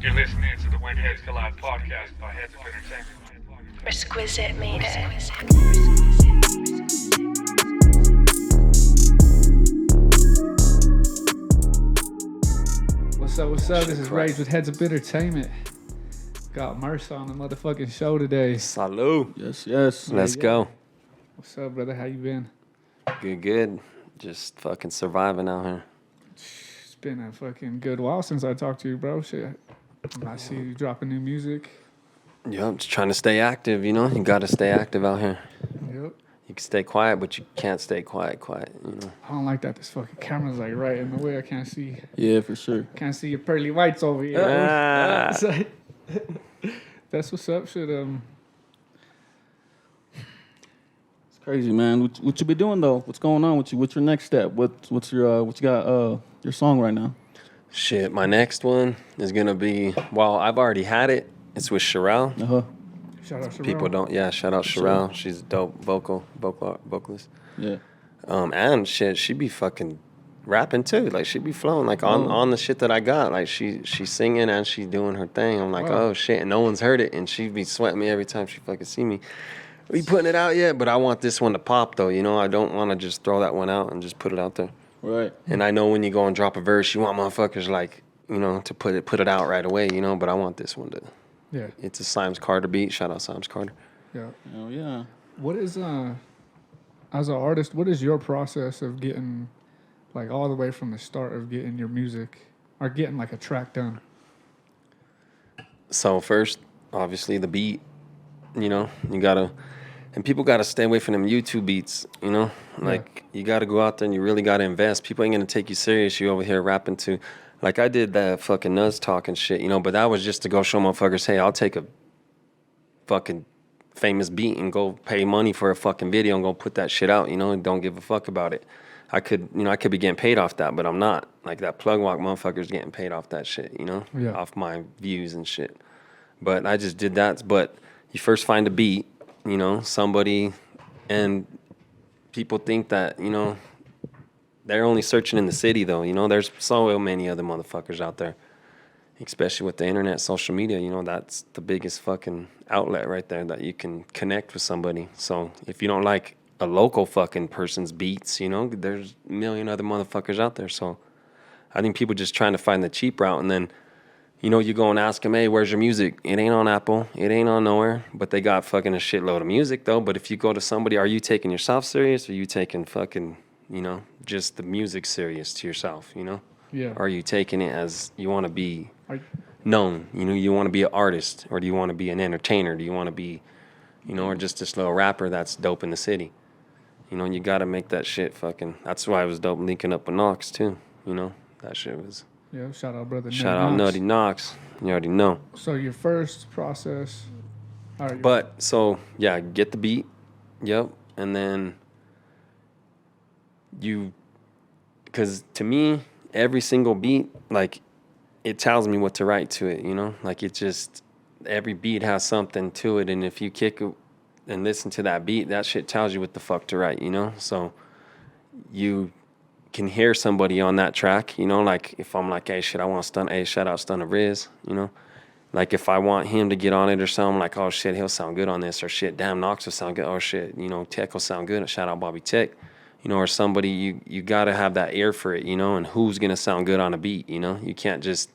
You're listening to the Headz Collide podcast by Headz Entertainment. Exquisite made it. What's up? This is Rage with Headz Entertainment. Got Merce on the motherfucking show today. Salud. Yes. Let's go. What's up, brother? How you been? Good. Just fucking surviving out here. It's been a fucking good while since I talked to you, bro. Shit. I see you dropping new music. Yeah, I'm just trying to stay active, you know? You gotta stay active out here. Yep. You can stay quiet, but you can't stay quiet, you know? I don't like that. This fucking camera's like right in the way. I can't see. Yeah, for sure. Can't see your pearly whites over here. That's what's up. Shit. It's crazy, man. What you be doing though? What's going on with you? What's your next step? What's your what you got your song right now? Shit, my next one is gonna be, well, I've already had it. It's with Sherelle. Shout out Sherelle. People don't, shout out Sherelle. She's a dope vocalist. Yeah. And shit, she be fucking rapping too. Like, she be flowing like on the shit that I got. Like, she's singing and she's doing her thing. I'm like, oh shit, and no one's heard it, and she be sweating me every time she fucking see me. We putting it out yet, but I want this one to pop though. You know, I don't want to just throw that one out and just put it out there. Right. And I know when you go and drop a verse, you want motherfuckers like, you know, to put it out right away. You know, but I want this one to. Yeah. It's a Symes Carter beat. Shout out Symes Carter. Yeah. Oh yeah. What is as an artist, what is your process of getting like all the way from the start of getting your music or getting like a track done? So first, obviously the beat, you know, you gotta, and people gotta stay away from them YouTube beats, you know, like you gotta go out there and you really gotta invest. People ain't gonna take you serious. You over here rapping to, like I did that fucking Nuz talk and shit, you know, but that was just to go show motherfuckers, hey, I'll take a fucking famous beat and go pay money for a fucking video and go put that shit out, you know, and don't give a fuck about it. I could be getting paid off that, but I'm not. Like that plug walk motherfucker's getting paid off that shit, you know, off my views and shit. But I just did that. But you first find a beat, you know, somebody, and people think that, you know, they're only searching in the city though, you know, there's so many other motherfuckers out there, especially with the internet, social media, you know, that's the biggest fucking outlet right there that you can connect with somebody. So if you don't like a local fucking person's beats, you know, there's a million other motherfuckers out there. So I think people just trying to find the cheap route, and then, you know, you go and ask them, hey, where's your music? It ain't on Apple. It ain't on nowhere. But they got fucking a shitload of music, though. But if you go to somebody, are you taking yourself serious? Or are you taking fucking, you know, just the music serious to yourself, you know? Yeah. Or are you taking it as you want to be known? You know, you want to be an artist? Or do you want to be an entertainer? Do you want to be, you know, or just this little rapper that's dope in the city? You know, you got to make that shit fucking... That's why it was dope linking up with Knox, too. You know, that shit was... Yeah, shout out brother. Shout out Nutty Knox. You already know. So your first process. All right. But so yeah, get the beat. Yep, and then because to me, every single beat, like, it tells me what to write to it. You know, like it just every beat has something to it, and if you kick it and listen to that beat, that shit tells you what the fuck to write. You know, so you can hear somebody on that track, you know, like if I'm like, hey, shit, I want Stun, hey, shout out Stun of Riz, you know, like if I want him to get on it or something, like, oh shit, he'll sound good on this, or shit, damn, Knox will sound good, or shit, you know, Tech will sound good, shout out Bobby Tech, you know, or somebody, you gotta have that ear for it, you know, and who's gonna sound good on a beat, you know, you can't just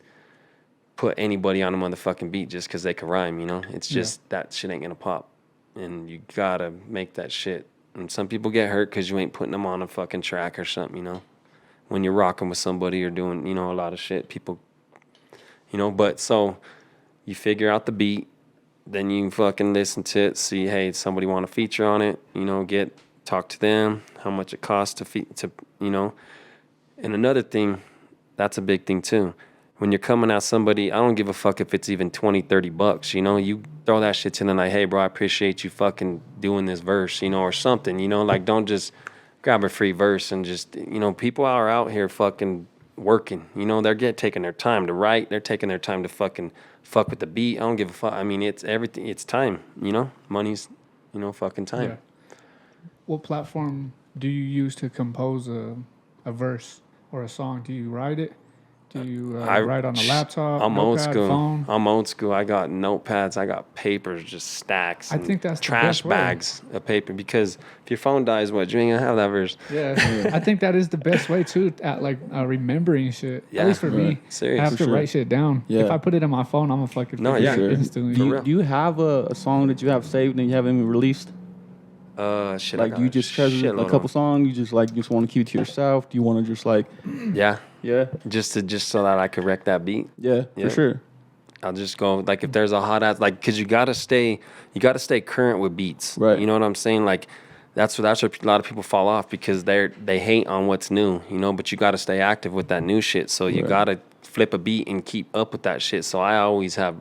put anybody on a motherfucking beat just because they can rhyme, you know, it's just that shit ain't gonna pop, and you gotta make that shit. And some people get hurt because you ain't putting them on a fucking track or something, you know. When you're rocking with somebody or doing, you know, a lot of shit, people, you know. But so you figure out the beat, then you fucking listen to it, see, hey, somebody want to feature on it, you know, talk to them, how much it costs to you know. And another thing, that's a big thing too. When you're coming at somebody, I don't give a fuck if it's even $20-$30, you know, you throw that shit to them like, hey, bro, I appreciate you fucking doing this verse, you know, or something, you know, like don't just grab a free verse and just, you know, people are out here fucking working, you know, they're taking their time to write, they're taking their time to fucking fuck with the beat. I don't give a fuck. I mean, it's everything, it's time, you know, money's, you know, fucking time. Yeah. What platform do you use to compose a verse or a song? Do you write it? Do you I write on a laptop, I'm old notepad, school. phone? I'm old school. I got notepads. I got papers, just stacks. I and think that's the trash best way. bags of paper because if your phone dies, what you ain't gonna have that verse. Yeah, I think that is the best way too at like remembering shit. Yeah, At least for me, right. Serious. I have For to sure. write shit down. Yeah. If I put it in my phone, I'm gonna fucking No, forget yeah. it Sure. instantly. Do real. you have a song that you have saved and you haven't even released? Shit. I Like got you a just treasure a shitload couple of songs. You just want to keep it to yourself. Do you want to just like, 'em. Yeah, yeah, just so that I could wreck that beat. yeah, Yeah. for sure. I'll just go like if there's a hot ass like because you gotta stay current with beats. Right. You know what I'm saying? Like that's where a lot of people fall off because they hate on what's new. You know, but you gotta stay active with that new shit. So you Right. gotta flip a beat and keep up with that shit. So I always have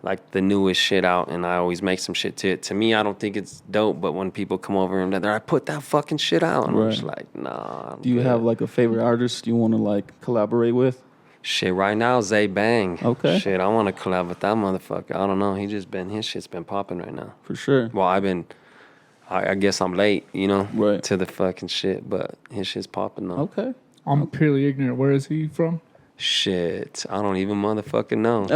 like the newest shit out and I always make some shit to it. To me, I don't think it's dope, but when people come over and they're I put that fucking shit out and I'm Right. just like, nah. I'm Do you good. have like a favorite artist you want to like collaborate with? Shit, right now, Zay Bang. Okay. Shit, I want to collab with that motherfucker. I don't know. His shit's been popping right now. For sure. Well, I guess I'm late, you know, Right. to the fucking shit, but his shit's popping though. Okay. I'm purely ignorant. Where is he from? Shit, I don't even motherfucking know.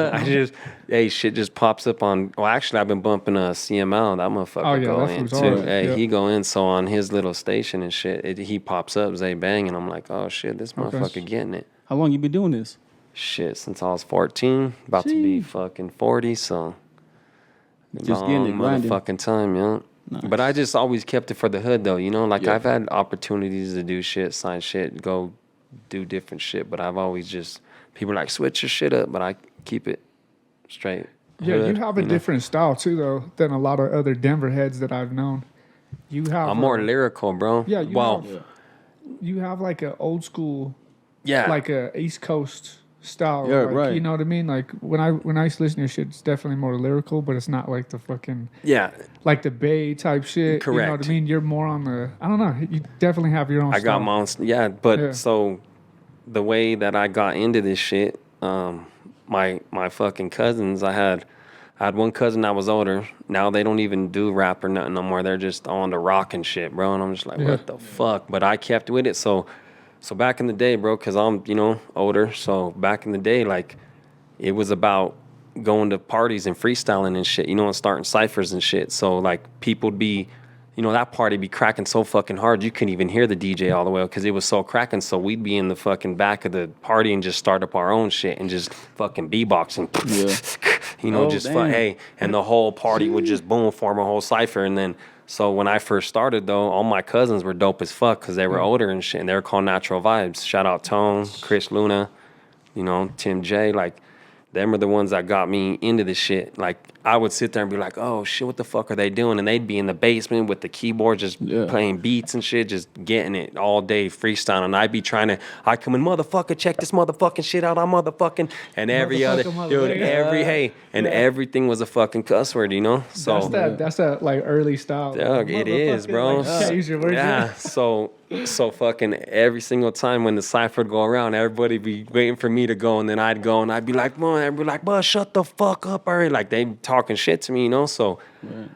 Shit just pops up on. Well, actually, I've been bumping CML. That motherfucker Oh, yeah, go that in fool's too. hard. Hey, Yep. he go in. So on his little station and shit, he pops up Zay Bang, and I'm like, oh shit, this Okay. motherfucker getting it. How long you been doing this? Shit, since I was 14, about to be Sheesh. fucking 40, so Just getting it, grinding. motherfucking time, yeah. Nice. But I just always kept it for the hood, though. You know, like Yeah. I've had opportunities to do shit, sign shit, go do different shit, but I've always just people are like switch your shit up, but I keep it straight. Yeah, you hood, have a know? different style too, though, than a lot of other Denver heads that I've known. You have I'm more lyrical, bro. Yeah, you well, have, you have like a old school, yeah, like a East Coast style. Yeah, like, right. You know what I mean? Like when I used to listen to your shit, it's definitely more lyrical, but it's not like the fucking yeah. like the Bay type shit. You know what Correct. I mean? You're more on the I don't know. You definitely have your own. I style. got my own, yeah. But Yeah. so the way that I got into this shit, my fucking cousins, I had one cousin that was older. Now they don't even do rap or nothing no more. They're just on the rock and shit, bro. And I'm just like, Yeah. what the fuck? But I kept with it. So back in the day, bro, because I'm, older. So back in the day, like, it was about going to parties and freestyling and shit, and starting ciphers and shit. So, like, people would be, that party be cracking so fucking hard, you couldn't even hear the DJ all the way because it was so cracking. So we'd be in the fucking back of the party and just start up our own shit and just fucking beatboxing. Yeah. Oh, damn. Hey, and the whole party would just boom, form a whole cipher. And then, so when I first started, though, all my cousins were dope as fuck because they were older and shit, and they were called Natural Vibes. Shout out Tone, Chris Luna, Tim J. Like, them are the ones that got me into this shit. Like, I would sit there and be like, oh, shit, what the fuck are they doing? And they'd be in the basement with the keyboard just playing beats and shit, just getting it all day, freestyling. And I'd be I'd come in, motherfucker, check this motherfucking shit out. I'm motherfucking, and every other, dude, everything was a fucking cuss word, So That's that like early style. Dog, it is, bro. Like, can't use your words. Yeah, so fucking every single time when the cipher would go around, everybody be waiting for me to go, and then I'd go, and I'd be like, "Man," I'd be like, "Bro, shut the fuck up already!" Like they talking shit to me, So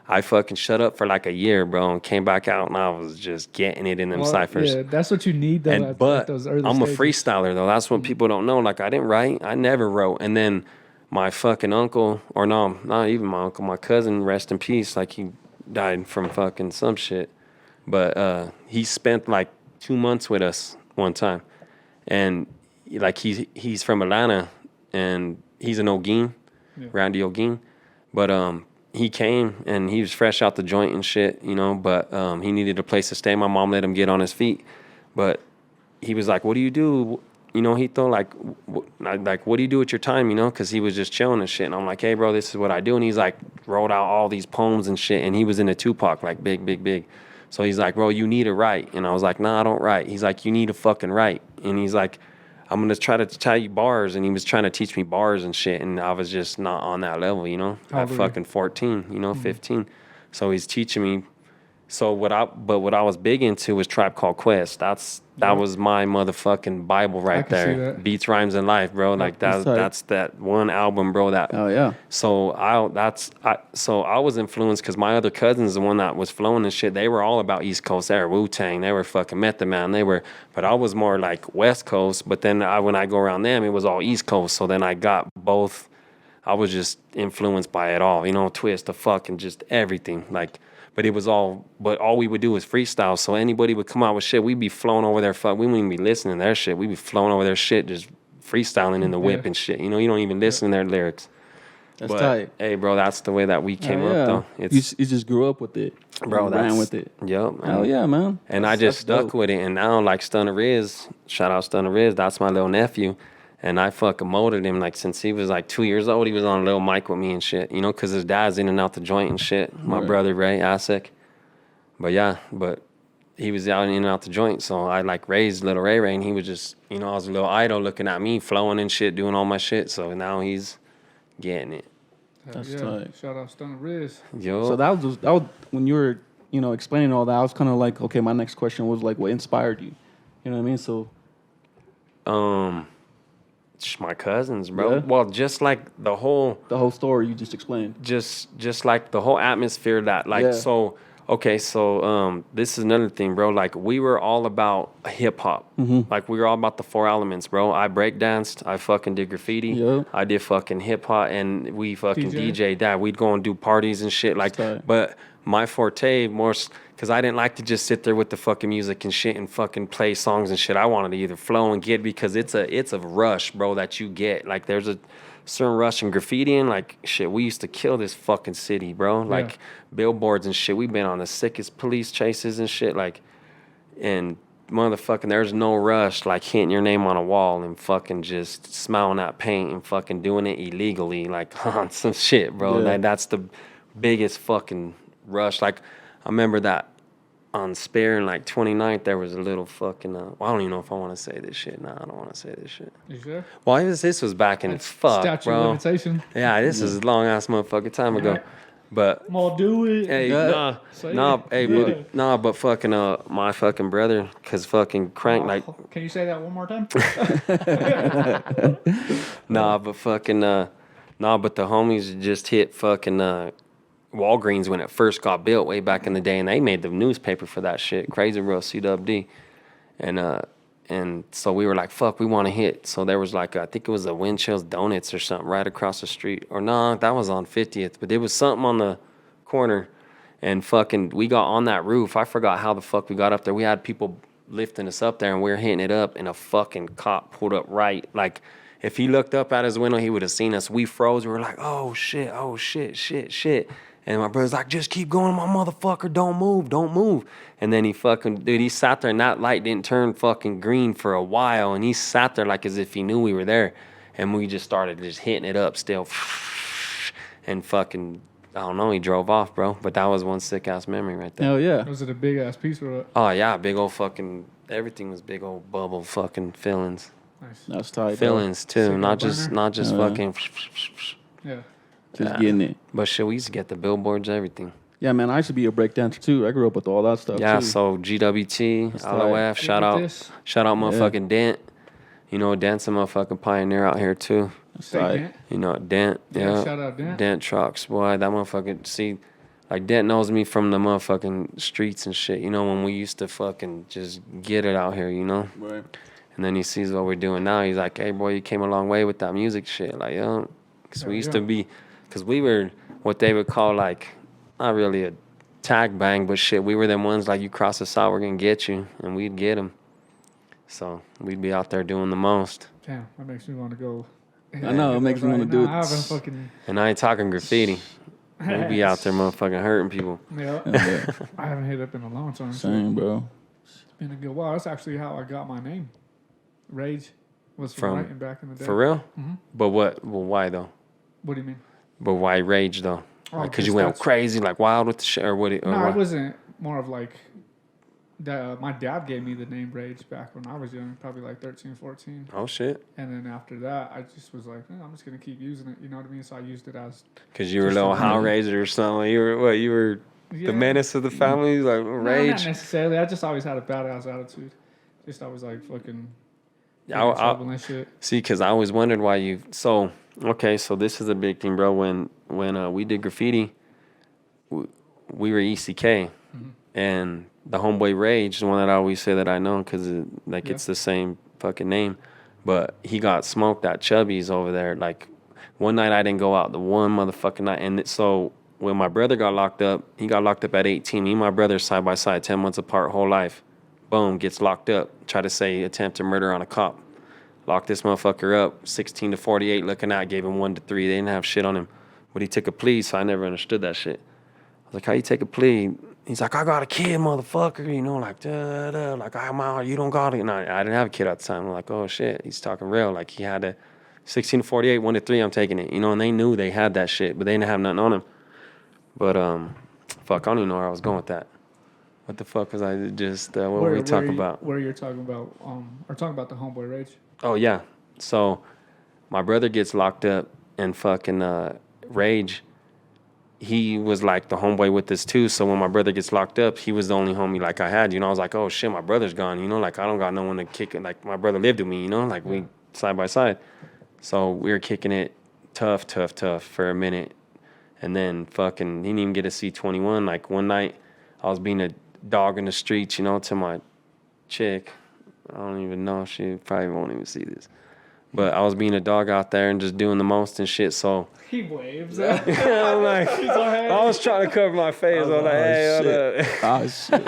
I fucking shut up for like a year, bro, and came back out, and I was just getting it in them ciphers. Yeah, that's what you need though. at But those early I'm a stages. freestyler though. That's what people don't know. Like I didn't write. I never wrote. And then my fucking uncle, or no, not even my uncle, my cousin, rest in peace. Like he died from fucking some shit. But he spent like 2 months with us one time, and like he's from Atlanta, and he's an Ogeen, Randy Ogeen. But he came and he was fresh out the joint and shit, But he needed a place to stay. My mom let him get on his feet, but he was like, "What do you do?" He thought like, what do you do with your time? Because he was just chilling and shit. And I'm like, "Hey, bro, this is what I do." And he's like, wrote out all these poems and shit. And he was into Tupac, like big. So he's like, "Bro, you need to write." And I was like, "Nah, I don't write." He's like, "You need to fucking write." And he's like, "I'm going to try to tell you bars." And he was trying to teach me bars and shit. And I was just not on that level, How at old were you? fucking 14, 15. So he's teaching me. So what I was big into was Tribe Called Quest. That was my motherfucking Bible right can see there. that. Beats, Rhymes, and Life, bro. Like that's tight. that's that one album, bro. That Oh yeah. So I was influenced because my other cousins, the one that was flowing and shit, they were all about East Coast. They were Wu-Tang. They were fucking Method Man. But I was more like West Coast. But then when I go around them, it was all East Coast. So then I got both. I was just influenced by it all, Twist, the fucking just everything. But all we would do was freestyle. So anybody would come out with shit, we'd be flowing over their we wouldn't even be listening to their shit. We'd be flowing over their shit, just freestyling in the whip and shit. You don't even listen to their lyrics. That's But, tight. hey, bro, that's the way that we came Yeah. up, though. You just grew up with it, bro, You that's ran with it. Yep. Hell yeah, man. And I just stuck with it. And now, like Stunner Riz, shout out Stunner Riz, that's my little nephew. And I fucking molded him, since he was 2 years old. He was on a little mic with me and shit, because his dad's in and out the joint and shit. My brother, Ray Asek. But he was out in and out the joint. So I raised little Ray, and he was just, I was a little idol looking at me, flowing and shit, doing all my shit. So now he's getting it. That's yeah. tight. Shout out Stunner Riz. Yo. So that was when you were explaining all that. I was kind of like, okay, my next question was what inspired you? You know what I mean? So my cousins, bro. Yeah? Well, just like the whole story you just explained. just like the whole atmosphere that Yeah. so this is another thing, bro. We were all about hip hop. Mm-hmm. We were all about the four elements, bro. I break danced, I fucking did graffiti, Yeah. I did fucking hip hop, and we fucking DJ? DJ'd that. We'd go and do parties and shit. tight. But my forte more because I didn't like to just sit there with the fucking music and shit and fucking play songs and shit. I wanted to either flow and get, because it's a rush, bro, that you get. There's a certain rush in graffitiing. Shit, we used to kill this fucking city, bro. Billboards and shit. We've been on the sickest police chases and shit. And motherfucking, there's no rush hitting your name on a wall and fucking just smelling that paint and fucking doing it illegally, on some shit, bro. Yeah. That's the biggest fucking rush. I remember that on Spare in 29th, there was a little fucking, I don't even know if I want to say this shit. Nah, I don't want to say this shit. You sure? Well, this was back in Statute of bro. limitation. Yeah, this is a long ass motherfucking time ago. Right. But I'm gonna do it. hey, Yeah. but fucking my fucking brother, cause fucking Crank Can you say that one more time? but the homies just hit fucking Walgreens when it first got built way back in the day, and they made the newspaper for that shit. Crazy Real CWD. And so we were like, fuck, we want to hit. So there was I think it was a Wind Chills Donuts or something right across the street. Or no, that was on 50th. But it was something on the corner. And fucking, we got on that roof. I forgot how the fuck we got up there. We had people lifting us up there, and we were hitting it up, and a fucking cop pulled up right. If he looked up at his window, he would have seen us. We froze. We were like, oh, shit. And my brother's like, just keep going, my motherfucker. Don't move. And then he sat there, and that light didn't turn fucking green for a while. And he sat there as if he knew we were there. And we just started just hitting it up still. And fucking, I don't know, he drove off, bro. But that was one sick ass memory right there. Hell yeah. Was it a big ass piece or what? Oh, yeah, big old fucking, everything was big old bubble fucking fillings. Nice. That's tight. Fillings, too. Cigarette Not just Yeah. fucking. Yeah. Just getting it. But shit, we used to get the billboards, everything. Yeah, man. I used to be a breakdancer too. I grew up with all that stuff. Yeah, too. so GWT, That's LOF, tight. shout Look at out, this. motherfucking Dent. Dent's a motherfucking pioneer out here too. That's Say tight. Dent. Dent, Yeah, shout out Dent. Dent trucks, boy, that motherfucking, see, Dent knows me from the motherfucking streets and shit, when we used to fucking just get it out here, Right. And then he sees what we're doing now, he's like, hey, boy, you came a long way with that music shit, because we used to be, because we were what they would call, not really a tag bang, but shit, we were them ones, you cross us out, we're gonna get you, and we'd get them. So we'd be out there doing the most. Damn, that makes me want to go. I know, it makes me wanna do it. I haven't fucking. And I ain't talking graffiti. We'd be out there motherfucking hurting people. Yeah. Yeah. I haven't hit up in a long time. Same, bro. It's been a good while. That's actually how I got my name. Rage was from From- writing back in the day. For real? Mm-hmm. But what? Well, why though? What do you mean? But why rage though? Oh, Because you just went that's- crazy, wild with the shit, or what? Or No, what? it wasn't more of my dad gave me the name Rage back when I was young, probably 13, 14. Oh shit! And then after that, I just was like, I'm just going to keep using it. You know what I mean? So I used it as, Because you were a Just little a how little- raised or something. You were what? You were Yeah. The menace of the family, like No, not Rage. necessarily. I just always had a badass attitude. Just always like fucking I, getting in I, trouble and shit. see, because I always wondered why you. So okay, so this is a big thing, bro. When we did graffiti, we were ECK, and the homeboy Rage, the one that I always say that I know because like Yeah. it's the same fucking name, but he got smoked at Chubby's over there. Like one night I didn't go out, the one motherfucking night, and so when my brother got locked up, he got locked up at 18. Me and my brother side by side, 10 months apart, whole life. Boom, gets locked up. Try to say attempted murder on a cop. Locked this motherfucker up, 16 to 48, looking out, gave him 1 to 3. They didn't have shit on him. But he took a plea, so I never understood that shit. I was like, how you take a plea? He's like, I got a kid, motherfucker. You know, like, like, I'm out, you don't got it. And I didn't have a kid at the time. I'm like, oh, shit, he's talking real. Like, he had a 16 to 48, 1 to 3, I'm taking it. You know, and they knew they had that shit, but they didn't have nothing on him. But, fuck, I don't even know where I was going with that. What the fuck was I just, what were we talking about? Where you're talking about, or talking about the homeboy Rage. Oh, yeah. So my brother gets locked up and fucking Rage, he was like the homeboy with this too. So when my brother gets locked up, he was the only homie like I had. You know, I was like, oh, shit, my brother's gone. You know, like I don't got no one to kick it. Like my brother lived with me, you know, like we side by side. So we were kicking it tough for a minute. And then fucking, he didn't even get a C21. Like one night, I was being a dog in the streets, you know, to my chick. I don't even know. She probably won't even see this. But I was being a dog out there and just doing the most and shit. So He waves. I'm like, I was trying to cover my face. I was like, hey, shit. Oh, shit.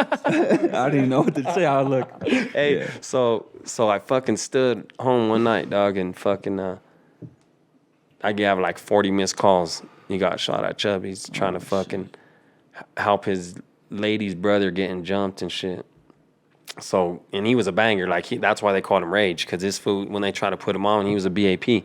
I didn't even know what to say. I look. hey. Yeah. So I fucking stood home one night, dog, and fucking, I have like 40 missed calls. He got shot at Chubby's trying to fucking help his lady's brother getting jumped and shit. So, and he was a banger. Like, that's why they called him Rage, because this fool, when they tried to put him on, he was a BAP.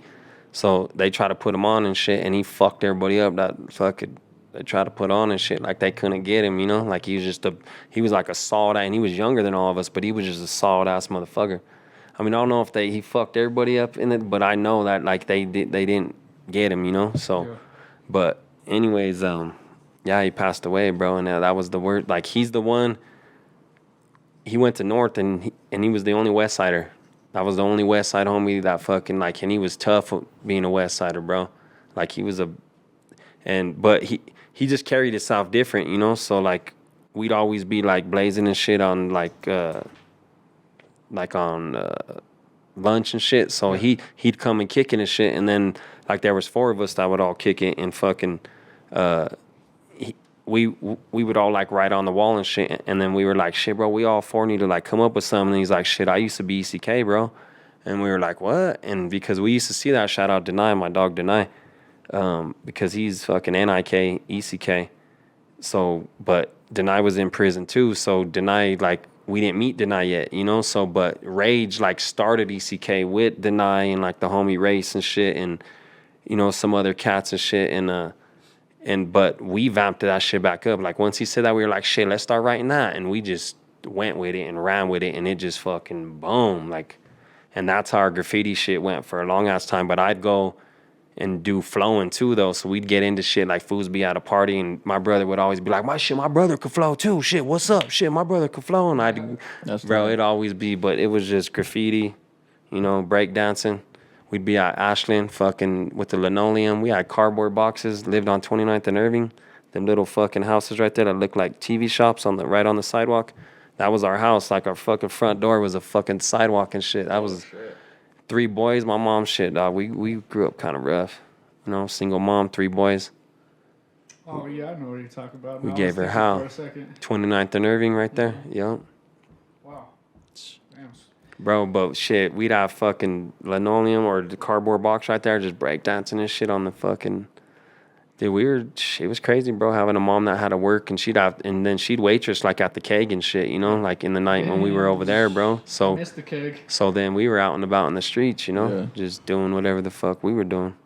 So they tried to put him on and shit, and he fucked everybody up. That fucking, they tried to put on and shit. Like, they couldn't get him, you know? Like, he was just he was like a solid, and he was younger than all of us, but he was just a solid ass motherfucker. I mean, I don't know if he fucked everybody up in it, but I know that, like, they didn't get him, you know? So, Yeah. But anyways, yeah, he passed away, bro, and that was the word. Like, he's the one. He went to North, and he was the only West Sider. That was the only West Side homie that fucking, like, and he was tough being a West Sider, bro. Like, he was but he just carried himself different, you know? So, like, we'd always be, like, blazing and shit on, like on lunch and shit. So he'd come and kick it and shit, and then, like, there was 4 of us that would all kick it, and fucking, we would all, like, write on the wall and shit, and then we were like, shit, bro, we all 4 need to, like, come up with something. And he's like, shit, I used to be ECK, bro. And we were like, what? And because we used to see that, shout out Deny, my dog Deny, because he's fucking NIK, ECK. So, but Deny was in prison too, so Deny, like, we didn't meet Deny yet, you know? So, but Rage, like, started ECK with Deny and, like, the homie Race and shit, and, you know, some other cats and shit, but we vamped that shit back up. Like, once he said that, we were like, shit, let's start writing that. And we just went with it and ran with it, and it just fucking boom. Like, and that's how our graffiti shit went for a long ass time. But I'd go and do flowing too, though. So we'd get into shit, like, fools be at a party, and my brother would always be like, my brother could flow too. Shit, what's up? Shit, my brother could flow. And it'd always be, but it was just graffiti, you know, break dancing. We'd be at Ashland fucking with the linoleum. We had cardboard boxes, lived on 29th and Irving. Them little fucking houses right there that looked like TV shops right on the sidewalk. That was our house. Like, our fucking front door was a fucking sidewalk and shit. That was 3 boys, my mom, shit, dog. We grew up kind of rough. You know, single mom, 3 boys. Oh, yeah, I know what you're talking about. We No, I gave was her thinking how? for a second. 29th and Irving right there. Yep. Wow. Damn. Bro, but shit, we'd have fucking linoleum or the cardboard box right there, just breakdancing and shit on the fucking. Dude, it was crazy, bro, having a mom that had to work, and then she'd waitress, like, at the keg and shit, you know, like in the night when we were over there, bro. So, Missed the keg. so then we were out and about in the streets, you know, Yeah. just doing whatever the fuck we were doing.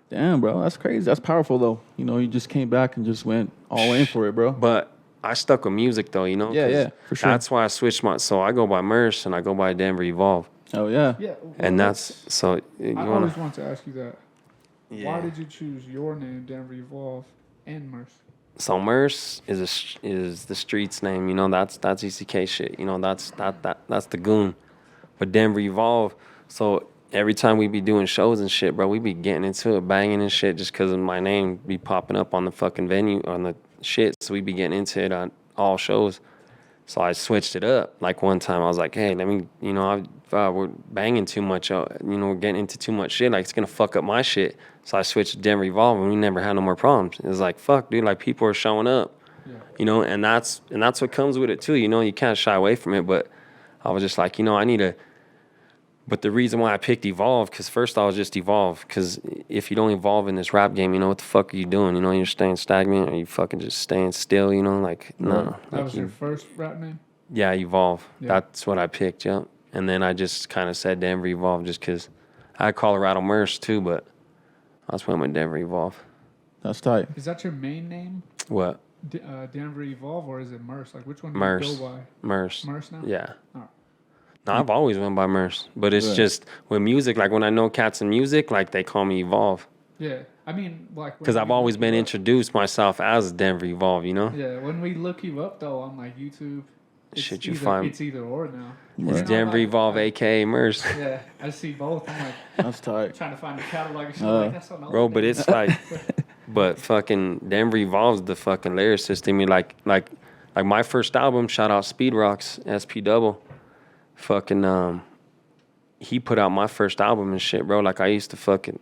Damn, bro, that's crazy. That's powerful, though. You know, you just came back and just went all in for it, bro. But I stuck with music, though, you know. Yeah, for sure. That's why I switched so I go by Merce and I go by Denver Evolve. Oh, yeah. Yeah. And that's, so, you I want always to. want to ask you that. Yeah. Why did you choose your name, Denver Evolve, and Merce? So Merce is the street's name, you know. That's ECK shit, you know. That's the goon. But Denver Evolve. So every time we be doing shows and shit, bro, we be getting into it, banging and shit, just because of my name be popping up on the fucking venue on the shit. So we be getting into it on all shows. So I switched it up. Like one time I was like, hey, let me, you know, we're banging too much, you know, we're getting into too much shit. Like it's gonna fuck up my shit. So I switched to Denver Evolve, and we never had no more problems. It was like, fuck, dude, like people are showing up, you know, and that's what comes with it too. You know, you can't shy away from it. But I was just like, you know, I need to. But the reason why I picked Evolve, because first I was just Evolve, because if you don't evolve in this rap game, you know, what the fuck are you doing? You know, you're staying stagnant, or you fucking just staying still, you know, like, no. That like was your first rap name? Yeah, Evolve. Yeah. That's what I picked, yeah. And then I just kind of said Denver Evolve just because I had Colorado Merce too, but I was playing with Denver Evolve. That's tight. Is that your main name? What? Denver Evolve, or is it Merce? Like, which one do Merce. you go by? Merce. Merce now? Yeah. Oh. No, I've always went by Merce, but it's Right. just with music, like when I know cats in music, like they call me Evolve. Yeah. I mean, like... Because I've always been introduced myself as Denver Evolve, you know? Yeah, when we look you up, though, on, like, YouTube... Shit, you either, find... It's either or now. Right. It's You know, Denver like, Evolve, a.k.a. Merce. Yeah, I see both. I'm like, That's tight. trying to find a catalog and shit. Like, that's another Bro, but name. it's like... But fucking Denver Evolve's the fucking lyricist in me. Like my first album, shout out Speed Rocks, SP Double. Fucking, he put out my first album and shit, bro. Like I used to fucking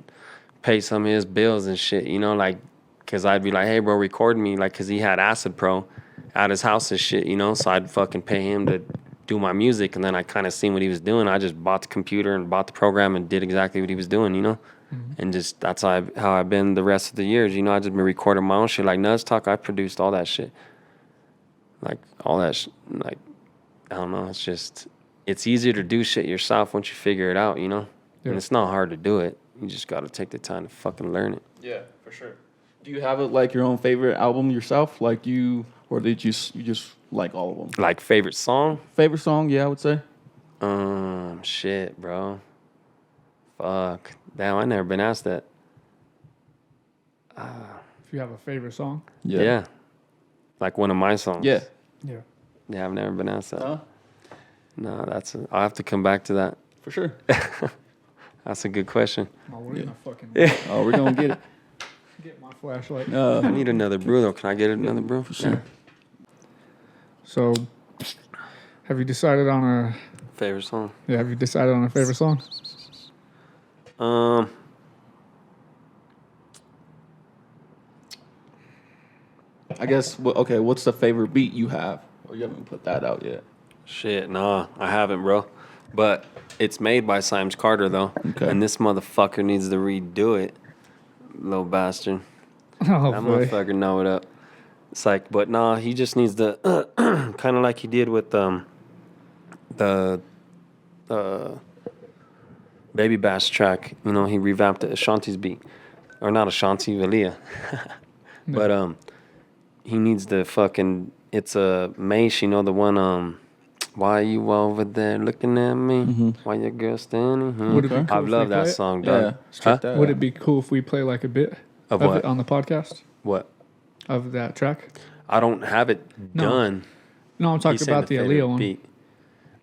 pay some of his bills and shit, you know, like, cause I'd be like, hey, bro, record me. Like, cause he had Acid Pro at his house and shit, you know, so I'd fucking pay him to do my music. And then I kind of seen what he was doing. I just bought the computer and bought the program and did exactly what he was doing, you know. And just that's how I've been the rest of the years. You know, I just been recording my own shit. Like Nuts Talk, I produced all that shit. Like all that like, I don't know. It's just, it's easier to do shit yourself once you figure it out, you know? Yeah. And it's not hard to do it. You just got to take the time to fucking learn it. Yeah, for sure. Do you have it like your own favorite album yourself? Like you, or did you just like all of them? Like favorite song? Favorite song, yeah, I would say. Shit, bro. Fuck. Damn, I never been asked that. If you have a favorite song. Yeah. Like one of my songs. Yeah. Yeah. Yeah, I've never been asked that. Huh? No, I'll have to come back to that. For sure. That's a good question. Oh, we're gonna fucking Oh, we're gonna get it. get my flashlight. I need another brew though. Can I get another brew? For sure. So, have you decided on a? Favorite song? Yeah, have you decided on a favorite song? I guess. Okay, what's the favorite beat you have? Or you haven't put that out yet? Shit, nah, I haven't, bro. But it's made by Symes Carter though, Okay. and this motherfucker needs to redo it, little bastard. Oh, That boy. motherfucker know it up. It's like, but nah, he just needs to kind of like he did with the Baby Bass track. You know, he revamped the Ashanti's beat, or not Ashanti, Valia. But he needs the fucking. It's a Mace, you know, the one. Why you over there looking at me? Why your girl standing here? Would it be cool I if we love play that it? song, Yeah. dog. Check that Would out. it be cool if we play like a bit Of it what? on the podcast What? of that track? I don't have it No. done. No, I'm He's talking saying about the favorite Aaliyah one. beat.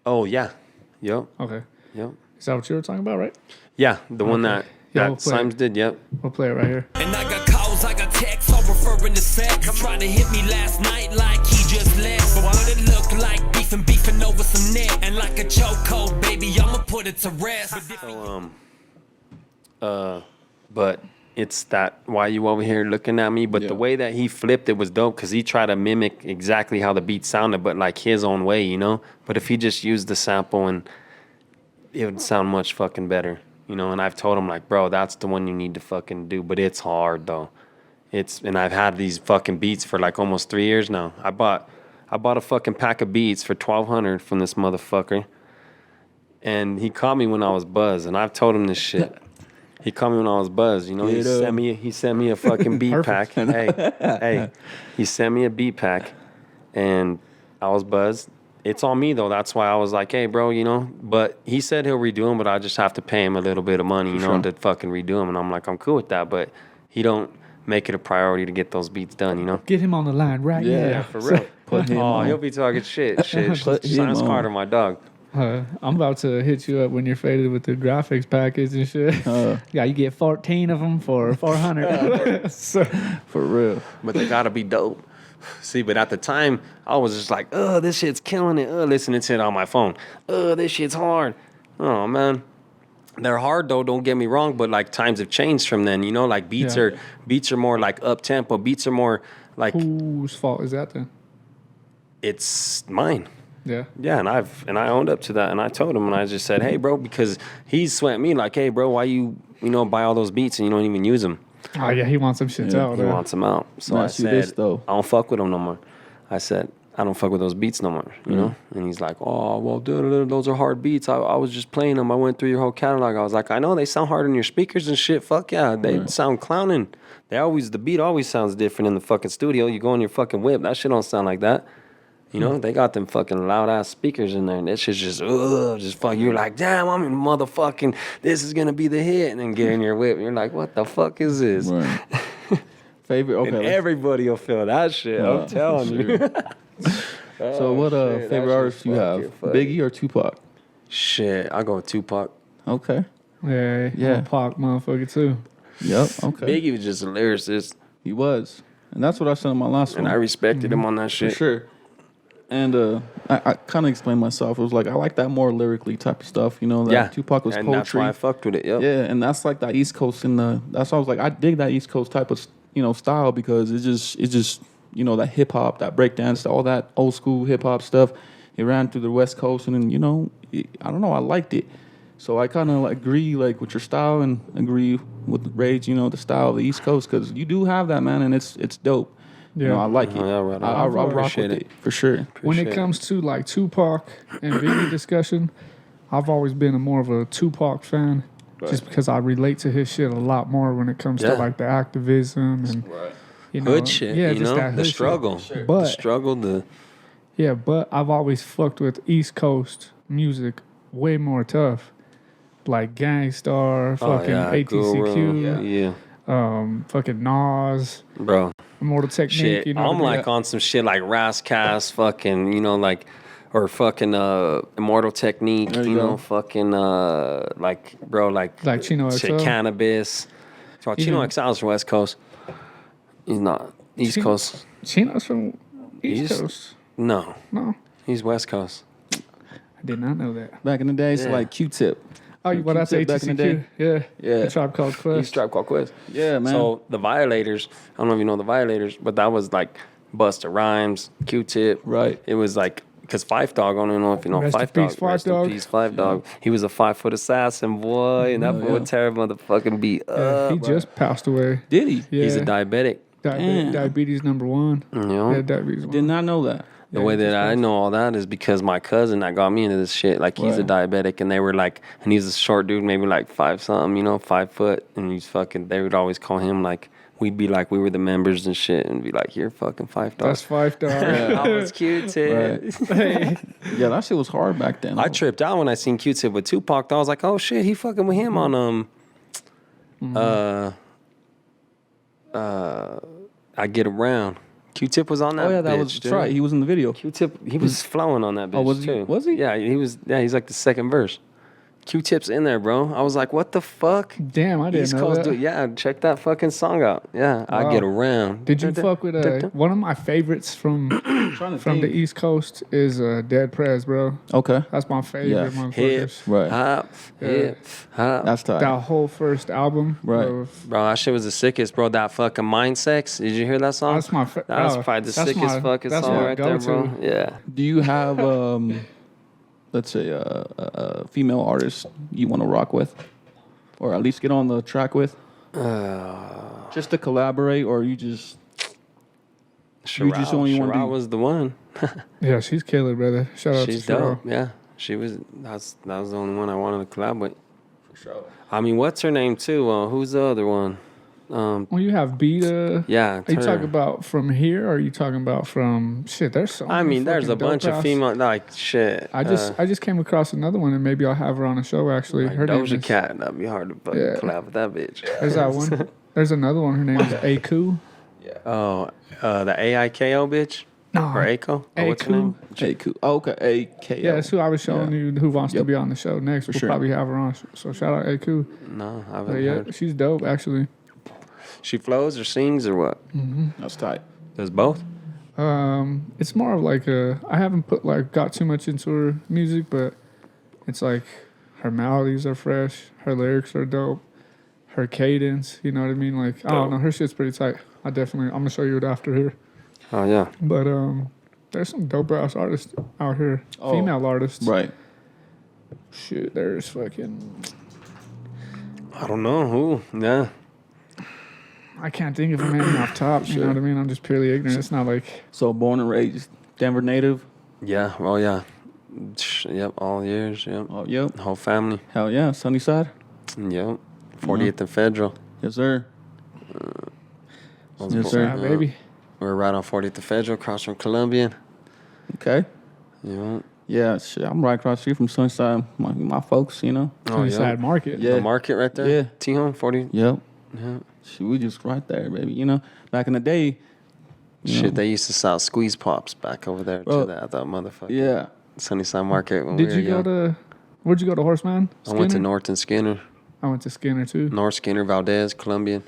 Oh yeah, yep, Okay, yep. is that what you were talking about, right? Yeah, the one Okay. that Yeah, we'll that play it. Symes did. Yep. We'll play it right here. And I got calls, I got texts, all referring to sex. Trying to hit me last night like he just left. But what it look like, beefing over some neck. And like a chokehold, baby, I'ma put it to rest. So but it's that why you over here looking at me. But Yeah. the way that he flipped it was dope because he tried to mimic exactly how the beat sounded, but like his own way, you know. But if he just used the sample, and it would sound much fucking better, you know. And I've told him like, bro, that's the one you need to fucking do. But it's hard though. And I've had these fucking beats for like almost 3 years now. I bought a fucking pack of beats for $1,200 from this motherfucker. And he called me when I was buzzed, and I've told him this shit. He called me when I was buzzed. You know, he sent me a fucking beat pack. Hey, he sent me a beat pack, and I was buzzed. It's on me though. That's why I was like, hey, bro, you know. But he said he'll redo them, but I just have to pay him a little bit of money, you know, to fucking redo them. And I'm like, I'm cool with that. But he don't. make it a priority to get those beats done, you know? Get him on the line right Yeah. now. For real. Put him Oh, on. he'll be talking shit. Put him Science on. Carter, my dog. I'm about to hit you up when you're faded with the graphics package and shit. Yeah, you get 14 of them for 400. So, For real. But they gotta be dope. See, but at the time, I was just like, oh, this shit's killing it. Listening to it on my phone. Oh, this shit's hard. Oh, man. They're hard though, don't get me wrong, but like times have changed from then, you know, like beats are more like up tempo, beats are more like whose fault is that then? it's mine. Yeah. Yeah, and I owned up to that, and I told him, and I just said, hey, bro, because he sweat me like, hey, bro, why you buy all those beats and you don't even use them? Oh yeah, he wants some shit out. He wants them out. So I Ask you this, said, though. I don't fuck with them no more. I said, I don't fuck with those beats no more, you know? And he's like, oh, well, those are hard beats. I was just playing them. I went through your whole catalog. I was like, I know they sound hard in your speakers and shit. Fuck yeah, they sound clowning. The beat always sounds different in the fucking studio. You go in your fucking whip, that shit don't sound like that. You know, they got them fucking loud ass speakers in there, and that shit's just fuck. You're like, damn, I'm in motherfucking, this is gonna be the hit. And then get in your whip, and you're like, what the fuck is this? Right. Favorite? Okay. And let's- everybody will feel that shit. I'm telling you. So what shit, that favorite shit artists you have? fucking funny. Biggie or Tupac? Shit, I go with Tupac. Okay. Yeah, Yeah. Pac motherfucker too. Yep. Okay. Biggie was just a lyricist, He was, and that's what I said in my last and one. I respected him on that For shit. sure. And I kind of explained myself. It was like I like that more lyrically type of stuff. You know, that Yeah, Tupac was and poetry. that's why I fucked with it. Yep. Yeah, and that's like that East Coast that's why I was like I dig that East Coast type of style because it's just that hip hop, that breakdance, all that old school hip hop stuff. It ran through the West Coast, and then I don't know, I liked it. So I kind of agree like with your style and agree with Rage, the style of the East Coast because you do have that, man, and it's dope. Yeah. I like it. Oh, yeah, right on. I rock Appreciate with it. it for sure. When Appreciate it comes to like Tupac and Biggie discussion, I've always been more of a Tupac fan, just because I relate to his shit a lot more when it comes to Yeah. like the activism and Hood shit, Yeah, you just know, that the hood shit. struggle, But the struggle, yeah, but I've always fucked with East Coast music way more tough, like Gangstar, fucking ATCQ, fucking Nas, bro. Immortal Technique. Shit, I'm like on some shit like Rascast, fucking, or fucking Immortal Technique, There you go. fucking like Chino shit, XL. Cannabis. So Chino Even- XL is from West Coast. He's not East Chino- Coast. Chino's from East He's- Coast. No, No, he's West Coast. I did not know that. Back in the days, Yeah. like Q-Tip. Oh, well, that's Q-Tip back in the ATCQ. Yeah, Yeah. The Tribe Called He's Quest. Tribe Called Quest. Yeah, man. So the Violators, I don't know if you know the Violators, but that was like Busta Rhymes, Q-Tip. Right. It was like, because Fife Dog, I don't know if you know Rest in Fife peace, Dog. Phife Rest in Dawg. peace, Fife Dog. He was a 5-foot assassin, boy, and that boy would tear a motherfucking beat Yeah, up. he bro. just passed away. Did he? Yeah, He's a diabetic. Damn. diabetes number one. You know? Yeah, diabetes. Did not know that. The way that I know all that is because my cousin that got me into this shit, like he's a diabetic, and they were like, and he's a short dude, maybe like 5 something, 5 foot, and he's fucking. They would always call him like, we'd be like, we were the members and shit, and be like, you're fucking Fife Dog. That's Fife Dog. I was Q-Tip. Yeah, that shit was hard back then. I tripped out when I seen Q-Tip with Tupac. I was like, oh shit, he fucking with him on I Get Around. Q-Tip was on that. Oh yeah, that bitch, was dude. that's right. He was in the video. Q-Tip, he was flowing on that bitch Oh, was he? too. Was he? Yeah, he was. Yeah, he's like the second verse. Q-Tip's in there, bro. I was like, what the fuck? Damn, I didn't East know Coast that. dude. Yeah, check that fucking song out. Yeah, I Wow. Get Around. Did you fuck with one of my favorites from the East Coast is Dead Prez, bro. Okay. That's my favorite Yeah. motherfuckers. Hip, Right. hop, hip, hop. That's tight. That whole first album, Right. Bro, that shit was the sickest, bro. That fucking Mind Sex. Did you hear that song? That's my That was probably the sickest fucking that's song my right there, bro. go-to. Yeah. Do you have let's say a female artist you want to rock with, or at least get on the track with, just to collaborate, or you just only wanna do- was the one. Yeah, she's killer, brother. Shout out She's to Sherelle. dope. Yeah, she was. That was the only one I wanted to collab with. For sure. I mean, what's her name too? Who's the other one? When you have Beta, Yeah, are you her. talking about from here, or are you talking about from shit? There's so I many mean, there's a fucking bunch of dope-ass- female like shit. I just came across another one, and maybe I'll have her on a show. Actually, like her name Doja is Cat. That'd be hard to fucking Yeah. collab with that bitch. There's that one. There's another one. Her name is Aku. Oh, the AIKO bitch? No. Or AIKO? Or what's her name? AQ. Oh, okay. AKO. Yeah, that's who I was showing you who wants to Yep. be on the show next. We'll sure. probably have her on. So shout out Aku. No, I But haven't yeah, heard. she's dope actually. She flows or sings or what? That's tight. Does both? It's more of like I haven't got too much into her music, but it's like her melodies are fresh, her lyrics are dope, her cadence, you know what I mean? Like I don't know, her shit's pretty tight. I'm gonna show you it after here. Oh, yeah. But there's some dope ass artists out here, Oh, female artists. Right. Shit, there's fucking I don't know who. Yeah. I can't think of a name off top. You know what I mean? I'm just purely ignorant. It's not like So born and raised Denver native. Yeah. Oh, yeah. Yep. All years. Yep. Oh, yep. Whole family. Hell yeah. Sunnyside. Yep. 40th and Federal. Yes, sir. Was Yes, born- sir. yeah, baby. We're right on 40th and Federal, across from Columbian. Okay. Yeah. Yeah, shit. I'm right across the street from Sunnyside. My folks, you know. Oh, Sunnyside yeah. Market. Yeah. The market right there? Yeah. T-Home, 40. Yep. Yeah. Shit, we just right there, baby. You know, back in the day. you know, Shit, they used to sell squeeze pops back over there Bro. to that motherfucker. Yeah. Sunnyside Market when Did we were you young. go to? Where'd you go to, Horseman? I went to Skinner? North and Skinner. I went to Skinner too. North Skinner, Valdez, Columbian.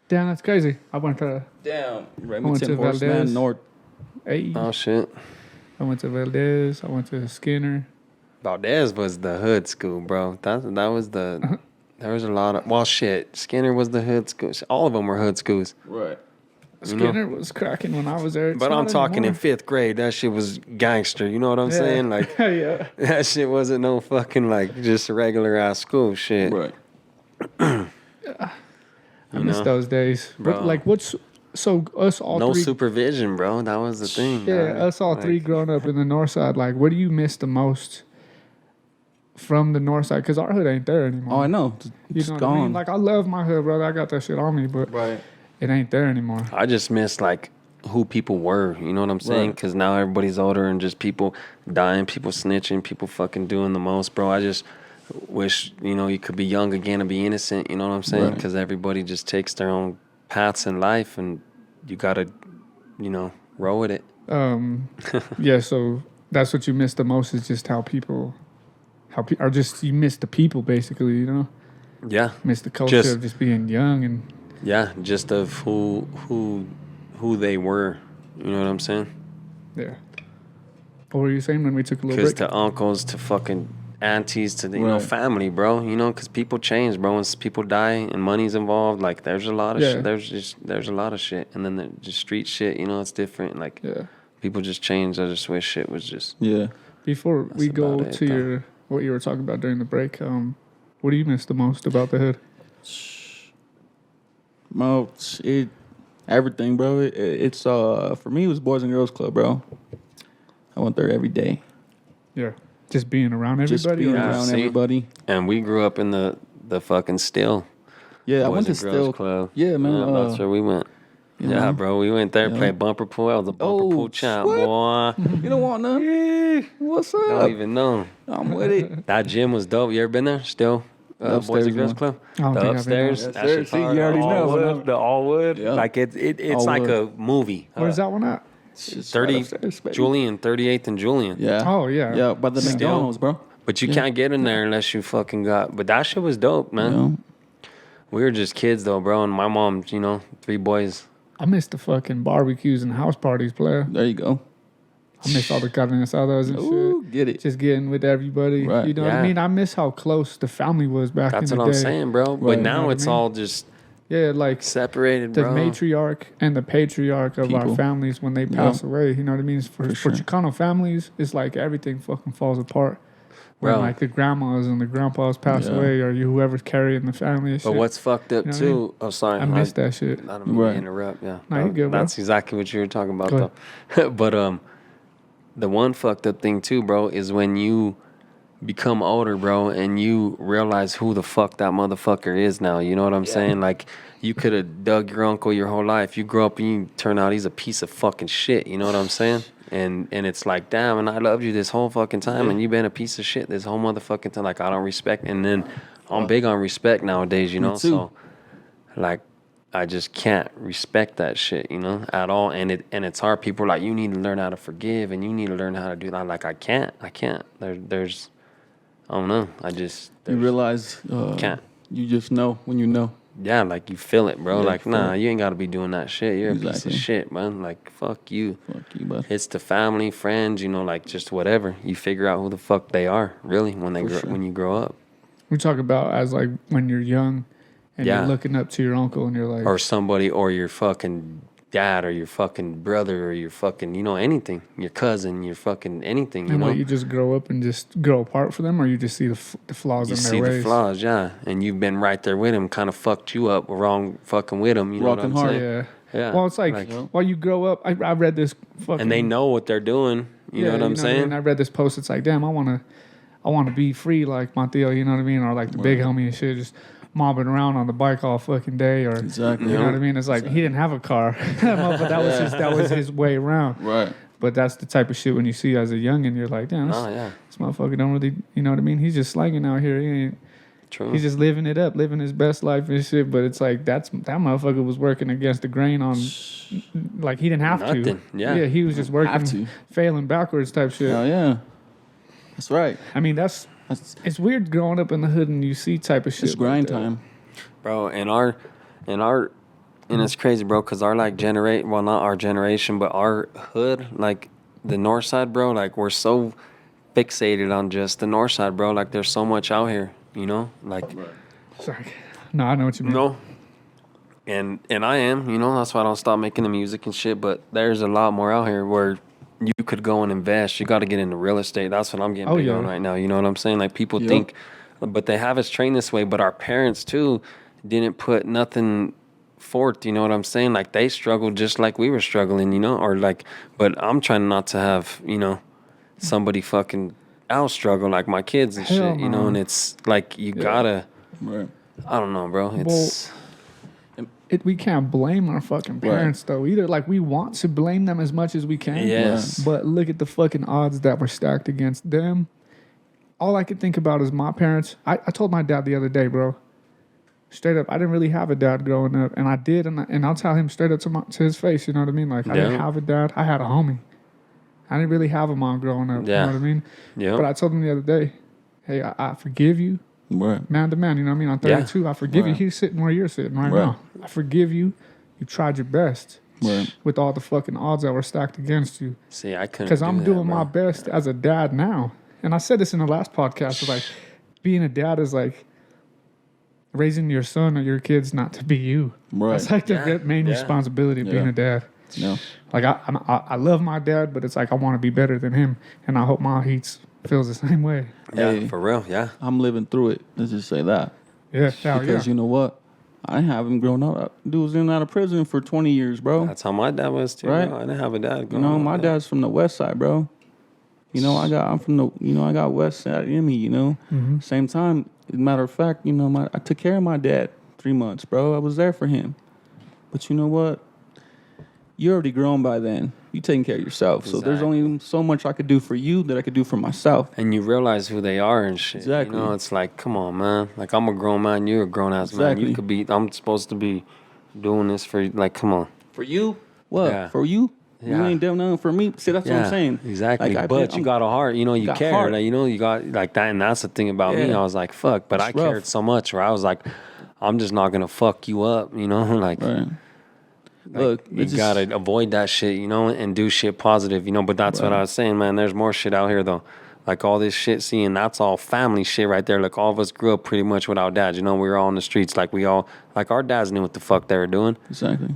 Damn, that's crazy. I went to. Damn. I went to Remington, Horseman, Valdez. North. Hey, Oh, shit. I went to Valdez. I went to Skinner. Valdez was the hood school, bro. That was the... There was a lot of... Well, shit. Skinner was the hood school. All of them were hood schools. Right. You know? Skinner was cracking when I was there. It's But I'm not talking in anymore. 5th grade. That shit was gangster. You know what I'm Yeah. saying? Like, yeah. that shit wasn't no fucking, like, just a regular ass school shit. Right. I miss know? those days. Bro. But like, so us all No three? supervision, bro. That was the thing. Yeah, dog. us all Like, three growing up in the north side. Like, what do you miss the most from the north side? Because our hood ain't there anymore. Oh, I know. You It's know what gone. I mean? Like, I love my hood, brother. I got that shit on me, but Right. it ain't there anymore. I just miss, like, who people were. You know what I'm saying? Right. Because now everybody's older and just people dying, people snitching, people fucking doing the most, bro. I just wish, you could be young again and be innocent. You know what I'm saying? Right. Because everybody just takes their own paths in life and you got to, roll with it. Yeah, so that's what you miss the most is just or just you miss the people basically, you know? Yeah. Miss the culture Just- of just being young and Yeah. Just of who they were. You know what I'm saying? yeah. What were you saying when we took a little Because break? to uncles, to fucking aunties, to Right. family, bro. Because people change, bro. Once people die and money's involved, like there's a lot of Yeah. shit. There's a lot of shit, and then there's just street shit. It's different. Like Yeah. people just change. I just wish shit was just. Yeah. Before we That's go about it, to though. what you were talking about during the break, what do you miss the most about the hood? Well, everything, bro. It's for me, it was Boys and Girls Club, bro. I went there every day. Yeah. Just being around Just everybody? being or around just- see? everybody. And we grew up in the fucking Still. Yeah, I Boys went to and Girls Still. Club. Yeah, man. Yeah, that's where we went. you Yeah, know. bro. We went there, Yeah. played bumper pool. I was a bumper Oh, pool champ, what? boy. You don't want none? What's up? Don't even know. I'm with it. That gym was dope. You ever been there? Still? The Boys upstairs and Girls one. Club? I don't The think I've been there. upstairs? Yes, That sir. shit's See, you hard. already All know. wood, the all wood. Yeah. Like it's All like wood. a movie. Where's that one at? Just 30 right upstairs, baby. Julian, 38th and Julian. Yeah. Oh, yeah. Yeah, by the Still. McDonald's, bro. But you can't get in there unless you fucking got. But that shit was dope, man. Yeah. We were just kids though, bro. And my mom, 3 boys. I miss the fucking barbecues and house parties, player. There you go. I miss all the carne asadas and Ooh, shit. get it. Just getting with everybody. Right. You know what Yeah. I mean? I miss how close the family was back That's in the what I'm day. saying, bro. But Right. You know now what I it's mean? all just Yeah, like separated, the bro. matriarch and the patriarch of our People. families when they pass away. You know what I mean? For sure. Chicano families, it's like everything fucking falls apart. When Bro. like the grandmas and the grandpas pass Yeah. away, or you whoever's carrying the family. And But shit. what's fucked up You know what I too? Oh, sorry. I miss that shit. I don't mean Right. to interrupt. Yeah, No, you good, bro. That's exactly what you were talking about, Go though. But the one fucked up thing too, bro, is when you become older, bro, and you realize who the fuck that motherfucker is now. You know what I'm saying? Like, you could have dug your uncle your whole life. You grow up and you turn out he's a piece of fucking shit. You know what I'm saying? And it's like, damn, and I loved you this whole fucking time, and you've been a piece of shit this whole motherfucking time. Like, I don't respect. And then I'm big on respect nowadays, you know? too. So, like, I just can't respect that shit, you know, at all. And it's hard. People are like, you need to learn how to forgive and you need to learn how to do that. Like, I can't. There's I don't know. You realize can't. You just know when you know. Yeah, like you feel it, bro. Yeah, like, nah, you ain't got to be doing that shit. You're a piece of shit, man. Like, fuck you. Fuck you, bud. It's the family, friends, you know, like just whatever. You figure out who the fuck they are, really, when when you grow up. We talk about as like when you're young and you're looking up to your uncle and you're like, or somebody, or your fucking dad, or your fucking brother, or your fucking, you know, anything, your cousin, your fucking anything, you and know. what, you just grow up and just grow apart for them, or you just see the flaws in their ways? You see the flaws, yeah, and you've been right there with them, kind of fucked you up, wrong fucking with them, you know what I'm saying? Yeah. Well, it's like while you grow up, I read this fucking, and they know what they're doing. You know what I'm saying? And I read this post. It's like, damn, I want to be free like Montiel, you know what I mean, or like the big homie and shit, just mobbing around on the bike all fucking day, or you know what I mean. It's like he didn't have a car, but that was his way around. Right. But that's the type of shit when you see as a youngin', you're like, damn, this motherfucker don't really, you know what I mean. He's just slanging out here. He ain't. True. He's just living it up, living his best life and shit. But it's like that motherfucker was working against the grain on, like he didn't have to. Yeah, he was just working, failing backwards type shit. Oh yeah, that's right. I mean, it's weird growing up in the hood and you see type of shit. It's grind time, bro. And it's crazy, bro, because our like well, not our generation, but our hood, like the north side, bro. Like we're so fixated on just the north side, bro. Like there's so much out here. You know, like. Sorry. No, I know what you mean. No. And I am, you know, that's why I don't stop making the music and shit. But there's a lot more out here where you could go and invest. You got to get into real estate. That's what I'm getting big on right now. You know what I'm saying? Like people think, but they have us trained this way. But our parents too didn't put nothing forth. You know what I'm saying? Like they struggled just like we were struggling. You know, or like. But I'm trying not to have, you know, somebody fucking. I'll struggle like my kids and shit, you know, and it's like you gotta. Right. I don't know, bro. It's we can't blame our fucking parents though either. Like we want to blame them as much as we can. Yes. But look at the fucking odds that were stacked against them. All I could think about is my parents. I told my dad the other day, bro. Straight up, I didn't really have a dad growing up, and I did, and I'll tell him straight up to his face. You know what I mean? Like I didn't have a dad. I had a homie. I didn't really have a mom growing up, you know what I mean? Yeah. But I told him the other day, hey, I forgive you, man to man, you know what I mean? I'm 32, I forgive you. He's sitting where you're sitting right now. I forgive you. You tried your best with all the fucking odds that were stacked against you. See, I couldn't because I'm doing my best as a dad now. And I said this in the last podcast, like being a dad is like raising your son or your kids not to be you. That's like the main responsibility of being a dad. No. Like I love my dad, but it's like I want to be better than him, and I hope my Heatz feels the same way. Yeah, for real. Yeah, I'm living through it. Let's just say that. Yeah, because you know what, I haven't grown up. Dude was in and out of prison for 20 years, bro. That's how my dad was too. Right? Bro. I didn't have a dad. You know, my dad's from the west side, bro. You know, I'm from the. You know, I got west side in me. You know, same time. As a matter of fact, you know, I took care of my dad 3 months, bro. I was there for him. But you know what? You're already grown by then. You taking care of yourself. Exactly. So there's only so much I could do for you that I could do for myself. And you realize who they are and shit. Exactly. You know, it's like, come on, man. Like, I'm a grown man. You're a grown-ass man. You could be, I'm supposed to be doing this for you. Like, come on. For you? What? Yeah. For you? Yeah. You ain't doing nothing for me. See, that's what I'm saying. Exactly. Like, but you got a heart. You know, you care. Like, you know, you got like that. And that's the thing about me. I was like, fuck. But I cared so much where I was like, I'm just not going to fuck you up. You know, like... Right. Like, look, you gotta avoid that shit, you know, and do shit positive, you know. But that's what I was saying, man. There's more shit out here, though. Like all this shit, seeing that's all family shit right there. Like all of us grew up pretty much without dads, you know. We were all in the streets, like our dads knew what the fuck they were doing. Exactly.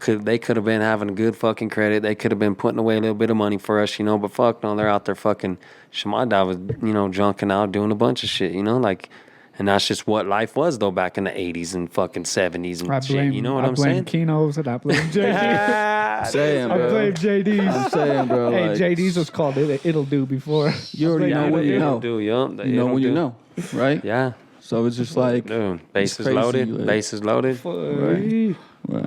They could have been having a good fucking credit. They could have been putting away a little bit of money for us, you know. But fuck no, they're out there fucking. My dad was, you know, junking out, doing a bunch of shit, you know, like. And that's just what life was, though, back in the 80s and fucking 70s and shit. You know what I'm saying? I blame Keno's and I blame JD. Saying, bro. I blame JD's. I'm saying, bro. Hey, like, JD's was called It'll Do before. You already know what you know. You know when you know, right? Yeah. So it's just like... Dude, bases loaded. Bases loaded. Right.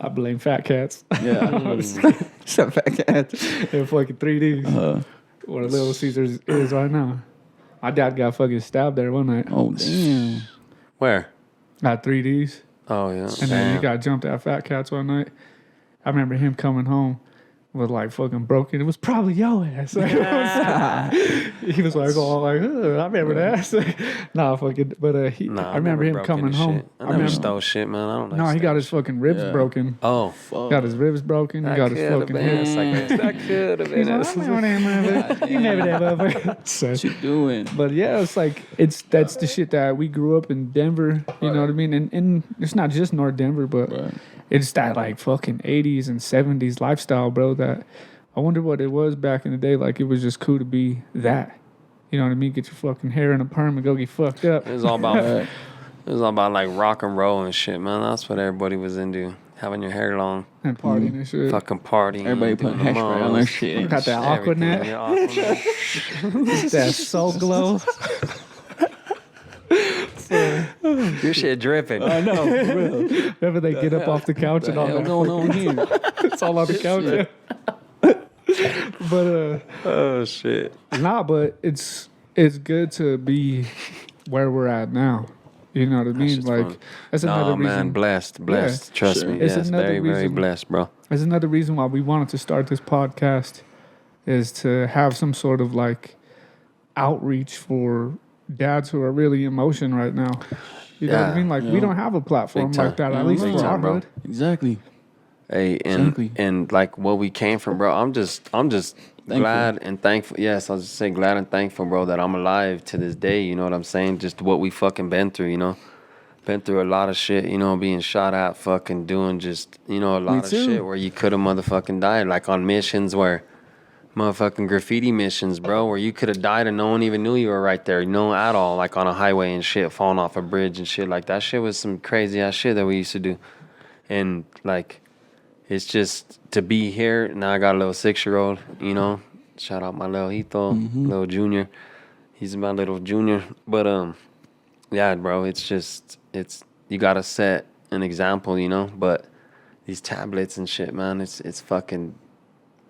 I blame fat cats. Yeah. Except fat cats. They're fucking 3Ds. Where Little Caesars is right now. My dad got fucking stabbed there one night. Oh, damn. Where? At 3Ds. Oh yeah. And then he got jumped at Fat Cats one night. I remember him coming home with like fucking broken. It was probably your ass. Like, he was like, "Oh, like I remember that." Nah, fucking. But I remember him coming home. I never stole shit, man. I don't know. No, he got his fucking ribs broken. Oh, fuck. Got his ribs broken. He got his fucking head. That could have been. He's like, I remember that motherfucker. You remember that motherfucker. What you doing? But yeah, it's like that's the shit that we grew up in Denver. You know what I mean? And it's not just North Denver, but it's that like fucking 80s and 70s lifestyle, bro. That I wonder what it was back in the day. Like it was just cool to be that. You know what I mean? Get your fucking hair in a perm and go get fucked up. It was all about like rock and roll and shit, man. That's what everybody was into. Having your hair long. And partying and shit. Fucking partying. Everybody putting hairspray on their shit. Got that Aquanet. That Soul Glow. Your shit dripping. I know, for real. Whenever they get up off the couch and all that going on here? it's all on the couch. Yeah. But oh shit. Nah, but it's good to be where we're at now. You know what I mean? Like fun. That's another reason. Man, blessed. Yeah, trust me. It's yes, another very blessed, bro. There's another reason why we wanted to start this podcast is to have some sort of like outreach for dads who are really in motion right now. You know what I mean? Like we don't have a platform like that, at least for our hood. Exactly. Hey, and like what we came from, bro. I'm just glad and thankful. Yes, I'll just say glad and thankful, bro, that I'm alive to this day. You know what I'm saying? Just what we fucking been through, you know? Been through a lot of shit, you know, being shot at, fucking doing just, you know, a lot of shit where you could have motherfucking died. Like on missions where motherfucking graffiti missions, bro, where you could have died and no one even knew you were right there, no at all, like on a highway and shit, falling off a bridge and shit. Like that shit was some crazy ass shit that we used to do. And like, it's just to be here. Now I got a little 6-year-old, you know. Shout out my little Hito, little junior. He's my little junior. But yeah, bro, it's you gotta set an example, you know. But these tablets and shit, man, it's fucking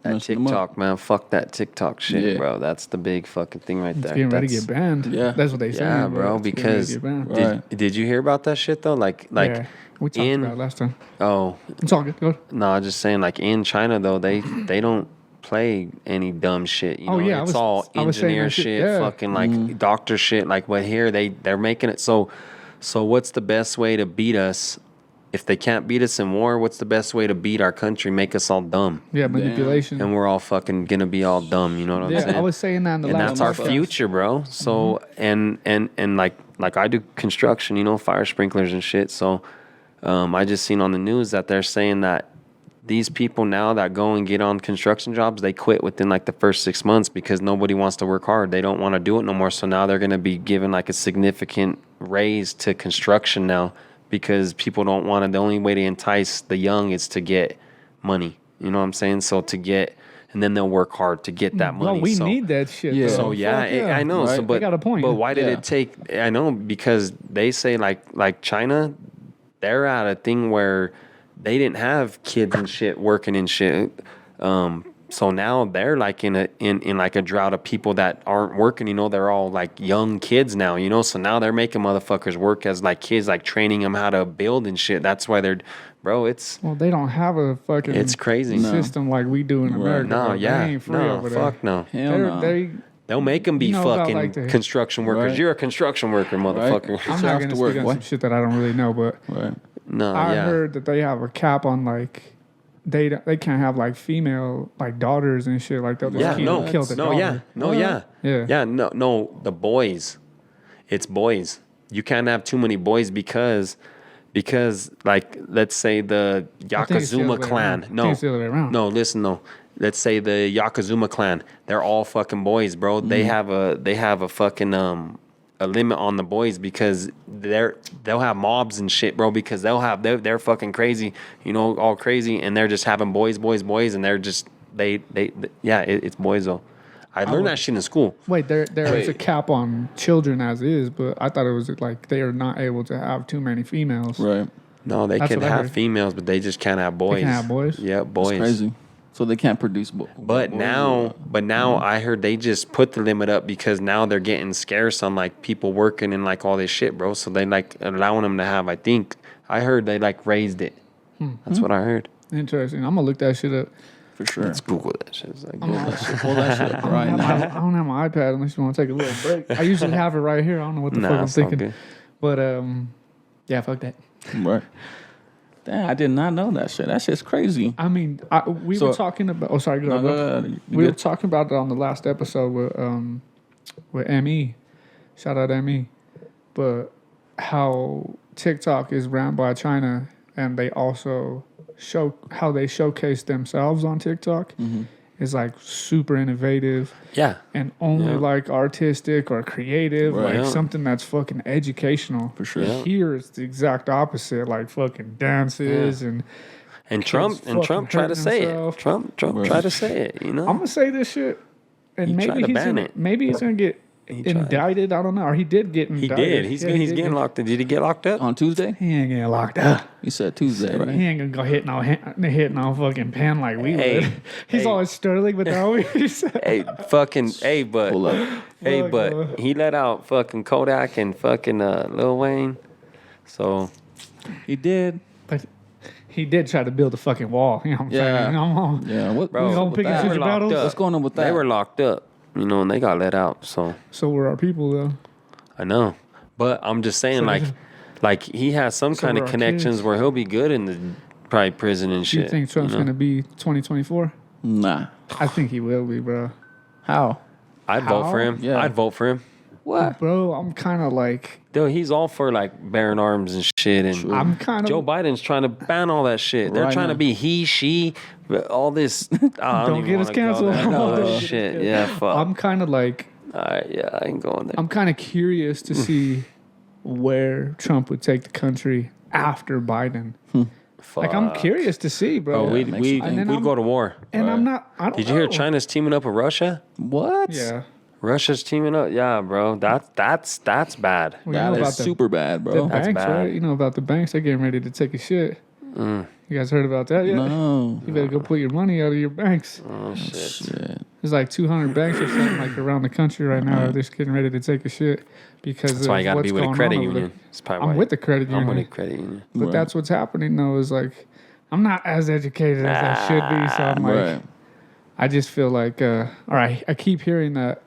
that TikTok, man. Fuck that TikTok shit, bro. That's the big fucking thing right there. It's getting ready to get banned. Yeah, that's what they say. Yeah, bro. Because did you hear about that shit though? Like. Yeah. We talked about it last time. Oh. It's all good. Go. No, I'm just saying, like, in China, though, they don't play any dumb shit. You know? It's all engineer shit, fucking, like, doctor shit. Like, but here, they're making it so what's the best way to beat us? If they can't beat us in war, what's the best way to beat our country? Make us all dumb. Yeah, manipulation. And we're all fucking gonna be all dumb, you know what I'm saying? Yeah, I was saying that in the last And that's our future, bro. So, and like I do construction, you know, fire sprinklers and shit, so... I just seen on the news that they're saying that these people now that go and get on construction jobs, they quit within like the first 6 months because nobody wants to work hard. They don't want to do it no more. So now they're going to be given like a significant raise to construction now because people don't want to. The only way to entice the young is to get money. You know what I'm saying? So and then they'll work hard to get that money. Well, we need that shit. Yeah. Though. So I know. Right? So, but they got a point. But why did it take? I know because they say like China. They're at a thing where they didn't have kids and shit working and shit. So now they're like in like a drought of people that aren't working, you know, they're all like young kids now, you know, so now they're making motherfuckers work as like kids, like training them how to build and shit. That's why they don't have a fucking it's crazy system like we do in America. No, yeah. They ain't free over there. Fuck no. Hell no. They'll make them be fucking construction workers. Right. You're a construction worker, motherfucker. Right. I'm not going to speak on some shit that I don't really know, but I heard that they have a cap on like they can't have like female like daughters and shit like that. Kill the daughter. The boys. It's boys. You can't have too many boys because like let's say the Yakuzuma clan. No, listen though. Let's say the Yakuzuma clan, they're all fucking boys, bro. They have a fucking a limit on the boys because they'll have mobs and shit, bro, because they're fucking crazy, you know, all crazy, and they're just having boys, and they're just it's boys though. I learned that shit in school. Wait, there is a cap on children as is, but I thought it was like they are not able to have too many females. Right. No, they can have females, but they just can't have boys. They can't have boys? Yeah, boys. That's crazy. So they can't produce But now I heard they just put the limit up because now they're getting scarce on like people working and like all this shit, bro. So they like allowing them to have, I think I heard they like raised it. That's what I heard. Interesting. I'm gonna look that shit up. For sure. Let's Google that shit. It's like, Pull that shit up right now. I don't have my iPad unless you want to take a little break. I usually have it right here. I don't know what the fuck I'm it's all thinking. good. But yeah, fuck that. Right. Damn, I did not know that shit. That shit's crazy. I mean, we were talking about. Oh, sorry. No, go ahead. We were talking about it on the last episode with ME. Shout out ME. But how TikTok is ran by China, and they also show how they showcase themselves on TikTok is like super innovative. Yeah. And only like artistic or creative, Right. like something that's fucking educational. For sure. Yeah. Here it's the exact opposite, like fucking dances and Trump fucking tried to hurting say himself. it. Trump tried to say it, you know? I'm gonna say this shit, and He maybe tried to he's ban gonna, it. maybe he's gonna get indicted. I don't know. Or he did get He indicted. did. He's Yeah, he he's did getting get- locked up. Did he get locked up? On Tuesday? He ain't getting locked up. You said Tuesday, right? He ain't gonna go hitting on fucking pen like we Hey, would. He's hey. always sterling, but now he's But Pull up. Fuck, bro. he let out fucking Kodak and fucking Lil Wayne. So He did. But he did try to build a fucking wall. You know what I'm Yeah. saying? I'm on. Yeah. What? Bro, We gonna what's pick and that? choose were your locked battles? up. What's going on with that? They were locked up, you know, and they got let out. So So were our people though. I know, but I'm just saying, So- like he has some So kind were of our connections kids. where he'll be good in the probably prison and Do shit. you think Trump's you know? gonna be 2024? Nah. I think he will be, bro. How? I'd vote for How? him. Yeah. I'd vote for him. What? Bro, I'm kind of like, Dude, he's all for like bearing arms and shit. And I'm kind of. Joe Biden's trying to ban all that shit. They're Right trying now. to be he, she, all this. I Don't even get us wanna go canceled. there. No, Don't shit. Yeah, fuck. I'm kind of like, All right, yeah, I ain't going there. I'm kind of curious to see where Trump would take the country after Biden. Like, I'm Fuck. curious to see, bro. Bro, we'd makes you think. we'd go to war. and I'm not. I don't Did you hear know. China's teaming up with Russia? What? Yeah. Russia's teaming up. Yeah, bro. That's bad. Well, you know That about is the, super bad, the bro. That's banks, bad. right? You know about the banks. They're getting ready to take a shit. You guys heard about that yet? No. You better go put your money out of your banks. Oh shit. Shit. There's like 200 banks or something like around the country right now. They're just getting ready to take a shit because That's why you gotta what's be with a going credit on over union. there. That's probably I'm why with the credit I'm with a union, credit union. but Right. that's what's happening though. Is like I'm not as educated as I should be, so I'm like Right. I just feel like all right. I keep hearing that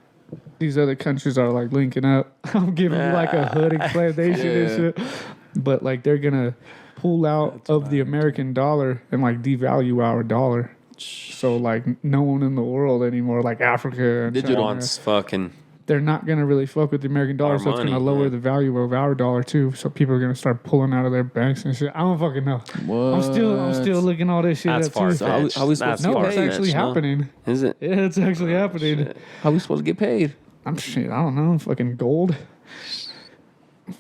these other countries are like linking up. I'm giving you like a hood explanation and Yeah. shit, but like they're gonna pull out of the American dollar and like devalue our dollar. So like no one in the world anymore, like Africa and Digital China, Wants fucking they're not gonna really fuck with the American dollar, Our so it's gonna money, lower yeah. the value of our dollar too. So people are gonna start pulling out of their banks and shit. I don't fucking know. What? I'm still looking all this shit That's up far too. So how we supposed That's to No, get it's paid? actually happening. Is it? Yeah, it's actually happening. Shit. How we supposed to get paid? I'm shit. I don't know. Fucking gold.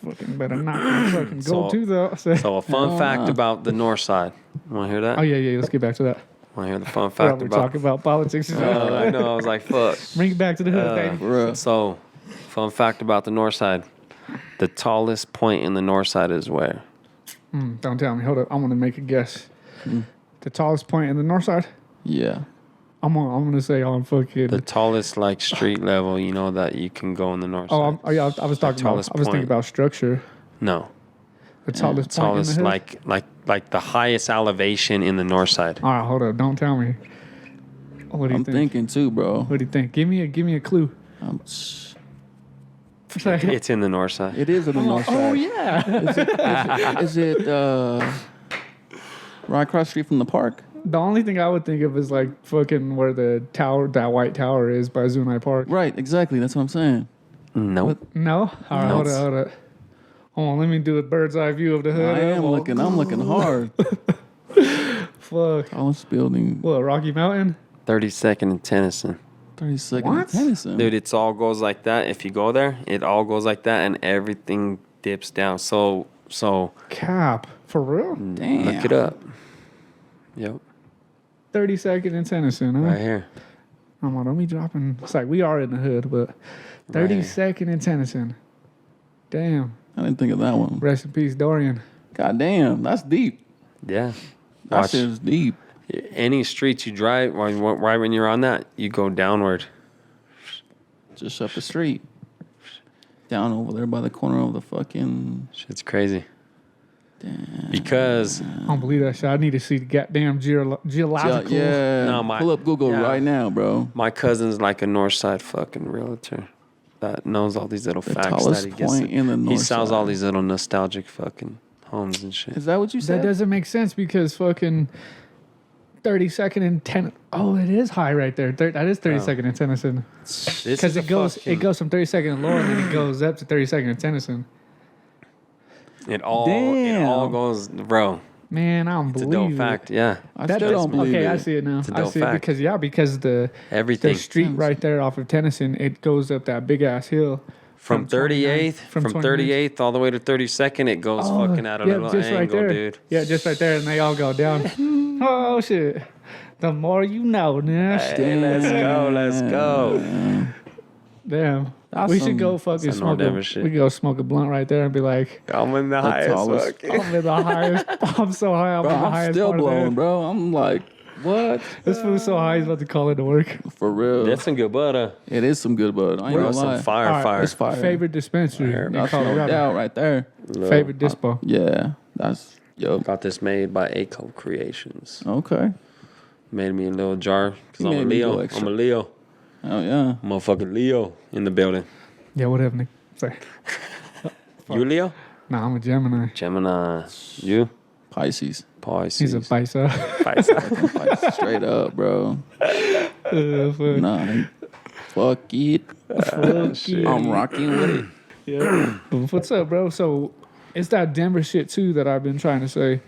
Fucking better not be fucking gold So- too though. So, So a fun Hell fact nah. about the North Side. Want to hear that? oh yeah. Let's get back to that. Want to hear the fun We're fact about? talking about politics. I know. I was like, fuck. Bring it back to the hood, baby. Bruh. So, fun fact about the North Side: the tallest point in the North Side is where? Don't tell me. Hold up. I'm gonna make a guess. The tallest point in the north side. Yeah. I'm gonna say on fucking. The tallest like street level, you know, that you can go in the North Side. Yeah, I was talking about. tallest I was thinking point. about structure. No, The tallest point tallest in the hood. like the highest elevation in the North Side. All right, hold up. Don't tell me. What do you I'm think? thinking too, bro. What do you think? Give me a clue. It's in the North Side. It is in the north Oh side. yeah. Is it right across the street from the park? The only thing I would think of is like fucking where the tower, that white tower is by Zunai Park. Right, exactly. That's what I'm saying. Nope. No? All right, No. hold up. Hold on, let me do a bird's eye view of the hood. I'm looking hard. Fuck. Tallest building, What, Rocky Mountain? 32nd and Tennyson. 32nd What? Tennyson. Dude, it's all goes like that. If you go there, it all goes like that, and everything dips down. So Cap. For real? Damn. look it up. Yep, 32nd and Tennyson, huh? right here. Come on, don't be dropping. It's like we are in the hood, but 32nd and Tennyson. Damn. I didn't think of that one. Rest in peace, Dorian. God damn, that's deep. Yeah. That Watch. shit is deep. Any streets you drive, right when you're on that, you go downward. Just up the street. Down over there by the corner of the fucking. Shit's crazy. Because I don't believe that shit. I need to see the goddamn geological. No, pull up Google right now, bro. my cousin's like a Northside fucking realtor that knows all these little facts that he gets. Point in the He sells Northside. all these little nostalgic fucking homes and shit. Is that what you said? That doesn't make sense because fucking 32nd and 10. Oh, it is high right there. That is 32nd and Tennyson. Because it goes from 32nd and Laurel and then it goes up to 32nd and Tennyson. It all goes, bro. Man, I don't It's a believe dope fact. Yeah. I still don't believe okay, it. I see it now. It's a I dope see fact. it because the Everything. street right there off of Tennyson, it goes up that big ass hill. From 38th, 29th from 29th. 38th all the way to 32nd, it goes fucking at a little just angle, right there. dude. Yeah, just right there, and they all go down. Oh shit! The more you know, Nash. Hey, let's go. Damn. That's We should some- go fucking some smoke. Denver shit. We could go smoke a blunt right there and be like, I'm in the highest tallest. fucking. I'm in the highest. I'm so high. I'm Bro, in the I'm highest still part of blown, there. bro. I'm like, what? This fool's so high, he's about to call it to work. For real. That's some good butter. It is some good bud. I ain't Bro, gonna some lie. fire, All right, fire. It's fire. Favorite dispensary in That's no Colorado. doubt right there. Favorite dispo. Yeah, that's Got this made by Aco Creations. okay. Made me a little jar. Because He I'm a made me go Leo. extra. I'm a Leo. Oh yeah. Motherfucking Leo in the building. Yeah, whatever, Nick. Say. You Leo? Nah, I'm a Gemini. Gemini. You? Pisces. Pisces. He's a Pisces. Pisces. Straight up, bro. Fuck. Nah. Fuck it. I'm rocking with it. Yeah. But what's up, bro? So it's that Denver shit too that I've been trying to say.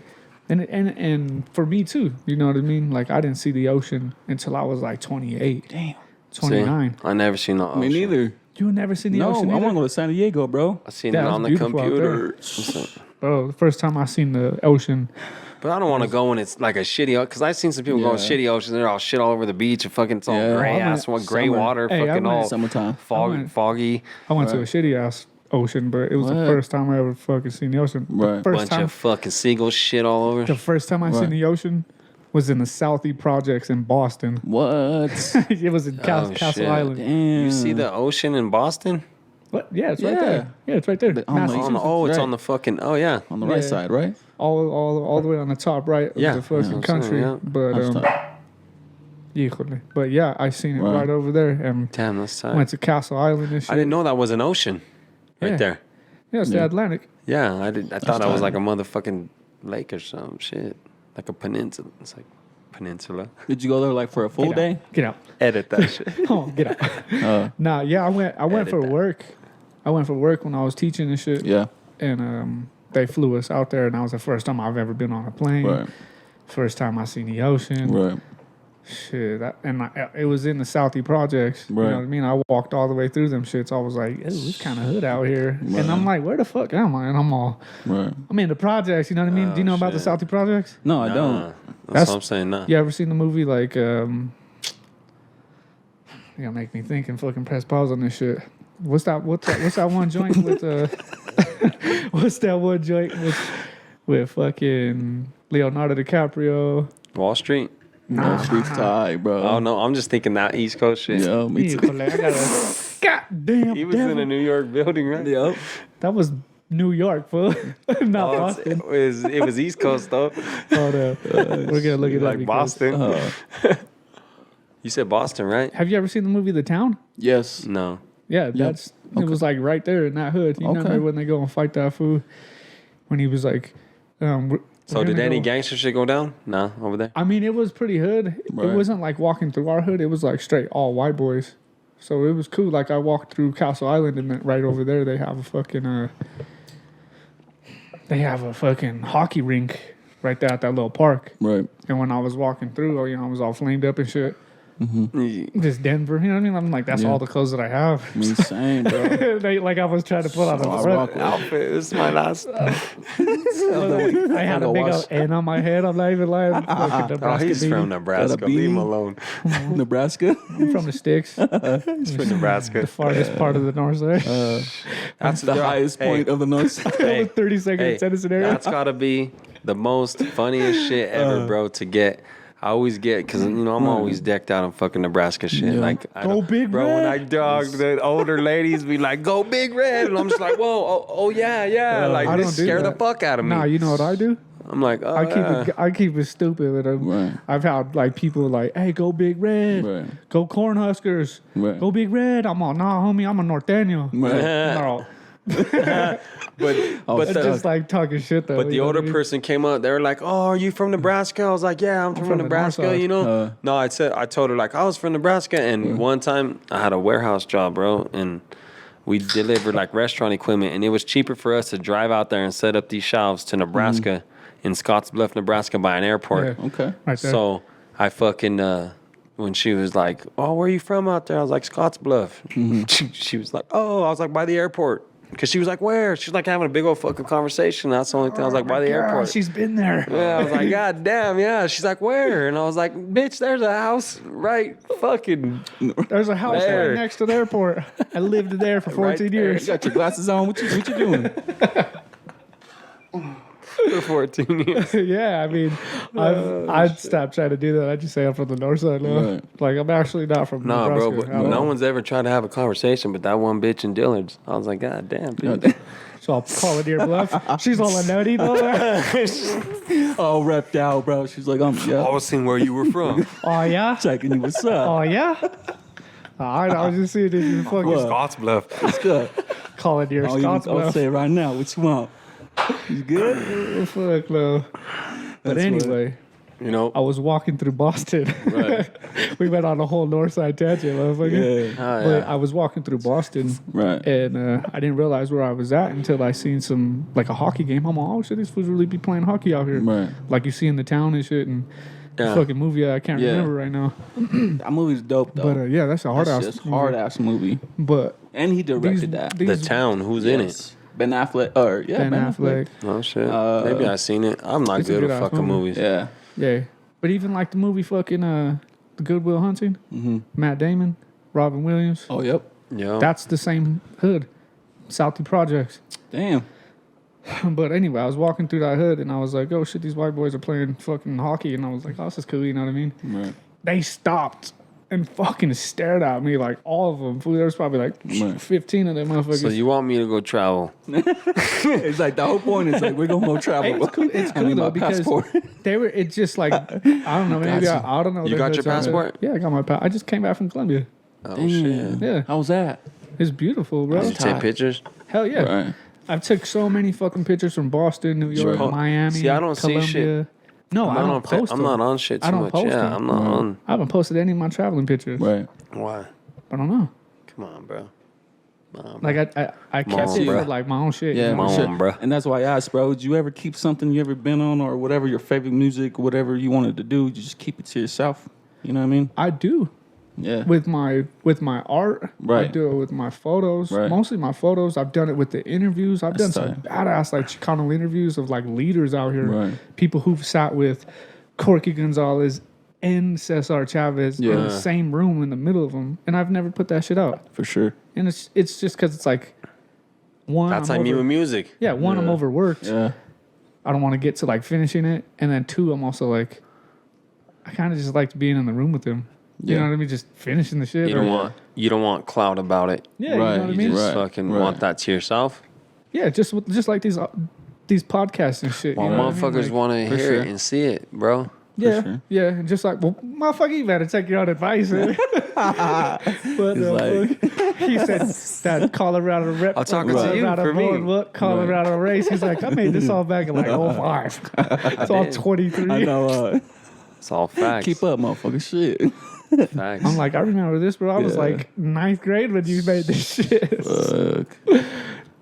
And for me too, you know what I mean? Like I didn't see the ocean until I was like 28. Damn. 29. I never seen no ocean. Me neither. You never seen the No, ocean I either? want to go to San Diego, bro. I seen Yeah, it it's on the beautiful out computer. Bro, the first time I seen the ocean, But I don't want to go when it's like a shitty, because I've seen some people go Yeah. on shitty oceans. They're all shit all over the beach and fucking it's all Yeah. gray I ass, went gray summer. water, Hey, I fucking went all Summertime. foggy. I went to a shitty ass ocean, but it was the What? first time I ever fucking seen the ocean. Right. The first Bunch time, of fucking seagull shit all over. the first time I Right. seen the ocean was in the Southie Projects in Boston. What? It was in Castle shit. Island. Damn. You see the ocean in Boston? What? Yeah, it's right Yeah. there. Yeah, it's right there. on the- Massachusetts. It's right. on the fucking, oh yeah. On the right Yeah. side, right? all the way on the top right of Yeah. the fucking Yeah, I'm country. saying, yeah. But That's tough. híjole. But yeah, I seen it Right. right over there and Damn, that's tight. went to Castle Island and shit. I didn't know that was an ocean right Yeah. there. Yeah, it's the Yeah. Atlantic. Yeah, I thought that was tight. like a motherfucking lake or some shit. Like a peninsula. It's like peninsula. Did you go there like for a full Get day? out. Get out. Edit that shit. Oh, get out. Nah, yeah, I went Edit for that. work. I went for work when I was teaching and shit. Yeah. And they flew us out there, and that was the first time I've ever been on a plane. Right. First time I seen the ocean. Right. Shit, it was in the Southie Projects. You Right. know what I mean? I walked all the way through them shits. I was like, "Ooh, it's kind of hood out here." And I'm like, "Where the fuck am I?" And I'm Right. in the projects. You know what I mean? Do you know about the shit. Southie Projects? No, I Nah, don't. That's That's- what I'm saying. Nah. You ever seen the movie like? You gotta make me think and fucking press pause on this shit. What's that one joint with? What's that one joint with fucking Leonardo DiCaprio? Wall Street. No streets tight, bro. Oh no, I'm just thinking that East Coast shit. Yeah, me too. I gotta. Goddamn. He was in a New York building, right? Yep. That was New York, fool. Not Oh, Boston. it was East Coast though. Hold up. We're gonna look it up. Like because- Boston. You said Boston, right? Have you ever seen the movie The Town? Yes. No. Yeah, that's it was like right there in that hood. You Okay. know when they go and fight that fool? When he was like, we're So did gonna any go- gangster shit go down? Nah, over there. I mean, it was pretty hood. Right. It wasn't like walking through our hood. It was like straight all white boys. So it was cool. Like I walked through Castle Island, and then right over there they have a fucking hockey rink right there at that little park. Right. And when I was walking through, I was all flamed up and shit. Yeah. Just Denver, you know what I mean? I'm like, that's Yeah. all the clothes that I have. Me same, bro. Like I was trying to pull out So a I front. rock with. Outfit. This is my last. I had a Go big watch- old N on my head. I'm not even lying. Fucking Oh, Nebraska he's beanie. from Nebraska. Got a Leave him beanie. alone. Nebraska. I'm from the sticks, the He's from Nebraska. farthest part of the north side. That's The highest point of the north side. Hey, 32nd hey, and Tennyson area. that's gotta be the most funniest shit ever, bro. To get I always get, because, you know, I'm always decked out on fucking Nebraska shit. Yeah. Like, Go Big bro, Red. when I dog, the older ladies be like, go Big Red. And I'm just like, whoa, oh yeah. Like, I this don't do scare the that. fuck out of me. Nah, you know what I do? I'm like, oh, I keep it stupid with them. Right. I've had like people like, hey, go Big Red. Right. Go Cornhuskers. Right. Go Big Red. I'm all, nah, homie, I'm a Norteño. Right. No. But It's just like talking shit though. But the you know older what I mean? person came up. They were like, "Oh, are you from Nebraska?" I was like, "Yeah, I'm from from the Nebraska." Northside. You know? No, I told her like I was from Nebraska. And one time I had a warehouse job, bro, and we delivered like restaurant equipment, and it was cheaper for us to drive out there and set up these shelves to Nebraska, in Scottsbluff, Nebraska, by an airport. Yeah. Okay. Right there. So I fucking when she was like, "Oh, where are you from out there?" I was like, "Scottsbluff." She was like, "Oh," I was like, "By the airport." Because she was like, "Where?" She's like having a big old fucking conversation. That's the only thing. I was like, "By the airport." She's been there. Yeah, I was like, "God damn, yeah." She's like, "Where?" And I was like, "Bitch, there's a house right fucking There's a house There. right next to the airport. I lived there for 14 there. years. You got your glasses on. What you doing? for 14 years." Yeah, I mean, I'd stop trying to do that. I just say I'm from the north side now. Right. Like, I'm actually not from Nah, bro, Nebraska. but no one's ever tried to have a conversation, but that one bitch in Dillard's. I was like, "God damn, bitch." So I'll call it your bluff. She's all a nutty though. All repped out, bro. She's like, yeah. I was seeing where you were from. Oh, yeah? Checking you. What's up? Oh, yeah? All right, I was just seeing if you fucking What? Scottsbluff. What's good? call it your Scots I'll bluff. say it right now. What you want? You good? Oh, fuck, no. But That's anyway, You know? I was walking through Boston. Right. We went on a whole north side tangent, motherfucker. Yeah. Oh, But yeah. I was walking through Boston, Right. and I didn't realize where I was at until I seen some, like a hockey game. I'm like, oh shit, these fools really be playing hockey out here. Right. Like you see in the town and shit, and the Yeah. fucking movie I can't Yeah. remember right now. That movie's dope though. But yeah, that's a hard That's ass just hard ass movie. But And he directed these, that. The town, who's in it? Yes. Ben Affleck. Or yeah, Ben Affleck. Oh, shit. Maybe I seen it. I'm not It's a good at good-ass fucking movie. movies. Yeah. Yeah. But even like the movie fucking The Good Will Hunting, Matt Damon, Robin Williams, Oh yep. Yeah. that's the same hood, Southie Projects. Damn. But anyway, I was walking through that hood and I was like, oh shit, these white boys are playing fucking hockey. And I was like, oh, this is cool, you know what I mean? Right. They stopped and fucking stared at me, like all of them. There was probably like Right. 15 of them motherfuckers. So you want me to go travel? It's like the whole point is like we're gonna go travel. It's cool, it's I cool need my though because passport. they were, it's just like, I don't know, maybe Gotcha. I don't know. You their got hoods your out there. passport? Yeah, I got my passport. I just came back from Colombia. Oh, Damn. shit. Yeah. How was that? It's beautiful, bro. Did you take tight. pictures? Hell yeah. Right. I've took so many fucking pictures from Boston, New York, Sure. Miami, See, I don't see Colombia. shit. No, I I'm don't post I'm them. not on shit I too don't much. post Yeah, them. I'm not on. I haven't posted any of my traveling pictures. Right. Why? I don't know. Come on, bro. Like I kept on, it bro. for like my own shit. Yeah, you know? Come for sure. on, bro. And that's why I asked, bro. Did you ever keep something you ever been on or whatever your favorite music, whatever you wanted to do? You just keep it to yourself. You know what I mean? I do Yeah. with my art. I Right. do it with my photos. Right. Mostly my photos. I've done it with the interviews. I've That's done some badass like Chicano interviews of like leaders out here. Right. People who've sat with Corky Gonzalez and Cesar Chavez in Yeah. the same room in the middle of them, and I've never put that shit out. For sure. And it's just because it's like one. That's I'm like me over- with music. Yeah, one, I'm Yeah. overworked. Yeah. I don't want to get to like finishing it, and then two, I'm also like, I kind of just like being in the room with them. You Yeah. know what I mean? Just finishing the shit. You don't want clout about it. Yeah, Right, you know what I You mean? just Right, fucking right. want that to yourself. Yeah, just like these podcasts and shit. Well, you know what I mean? motherfuckers Like, want to for hear sure. it and see it, bro. Yeah, sure. yeah, and just like, well, motherfucker, you better take your own advice. Man. But like- he said that Colorado rep. I'm talking to you, Colorado for me. boardwalk, Colorado race. He's like, I made this all back in like 05. It's all did. 23. I know. It's all facts. Keep up, motherfucker. Shit. Facts. I'm like, I remember this, bro. I was Yeah. like ninth grade when you made this shit. Fuck.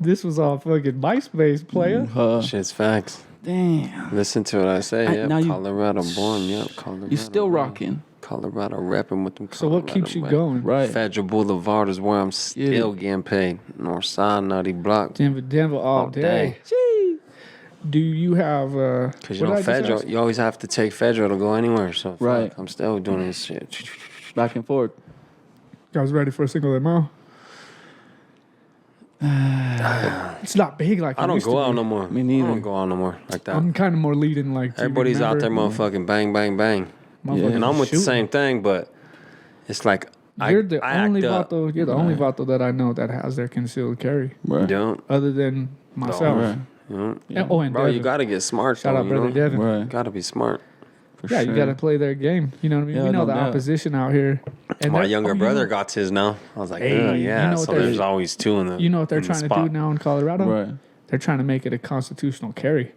This was all fucking MySpace, player. Shit's facts. Damn. Listen to what I say. I- Yep. now you- Colorado born. Yep. Colorado. You still born. rocking. Colorado repping with them. So what Colorado keeps you rep. going? Right. Federal Boulevard is where I'm still getting paid. Northside, Nutty Block. Denver all day. Do you have Because you know, Federal, you always have to take Federal to go anywhere. So fuck, Right. I'm still doing this shit. Back and forth. You guys ready for a single mile? It's not big like I it don't used go to out be. no more. Me neither. I don't go out there more like that. I'm kind of more leading like. to Everybody's out remember. there, motherfucking bang, bang, bang. Motherfuckers And I'm with the shooting. same thing, but it's like You're the I only act up. vato. You're the only vato that I know that has their concealed carry, Right. Don't. other than myself. Right. You know? And, and Bro, you Devin. got to get smart. Shout though, out, brother you know? Devin. Right. Got to be smart. For Yeah, sure. you got to play their game. You know what I mean? Yeah, we know no the doubt. opposition out here. And My they're- younger you brother know- got his now. I was like, Hey, oh, you yeah. know what So they're- there's always two in the You know what they're in the trying to spot. do now in Colorado? Right. They're trying to make it a constitutional carry.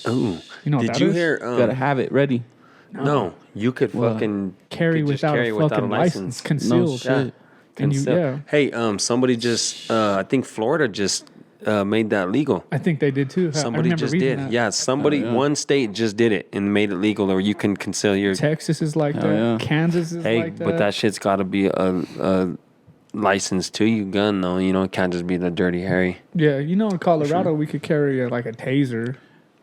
Ooh. You know what Did that you is? hear? Gotta have it ready. No, you could What? fucking Carry you could just without carry a without fucking license. Concealed. No shit. Yeah. And you, Conceal- yeah. Hey, somebody just, I think Florida just made that legal. I think they did too. I Somebody remember just reading did. that. Yeah, somebody, Oh, yeah. one state just did it and made it legal, or you can conceal your. Texas is like Hell that. yeah. Kansas is Hey, like that. but that shit's got to be a license to you gun though. You know, it can't just be the Dirty Harry. Yeah, you know, in Colorado, we could carry like a taser.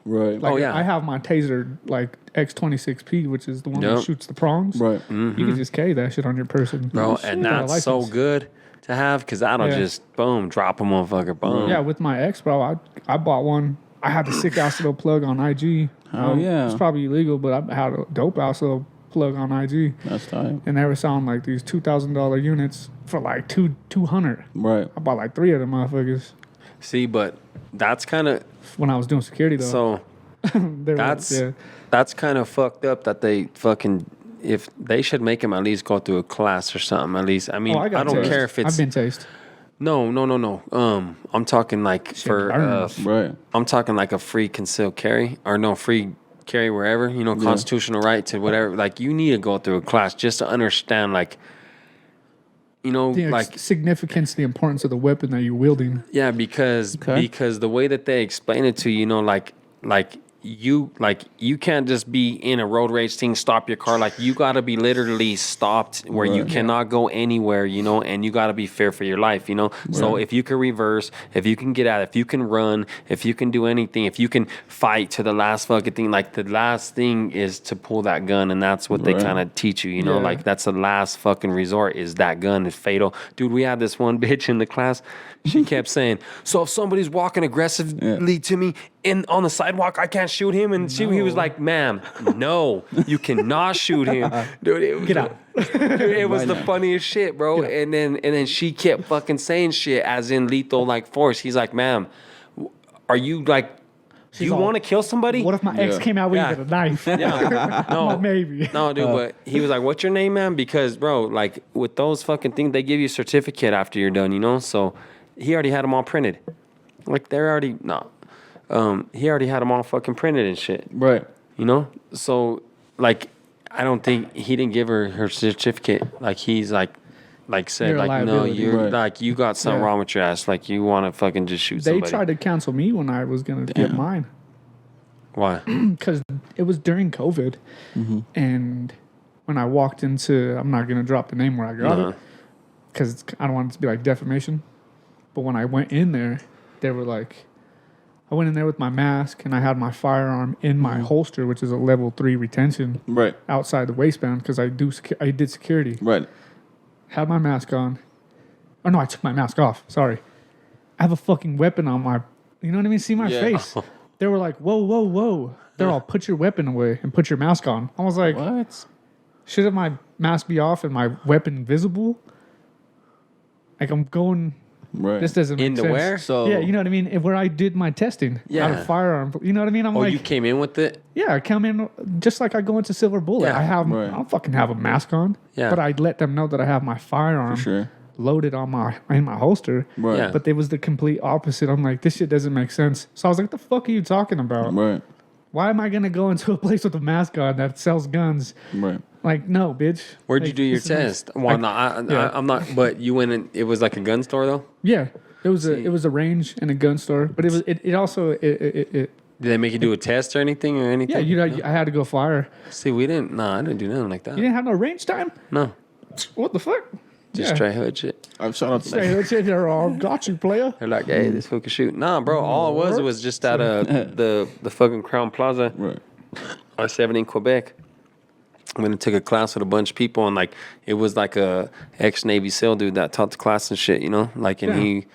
Right. Like, Oh, yeah. I have my taser, like X26P, which is the one Yep. that shoots the prongs. Right. You can just carry that shit on your person. Bro, Shit, and got a that's so license. good to have because that'll Yeah. just boom drop a motherfucker. Boom. Yeah, with my ex, bro, I bought one. I had the sick ass little plug on IG. Oh, yeah. It's probably illegal, but I had a dope ass little plug on IG. That's time. And they were selling like these $2,000 units for like 200. Right. I bought like 3 of them motherfuckers See, but that's kind of when I was doing security though. so. They were- That's yeah. that's kind of fucked up that they fucking if they should make him at least go through a class or something at least. I mean, Oh, I got don't tased. care if it's I've been tased. no. I'm talking like for burns. Right. I'm talking like a free concealed carry or no free carry wherever, you know, constitutional right to whatever. Like you need to go through a class just to understand like you know, The like significance, the importance of the weapon that you're wielding. yeah, because the way that they explain it to you, you know, like you can't just be in a road rage thing, stop your car. Like you gotta be literally stopped where you cannot go anywhere, you know, and you gotta be fair for your life, you know. So if you can reverse, if you can get out, if you can run, if you can do anything, if you can fight to the last fucking thing, like the last thing is to pull that gun, and that's what they kind of teach you, you know, Yeah. like that's the last fucking resort is that gun is fatal. Dude, we had this one bitch in the class. She kept saying, so if somebody's walking aggressively to me on the sidewalk, I can't shoot him. And he was like, ma'am, no, you cannot shoot him. Dude, it was, Get out. Dude, it was the funniest shit, bro. And then she kept fucking saying shit as in lethal like force. He's like, ma'am, are you like, do you all, want to kill somebody? What if my ex came out with Yeah. a knife? Yeah. No, Well, maybe. No, dude, but he was like, what's your name, man? Because, bro, like with those fucking things, they give you a certificate after you're done, you know? So he already had them all printed. Like they're already, he already had them all fucking printed and shit. Right. You know? So, I don't think he didn't give her certificate. Like, he's said, You're a like, no, liability. you're Right. like, you got something Yeah. wrong with your ass. Like, you want to fucking just shoot They somebody. tried to cancel me when I was going to get mine Why? because it was during COVID. And when I walked into, I'm not going to drop the name where I got Uh-huh. it because I don't want it to be like defamation. But when I went in there, they were like, I went in there with my mask and I had my firearm in my holster, which is a level 3 retention Right. outside the waistband because I did security. Right. Had my mask on. Oh no, I took my mask off. Sorry. I have a fucking weapon on my. You know what I mean? See my Yeah. face. They were like, whoa, whoa, whoa. They're all, put your weapon away and put your mask on. I was like, What? shouldn't my mask be off and my weapon visible? Like I'm going. Right. This doesn't make In the sense. where? So Yeah, you know what I mean? Where I did my testing. Out Yeah. of firearm. You know what I mean? I'm Oh, like, you came in with it? yeah, I come in just like I go into Silver Bullet. Yeah. I Right. don't fucking have a mask on. Yeah. But I let them know that I have my firearm sure. loaded on in my holster. Right. Yeah. But it was the complete opposite. I'm like, this shit doesn't make sense. So I was like, what the fuck are you talking about? Right. Why am I gonna go into a place with a mask on that sells guns? Right. Like, no, bitch. Where'd you Like, do your this is- test? Well, no, I'm not. But you went in. It was like a gun store, though. Yeah. It was a range and a gun store, but it also Did they make you do a test or anything yeah, you know, I had to go fire. See, we didn't. No, I didn't do nothing like that. You didn't have no range time? No, What the fuck? just straight hood shit. I'm shout out to Hey, that's it. They're all got you, player. They're like, hey, this fool can shoot. Nah, bro. All it was just at the fucking Crown Plaza, Right. I-70 in Quebec. I went and took a class with a bunch of people, and like it was like a ex-Navy SEAL dude that taught the class and shit, you know. Like, and Yeah. he,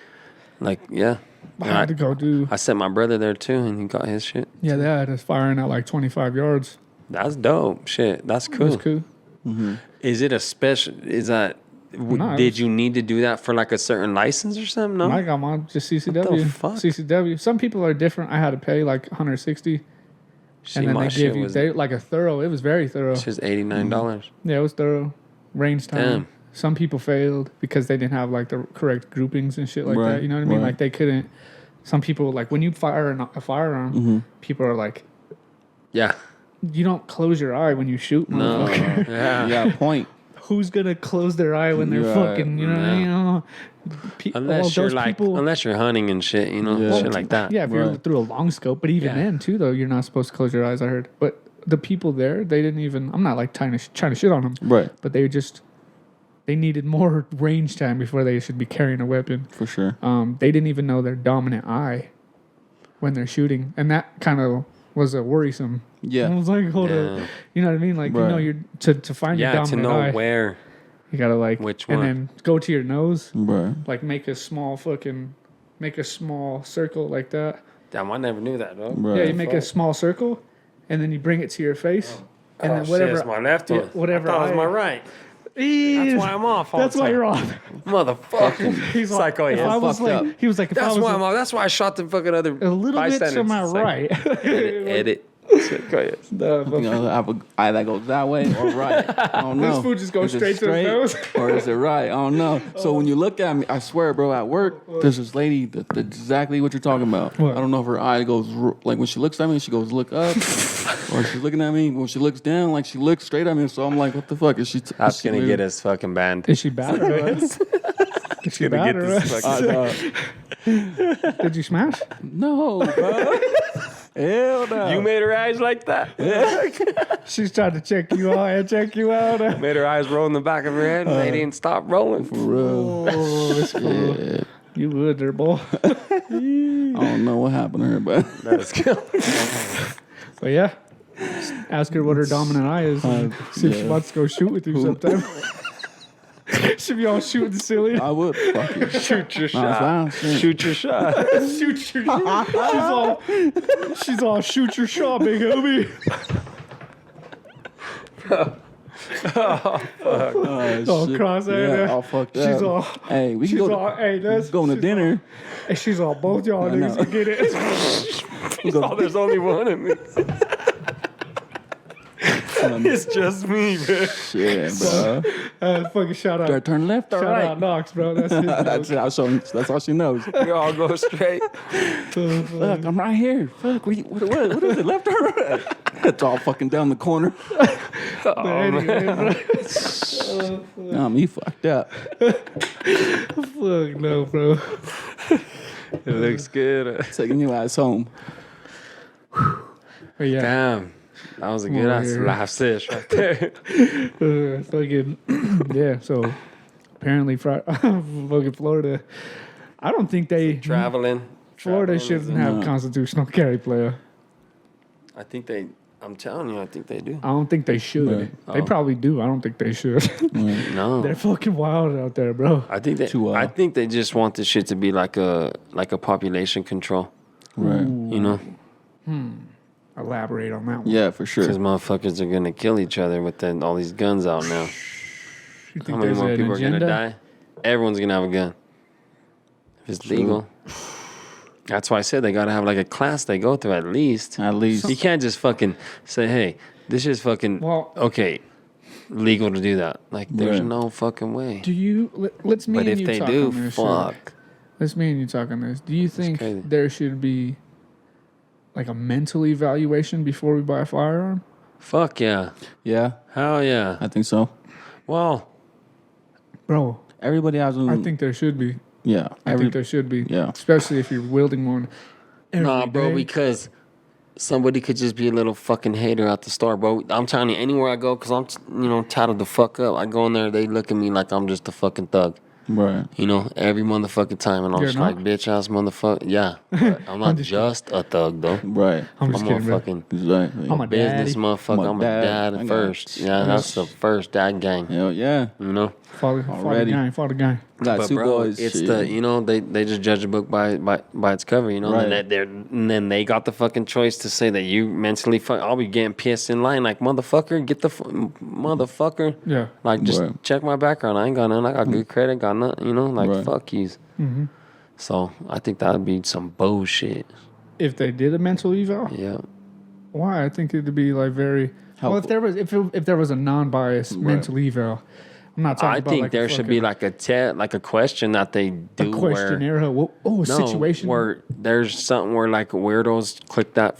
like, yeah. I And had to go do. I sent my brother there too, and he got his shit. Yeah, they had us firing at like 25 yards. That's dope. Shit, that's cool. That's cool. Mm-hmm. Is it a special? Is that? No, Did you need to do that for like a certain license or something? No. I got mine just CCW. What the fuck? CCW. Some people are different. I had to pay like 160, See, and then my they shit give you was like a thorough. It was very thorough. it's just $89. Yeah, it was thorough. Range time. Damn. Some people failed because they didn't have like the correct groupings and shit like Right, that. You know what I mean? right. Like they couldn't. Some people like when you fire a firearm, people are like, Yeah. you don't close your eye when you shoot, No. motherfucker. Yeah. Yeah, point. Who's gonna close their eye when they're Right, fucking? You know, yeah. you know. Unless you're like, unless you're hunting and shit, you know, Yeah. shit like that. Yeah, if you're Right. through a long scope, but even Yeah. then too, though, you're not supposed to close your eyes. I heard, but the people there, they didn't even. I'm not like trying to shit on them, Right. but they needed more range time before they should be carrying a weapon. For sure. They didn't even know their dominant eye when they're shooting, and that kind of was a worrisome. Yeah. I was like, hold Yeah. up, you know what I mean? Like, you know, Right. you're to find your Yeah, to dominant know eye, where. you gotta like Which and one? then go to your nose, Right. like make a small circle like that. Damn, I never knew that, though. Right. Yeah, you make a small circle, and then you bring it to your face, and Oh, then shit, whatever. it's my left yeah, one. whatever I thought it was eye- my right. That's That's why I'm off. All That's the why time. you're off. Motherfucker. He's It's like, oh, if yeah. I was fucked like, up. he was like, if That's I was why I'm off. That's why I shot the fucking other a little bit bystanders. to my It's like, right. edit. It's like, oh, yes. You know, I have an eye that goes that way or right. I don't know. This fool just goes Is it straight to his nose. or is it right? I don't know. So when you look at me, I swear, bro, at work, there's this lady that's exactly what you're talking about. What? I don't know if her eye goes like when she looks at me, she goes look up, or she's looking at me. When she looks down, like she looks straight at me. So I'm like, what the fuck is she? That's is she going to weird? get us fucking banned. Is she bad or what? Is she Gonna bad get or this what? fucking- Did you smash? No, bro. Hell no. You made her eyes like that? She's trying to check you out and check you out. Made her eyes roll in the back of her head, and they didn't stop rolling. Oh, that's cool. Yeah. You would, there, boy. I don't know what happened to her, but That's good. But yeah, ask her what her dominant eye is. And see if she yeah. wants to go shoot with you sometime. She be all shooting silly. I would. Fuck you. Shoot your Nah, shot. fine, shit. Shoot your shot. Shoot your she's all shoot your shot, big homie. Oh, shit. cross-eyed. Yeah, all fucked up. She's all. Hey, we can She's go. all. Hey, that's Going to she's dinner. All, hey, she's all. Both y'all I niggas know. can get it. Oh, there's only one of me. It's just me, man. Shit, bro. Fucking shout out. Do I turn left or Shout right? out Knox, bro. That's his. That's it. That's all she knows. We all go straight. Look, I'm right here. Fuck, what is it, left or right? It's all fucking down the corner. Me fucked up. Fuck no, bro. It looks good. Taking your ass home. But yeah, Damn. That was a good Over ass here. laugh sis right there. fucking yeah. So apparently, fucking Florida. I don't think they. Traveling. Florida shouldn't have constitutional carry, player. I think they, I'm telling you, I think they do. I don't think they should. Right. They probably do. I don't think they should. No. They're fucking wild out there, bro. I think they, Too wild. I think they just want this shit to be like a population control. Right. You know? Elaborate on that one. Yeah, for Because sure. motherfuckers are gonna kill each other with all these guns out now. You How think many there's more an people are gonna agenda? die? Everyone's gonna have a gun. If it's legal. That's why I said they gotta have like a class they go through at least. At least. You can't just fucking say, hey, this is fucking Well- okay, legal to do that. Like there's Right. no fucking way. Do you? Let's me But and if you they talk do, on this shit. fuck. Let's me and you talk on this. Do you think crazy. there should be like a mental evaluation before we buy a firearm? Fuck yeah. Yeah, Hell yeah. I think so. Well, Bro, Everybody has. I think there should be. Yeah. I think there should be. Yeah. Especially if you're wielding one. nah, every bro, day. because somebody could just be a little fucking hater at the store, bro. I'm telling you, anywhere I go, because I'm, tatted the fuck up. I go in there, they look at me like I'm just a fucking thug. Right. Every motherfucking time. And I'm You're just not? like, bitch ass motherfucker. Yeah. But I'm not just a thug, though. Right. I'm just I'm kidding, a bro. fucking Exactly. I'm a business daddy. motherfucker. I'm a dad I got first. it. Yeah, that's the first dad gang. Hell yeah. You know? Fall the gang. Got But two bro, boys. it's shit. the they just judge a book by its cover, you know. Right. And then they got the fucking choice to say that you mentally I'll be getting pissed in line like motherfucker, get the motherfucker. Yeah. Like just Right. check my background. I ain't got nothing. I got good credit. Got nothing. You know, like Right. fuck yous. Mm-hmm. So I think that would be some bullshit. If they did a mental eval, Yeah. why? I think it'd be like very. Well, Helpful. if there was a non-biased mental eval, I'm not talking I about think like there should be like a question that they do a questionnaire. A situation. where there's something where like weirdos click that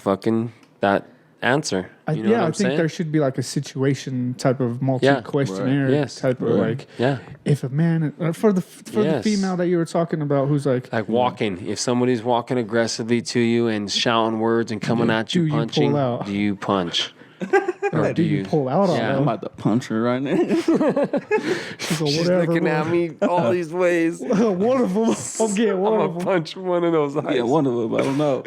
answer. You know what I'm I think saying? there should be like a situation type of multi-questionnaire Yes. type of like. Yeah. If a man for the Yes. female that you were talking about, who's like walking. If somebody's walking aggressively to you and shouting words and coming at do you you pull punching, out? do you punch? or do you pull out on Yeah. I'm them? about to punch her right now. She's like, She's whatever. looking at me all these ways. One of them. I'm getting one I'm of gonna them. punch one of those eyes. Yeah, one of them. I don't know.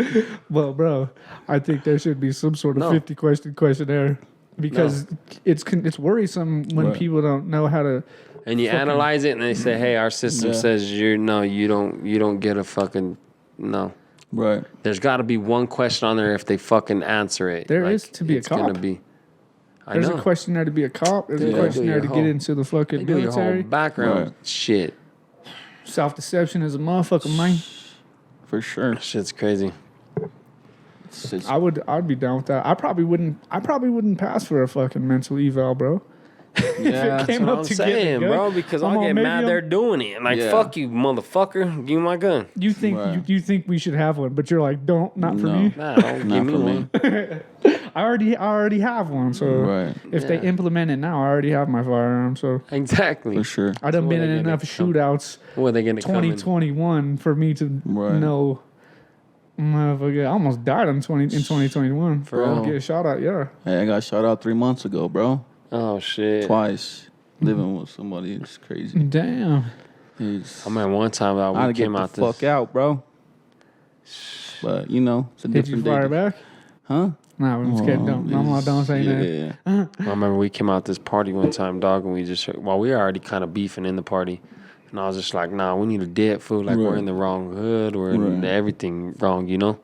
Well, bro, I think there should be some sort of No. 50 question questionnaire because it's worrisome when Right. people don't know how to. And you analyze it, and they say, "Hey, our system Yeah. says you don't get a fucking no." Right. There's got to be one question on there if they fucking answer it. There is to be a it's gonna cop. be. I There's know. a questionnaire to be a cop. There's Yeah. a questionnaire Do to your get whole- into the They fucking do your whole military. background Right. shit. Self-deception is a motherfucker, man. For sure. Shit's crazy. I'd be down with that. I probably wouldn't pass for a fucking mental eval, bro. Yeah. came That's up what I'm to get the saying, gun, bro. Because I'm I'll all, get maybe mad I'm- they're doing it. Like, Yeah. fuck you, motherfucker. Give me my gun. You think Right. you think we should have one, but you're like, don't, not for No. me. Nah, don't Not give me for me. one. I already have one, so Right. if they Yeah. implement it now, I already have my firearm. So Exactly. For sure. I done So been when in they gonna enough come- shootouts. What are they gonna come in? 2021 for me to Right. know. Motherfucker, I almost died in 2021. For real? Get shot at, yeah. Hey, I got shot out 3 months ago, bro. Oh shit. Twice. Living with somebody is crazy. Damn. It's, I remember one time that I'd we get came the out fuck this. out, bro. But you know, it's a Did you different fire day. back? Huh? Nah, we just can't. Don't say that. Yeah. I remember we came out this party one time, dog, and we just we were already kind of beefing in the party, and I was just like, nah, we need a dip, fool. Like we're Right. in the wrong hood, we're in Right. everything wrong, you know.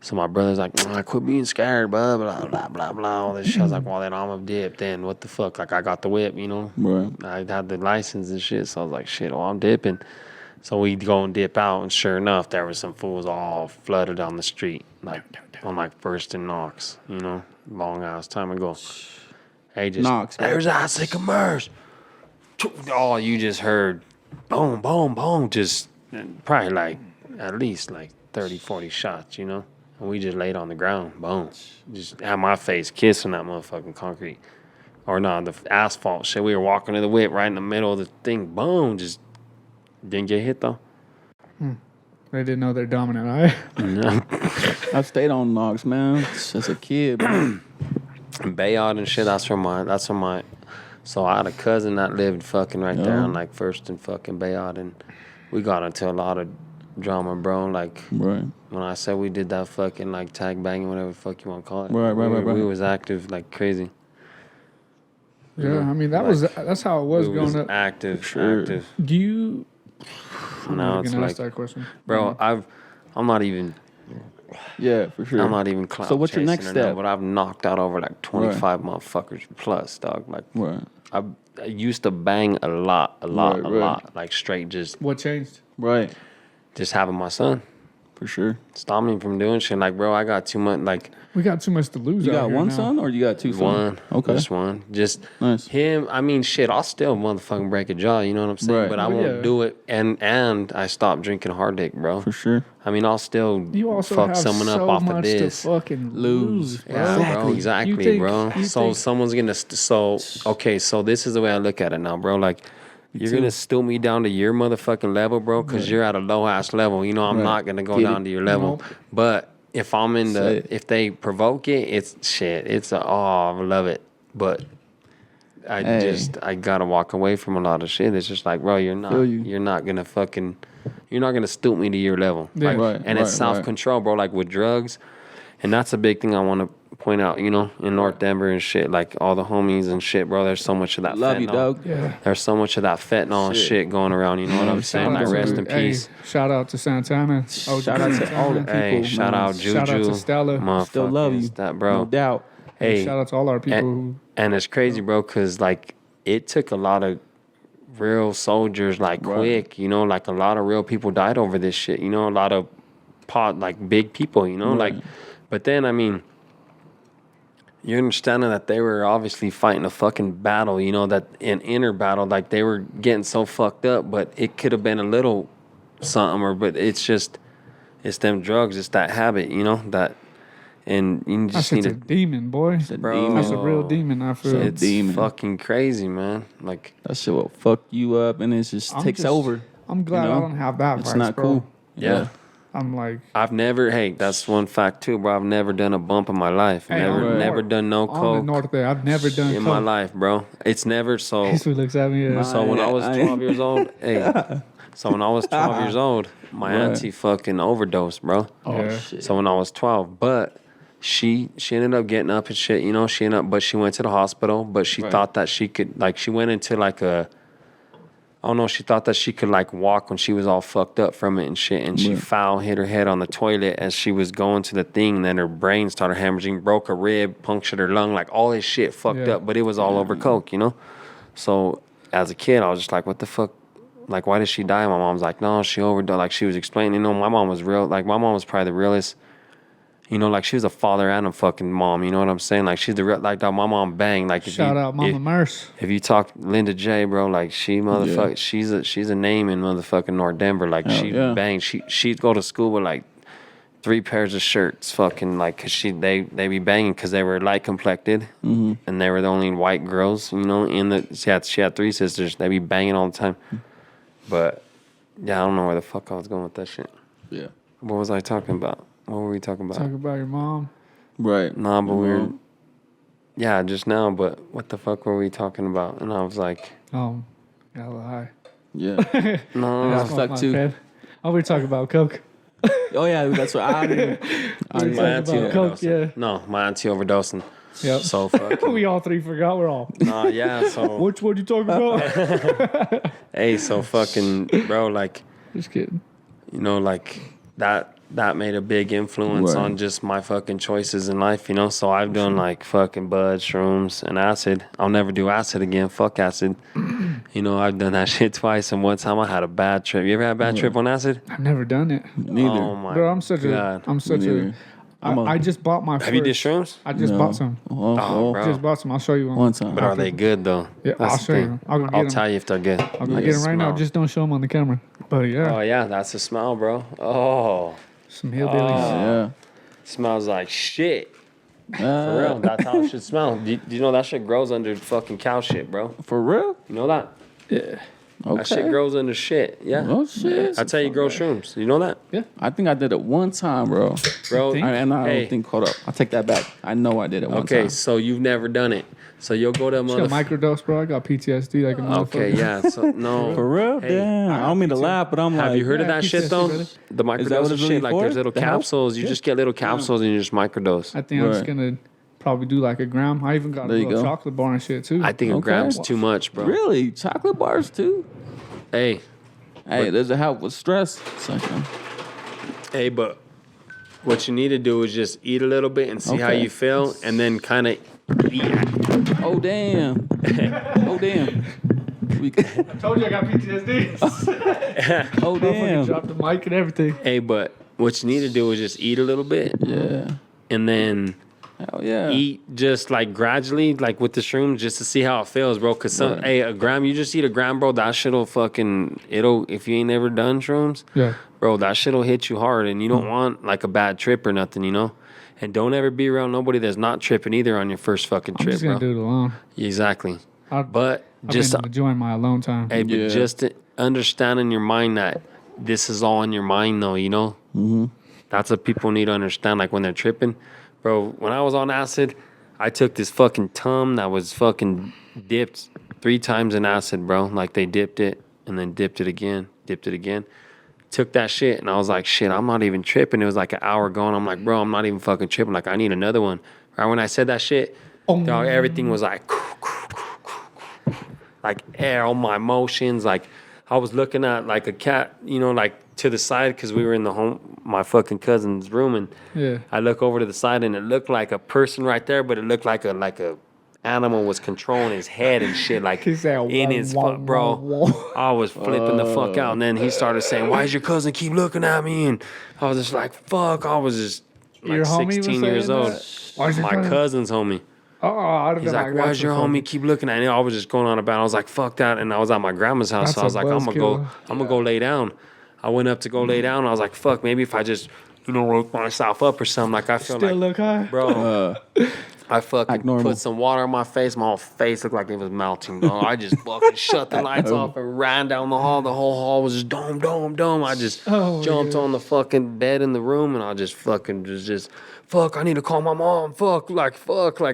So my brother's like, quit being scared, blah blah blah blah blah. All this shit. I was like, well then I'm a dip. Then what the fuck? Like I got the whip, you know. Right. I had the license and shit, so I was like, shit, well I'm dipping. So we go and dip out, and sure enough, there was some fools all flooded on the street, like on like First and Knox, you know, long ass time ago. Hey, just Knox, right? there's our sycamores. Oh, you just heard, boom, boom, boom, just probably like at least like 30, 40 shots, you know. And we just laid on the ground, boom, just had my face kissing that motherfucking concrete, or no, the asphalt shit. We were walking to the whip right in the middle of the thing, boom, just didn't get hit though. They didn't know their dominant eye. No. I stayed on Knox, man. As a kid, man. Bayard and shit. That's where my. So I had a cousin that lived fucking right there Yeah. on like First and fucking Bayard, and we got into a lot of drama, bro. Like Right. when I said we did that fucking like tag banging, whatever the fuck you want to call it. Right. We was active like crazy. Yeah, I mean that's how it was We going was up. active, Sure. active. Do you? Now I'm it's gonna like, ask that question, bro, I'm not even Yeah, for sure. I'm not even clout So what's your next chasing or nothing, step? but I've knocked out over like 25 motherfuckers plus, dog. Like Right. I used to bang a lot, Right. like straight just What changed? Right. having my son. For sure. Stop me from doing shit. Like, bro, I got too much, like, We got too much to lose. You out got here one now. son or you got two sons? one. Okay. Just one. Just Nice. him. I mean, shit, I'll still motherfucking break a jaw, you know what I'm saying? Right. But I Oh, won't yeah. do it. And I stopped drinking hard dick, bro. For sure. I mean, I'll still You also fuck have someone so up off much of this. to fucking lose, bro. Yeah, bro, exactly, You think- bro. you So think- someone's gonna. So this is the way I look at it now, bro. Like, you're gonna stoop me down to your motherfucking level, bro, because you're at a low ass level. You know, I'm Right. not gonna go Get down it. to your level. Nope. But if I'm in Say the, it. if they provoke it, it's shit. It's I love it. But I gotta walk away from a lot of shit. It's just like, bro, you're not Feel you. you're not gonna stoop me to your level. Yeah. Like, Right, and it's right, right. self control, bro. Like with drugs, and that's a big thing I want to point out, you know, in North Denver and shit, like all the homies and shit, bro. There's so much of that Love fentanyl. you, dog. Yeah. There's so much of that fentanyl and shit going around, you know what I'm saying? Like, rest in peace. Shout out to Santana. Shout out to all the people. Hey, shout man. out Juju. Shout out to Stella. Still love you, That, bro. No doubt. Hey, Shout out to all our people who. and it's crazy, bro, because, like, it took a lot of real soldiers, like, quick, you know, like, a lot of real people died over this shit, you know, a lot of big people, you know, like, but then, I mean, you're understanding that they were obviously fighting a fucking battle, you know, that an inner battle, like, they were getting so fucked up, but it could have been a little something, but it's them drugs, it's that habit, you know, that. And you just need a demon, boy. Bro, That's a real demon. I feel it's fucking crazy, man. Like, that shit will fuck you up, and it just takes over. I'm glad I don't have that. It's vice, not bro. cool. Yeah. I'm like, I've never. Hey, that's one fact too, bro. I've never done a bump in my life. Hey, never done no on coke the north there. I've never done in coke. my life, bro. It's never so. He looks at me. Yeah. So when I was 12 years old, So when I was 12 years old, my auntie fucking overdosed, bro. Oh shit. So when I was 12, but she ended up getting up and shit, you know. But she went to the hospital, but she thought that she could, like, she went into like she thought that she could like walk when she was all fucked up from it and shit, and she hit her head on the toilet as she was going to the thing, and then her brain started hemorrhaging, broke a rib, punctured her lung, like all this shit fucked up, but it was all over coke, you know. So as a kid, I was just like, what the fuck? Like, why did she die? My mom's like, no, she overdosed. Like, she was explaining, you know, my mom was real. Like, my mom was probably the realest. You know, like, she was a father and a fucking mom. You know what I'm saying? Like, she's the real, like, my mom banged. Like, Shout out Mama Merce. If you talk Linda J, bro, like, she motherfucker, she's a name in motherfucking North Denver. Like, she banged. She'd go to school with like 3 pairs of shirts, fucking, like, cause they be banging because they were light complected, and they were the only white girls. You know, she had 3 sisters. They be banging all the time. But yeah, I don't know where the fuck I was going with that shit. Yeah. What was I talking about? What were we talking about? Talk about your mom. Right. Nah, but we were... Yeah, just now, but what the fuck were we talking about? And I was like... Got a little high. Yeah. No, I suck too. Oh, we talking about coke. Oh yeah, that's what I didn't. my auntie about coke, overdosing. No, my auntie overdosing. Yep. So fucking... We all 3 forgot. We're all... yeah, so... Which one you talking about? Hey, so fucking... Bro, like... Just kidding. You know, like... That made a big influence on just my fucking choices in life, you know? So I've done like fucking bud, shrooms, and acid. I'll never do acid again. Fuck acid. You know, I've done that shit twice, and one time I had a bad trip. You ever had a bad trip on acid? I've never done it. Neither. Oh my Bro, I'm such God. a... I just bought my first. Have you did shrooms? I just bought some. Oh, bro. Just bought some. I'll show you one. One time. But are they good, though? Yeah, That's I'll the show thing. you. I'll go get I'll them. tell you if they're good. I'll go get them right now. Just don't show them on the camera. But yeah. Oh, yeah, that's the smell, bro. Oh. Some hillbillies. Yeah. Smells like shit. For real. That's how it should smell. Do you know that shit grows under fucking cow shit, bro? For real? You know that? Yeah. Okay. That shit grows under shit. Yeah. Oh shit. That's how you grow shrooms. You know that? Yeah. I think I did it one time, bro. Bro, think? I don't think. Hold up. I take that back. I know I did it one time. okay, so you've never done it. So you'll go to a Just got microdose, bro. I got PTSD like a motherfucker. Okay, yeah. So no. For real? Hey, Damn. I don't mean to laugh, but I'm like. Have you heard of that shit PTSD, though? brother. The Is that what microdose it's shit, really like for? there's little The help? capsules. You just get little capsules and you just microdose. I think I'm just Right. gonna probably do like a gram. I even got There a you little go. chocolate bar and shit too. I think a Okay. gram's too much, bro. Really? Chocolate bars too? Hey, Hey, does it help with stress? Something. but what you need to do is just eat a little bit and see how Okay. you feel, and then kind of eat. Oh damn. Oh damn. We, I told you I got PTSD. oh damn. Dropped the mic and everything. Hey, but what you need to do is just eat a little bit, Yeah. and then Hell yeah. eat just like gradually, like with the shrooms, just to see how it feels, bro. Cause hey, a gram, you just eat a gram, bro. That shit'll if you ain't never done shrooms, Yeah. bro, that shit'll hit you hard, and you don't want like a bad trip or nothing, you know. And don't ever be around nobody that's not tripping either on your first fucking I'm trip, just gonna bro. do it alone. Exactly. I've Just been enjoying my alone time. hey, but Yeah. just to understand in your mind that this is all in your mind, though, you know. Mm-hmm. That's what people need to understand. Like when they're tripping, bro. When I was on acid, I took this fucking tum that was fucking dipped 3 times in acid, bro. Like they dipped it and then dipped it again. Took that shit and I was like, shit, I'm not even tripping. It was like an hour going. I'm like, bro, I'm not even fucking tripping. Like I need another one. Right when I said that shit, dog, everything was like air, all my emotions. Like I was looking at like a cat, like to the side because we were in my fucking cousin's room, and I look over to the side and it looked like a person right there, but it looked like a animal was controlling his head and shit, like in his foot, bro. I was flipping the fuck out, and then he started saying, "Why does your cousin keep looking at me?" And I was just like, "Fuck!" I was just like 16 years old. My cousin's homie. He's like, "Why's your homie keep looking at me?" I was just going on about. I was like, "Fuck that!" And I was at my grandma's house, so I was like, "I'm gonna go lay down." I went up to go lay down. I was like, "Fuck, maybe if I just wake myself up or something." Like I feel still like, look high, bro. I fucking put some water on my face. My whole face looked like it was melting, dog. I just fucking shut the lights off and ran down the hall. The whole hall was just dome, dome, dome. I just jumped on the fucking bed in the room, and I just fucking just fuck, I need to call my mom. Fuck. Like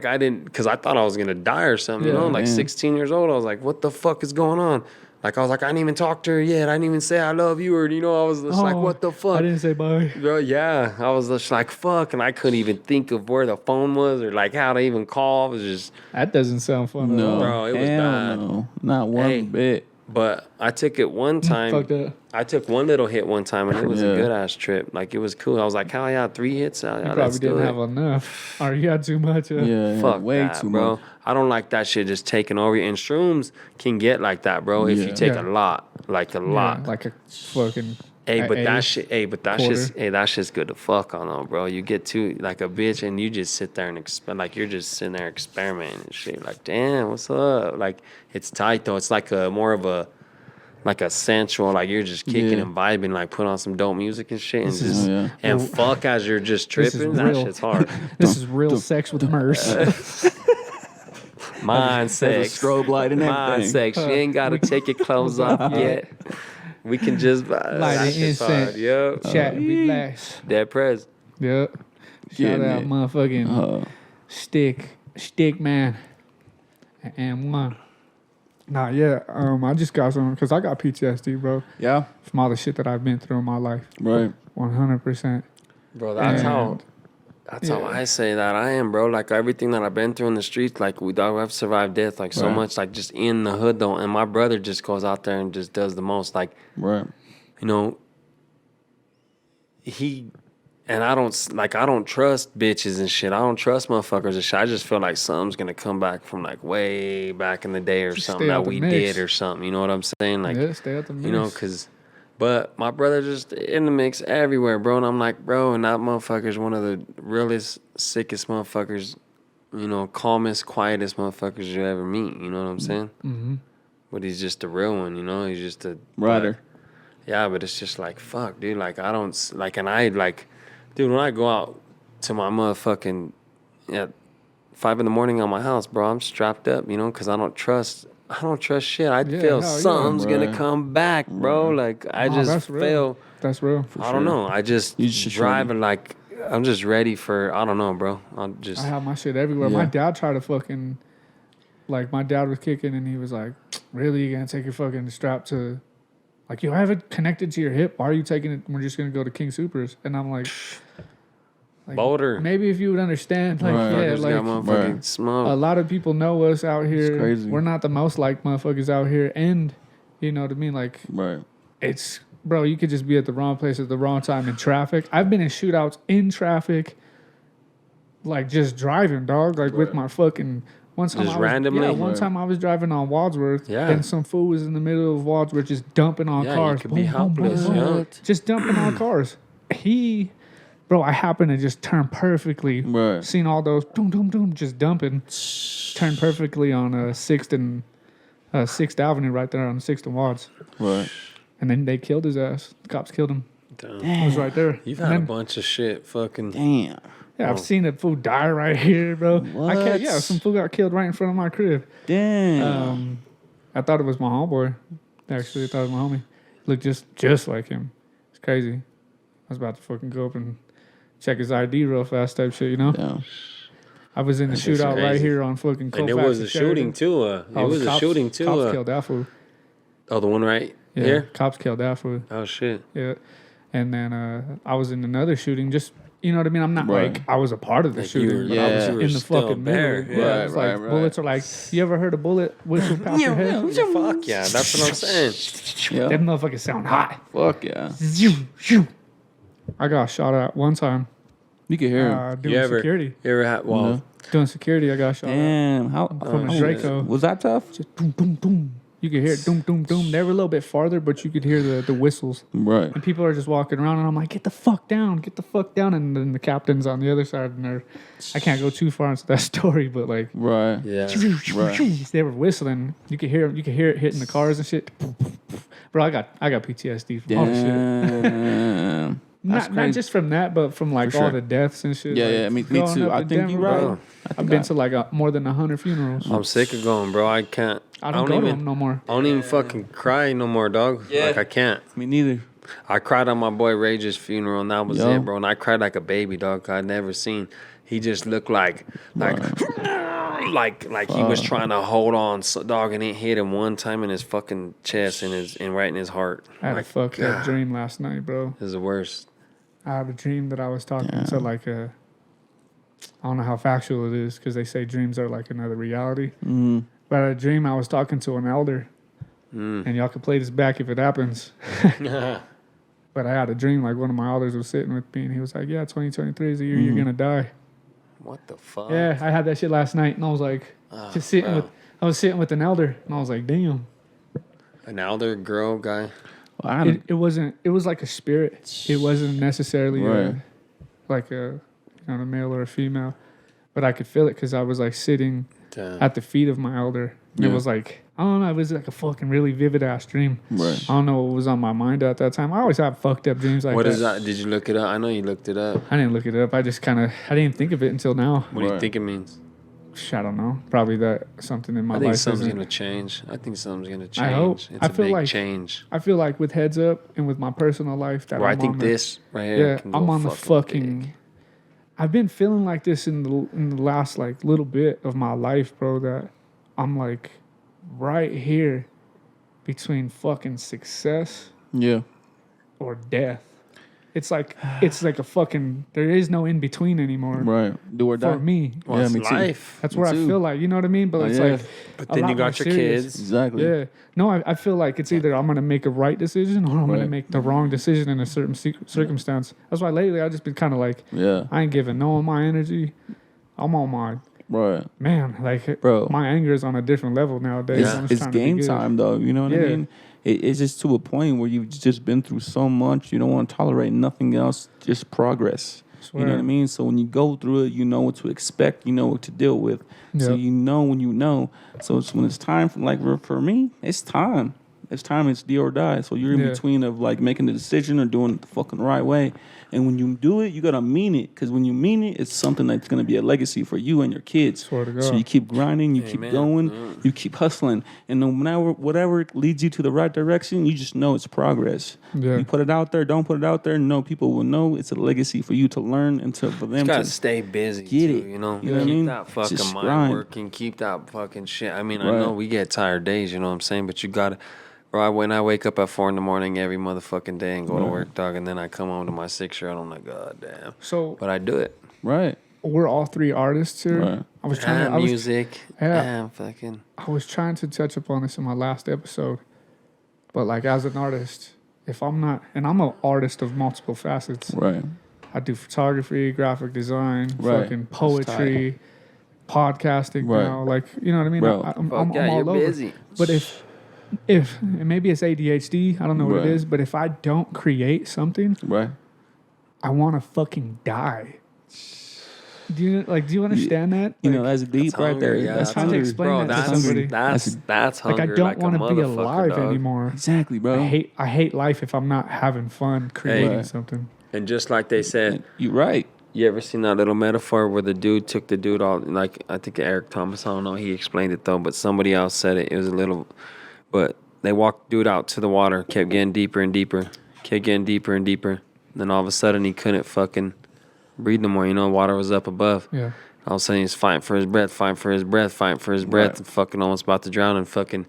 I didn't, because I thought I was going to die or something, like 16 years old. I was like, what the fuck is going on? Like, I was like, I didn't even talk to her yet. I didn't even say I love you. Or, I was just like, what the fuck? I didn't say bye. Bro, yeah. I was just like, fuck. And I couldn't even think of where the phone was or, like, how to even call. It was just... That doesn't sound fun at all. Bro, it was bad. No, not one bit. But I took it one time. Fucked up. I took one little hit one time, and it was a good-ass trip. Like, it was cool. I was like, hell yeah, 3 hits? Hell yeah, you probably didn't have enough. Or you had too much. Fuck way that, too bro. much. I don't like that shit just taking over you. And shrooms can get like that, bro, if you take a lot. Like a lot. Like a fucking... that shit's good to fuck on, though, bro. You get to, like, a bitch, and you just sit there and you're just sitting there experimenting and shit. Like, damn, what's up? Like, it's tight, though. It's like more of a sensual, like you're just kicking and vibing, like put on some dope music and shit, and and fuck as you're just tripping. That shit's hard. This is real sex with Merce. Mind sex, strobe light and everything. Mind sex. You ain't gotta take your clothes off yet. We can just light an incense. Yep. Chat and relax. Dead prez. Yep. Shout out, motherfucking stick man, and one. Nah, yeah. I just got some because I got PTSD, bro. Yeah. From all the shit that I've been through in my life. Right. 100%. Bro, that's how I say that I am, bro. Like everything that I've been through in the streets, like I've survived death, like so much, like just in the hood though. And my brother just goes out there and just does the most, like, I don't trust bitches and shit. I don't trust motherfuckers and shit. I just feel like something's gonna come back from like way back in the day or just something that we did or something. You know what I'm saying? Like, stay out the mix. But my brother just in the mix everywhere, bro. And I'm like, bro, and that motherfucker's one of the realest, sickest motherfuckers, calmest, quietest motherfuckers you ever meet. You know what I'm saying? Mm-hmm. But he's just a real one, He's just a rider. Yeah, but it's just like, fuck, dude. Like, I don't, like, and I, like, dude, when I go out to my motherfucking, at 5 a.m. on my house, bro, I'm strapped up, because I don't trust shit. I feel something's gonna come back, bro. Like, I just feel. That's real. I don't know. I just driving like, I'm just ready for, I don't know, bro. I have my shit everywhere. Yeah. My dad tried to fucking, like, my dad was kicking and he was like, really, you gonna take your fucking strap to, like, you have it connected to your hip. Why are you taking it? We're just going to go to King Supers. And I'm like Boulder. Maybe if you would understand, like, a lot of people know us out here. It's crazy. We're not the most like motherfuckers out here. And, you know what I mean? Like, it's, bro, you could just be at the wrong place at the wrong time in traffic. I've been in shootouts in traffic, like, just driving, dog, like, with my fucking... One time I was driving on Wadsworth, and some fool was in the middle of Wadsworth just dumping on cars. You could be helpless, just dumping on cars. I happened to just turn perfectly. Right. Seen all those doom, doom, doom, just dumping. Turned perfectly on 6th and 6th Avenue right there on 6th and Wads. Right. And then they killed his ass. The cops killed him. Damn. It was right there. You've had a bunch of shit fucking... Damn. Yeah, I've seen a fool die right here, bro. What? Some fool got killed right in front of my crib. Damn. I thought it was my homeboy. Actually, I thought it was my homie. Looked just like him. It's crazy. I was about to fucking go up and check his ID real fast type shit, Yeah. I was in the shootout right here on fucking Colfax. And there was a shooting too. Cops killed that fool. Oh, the one right here? Cops killed that fool. Oh, shit. Yeah. And then I was in another shooting just You know what I mean? I'm not like I was a part of the shooting, but I was in the fucking middle. Yeah, it's like bullets are like. You ever heard a bullet whistle past your head? Fuck yeah, that's what I'm saying. Yeah. Them motherfuckers sound hot. Fuck yeah. I got shot at one time. You can hear him. Doing security. You ever had? Well, Doing security, I got shot at. Damn. How From a Draco. was that tough? Just boom, boom, boom. You could hear it, doom, doom, doom. They were a little bit farther, but you could hear the whistles. Right. And people are just walking around, and I'm like, get the fuck down. And then the captain's on the other side, and I can't go too far into that story, but like, Right. yeah. they were whistling. You could hear it hitting the cars and shit. Bro, I got PTSD from all the shit. Damn. Not just from that, but from like all the deaths and shit. Yeah, like, me too. I think you're right. Bro, I've been to like more than 100 funerals. I'm sick of going, bro. I can't. I don't go to them no more. I don't even fucking cry no more, dog. Yeah. Like I can't. Me neither. I cried on my boy Rage's funeral, and that was it, bro. And I cried like a baby, dog. I'd never seen. He just looked like he was trying to hold on, dog, and it hit him one time in his fucking chest and right in his heart. I had a fucked up dream last night, bro. It was the worst. I had a dream that I was talking to like I don't know how factual it is because they say dreams are like another reality. Mm-hmm. But I had a dream I was talking to an elder, and y'all can play this back if it happens. But I had a dream like one of my elders was sitting with me, and he was like, "Yeah, 2023 is the year you're gonna die." What the fuck? Yeah, I had that shit last night, and I was like, I was sitting with an elder, and I was like, damn. An elder girl guy. Well, it was like a spirit. It wasn't necessarily like a male or a female, but I could feel it because I was like sitting at the feet of my elder. And it was like, I don't know, it was like a fucking really vivid ass dream. Right. I don't know what was on my mind at that time. I always have fucked up dreams like that. What is that? Did you look it up? I know you looked it up. I didn't look it up. I just I didn't think of it until now. What do you think it means? I don't know. Probably that something in my life. I think something's gonna change. I think something's gonna change. I hope. It's I a feel big like change. I feel like with Headz Up and with my personal life that Where I'm I think on this right here. Yeah, can go I'm on the fucking. big. I've been feeling like this in the last like little bit of my life, bro. That I'm like right here between fucking success or death. It's like a fucking. There is no in between anymore. Right. Do or die. For me. Well, it's me life. That's where I feel like, you know what I mean? But it's like. But then you got your kids. Exactly. Yeah. No, I feel like it's either I'm going to make a right decision or I'm going to make the wrong decision in a certain circumstance. That's why lately I've just been kind of like, I ain't giving no of my energy. I'm on my, man, like, bro, my anger is on a different level nowadays. It's game time, though. You know what I mean? It's just to a point where you've just been through so much. You don't want to tolerate nothing else, just progress. You know what I mean? So when you go through it, you know what to expect. You know what to deal with. So you know when you know. So it's when it's time for me, it's time. It's time. It's do or die. So you're in between of like making the decision or doing it the fucking right way. And when you do it, you gotta mean it. Because when you mean it, it's something that's gonna be a legacy for you and your kids. Swear to God. So you keep grinding, you keep going, you keep hustling, and no matter whatever leads you to the right direction, you just know it's progress. You put it out there, don't put it out there. No, people will know it's a legacy for you to learn and for them you gotta to stay busy. Get too, it. You know You know what I keep mean? that fucking Just mind grind. working. Keep that fucking shit. I mean, I know we get tired days. You know what I'm saying? But you gotta. Bro, when I wake up at 4 a.m. every motherfucking day and go to work, dog, and then I come home to my 6-year-old, I'm like, God damn. So, but I do it. Right. We're all three artists here. Right. I was trying to music. Fucking. I was trying to touch upon this in my last episode, but like as an artist, if I'm not, and I'm an artist of multiple facets. Right. I do photography, graphic design, fucking poetry, podcasting now. Like, you know what I mean? Bro. I'm all over. Busy. But if and maybe it's ADHD, I don't know what it is, but if I don't create something, I want to fucking die. Do you understand that? You know, that's deep right there. Yeah, that's trying to explain that to somebody. That's hunger. Like I don't want to be alive dog. anymore. Exactly, bro. I hate life if I'm not having fun creating something. And just like they said, you're right. You ever seen that little metaphor where the dude took the dude all, like, I think Eric Thomas, I don't know, he explained it though, but somebody else said it. It was a little, but they walked dude out to the water, kept getting deeper and deeper, kept getting deeper and deeper. Then all of a sudden he couldn't fucking breathe no more. You know, water was up above. Yeah. All of a sudden he's fighting for his breath, and fucking almost about to drown and fucking,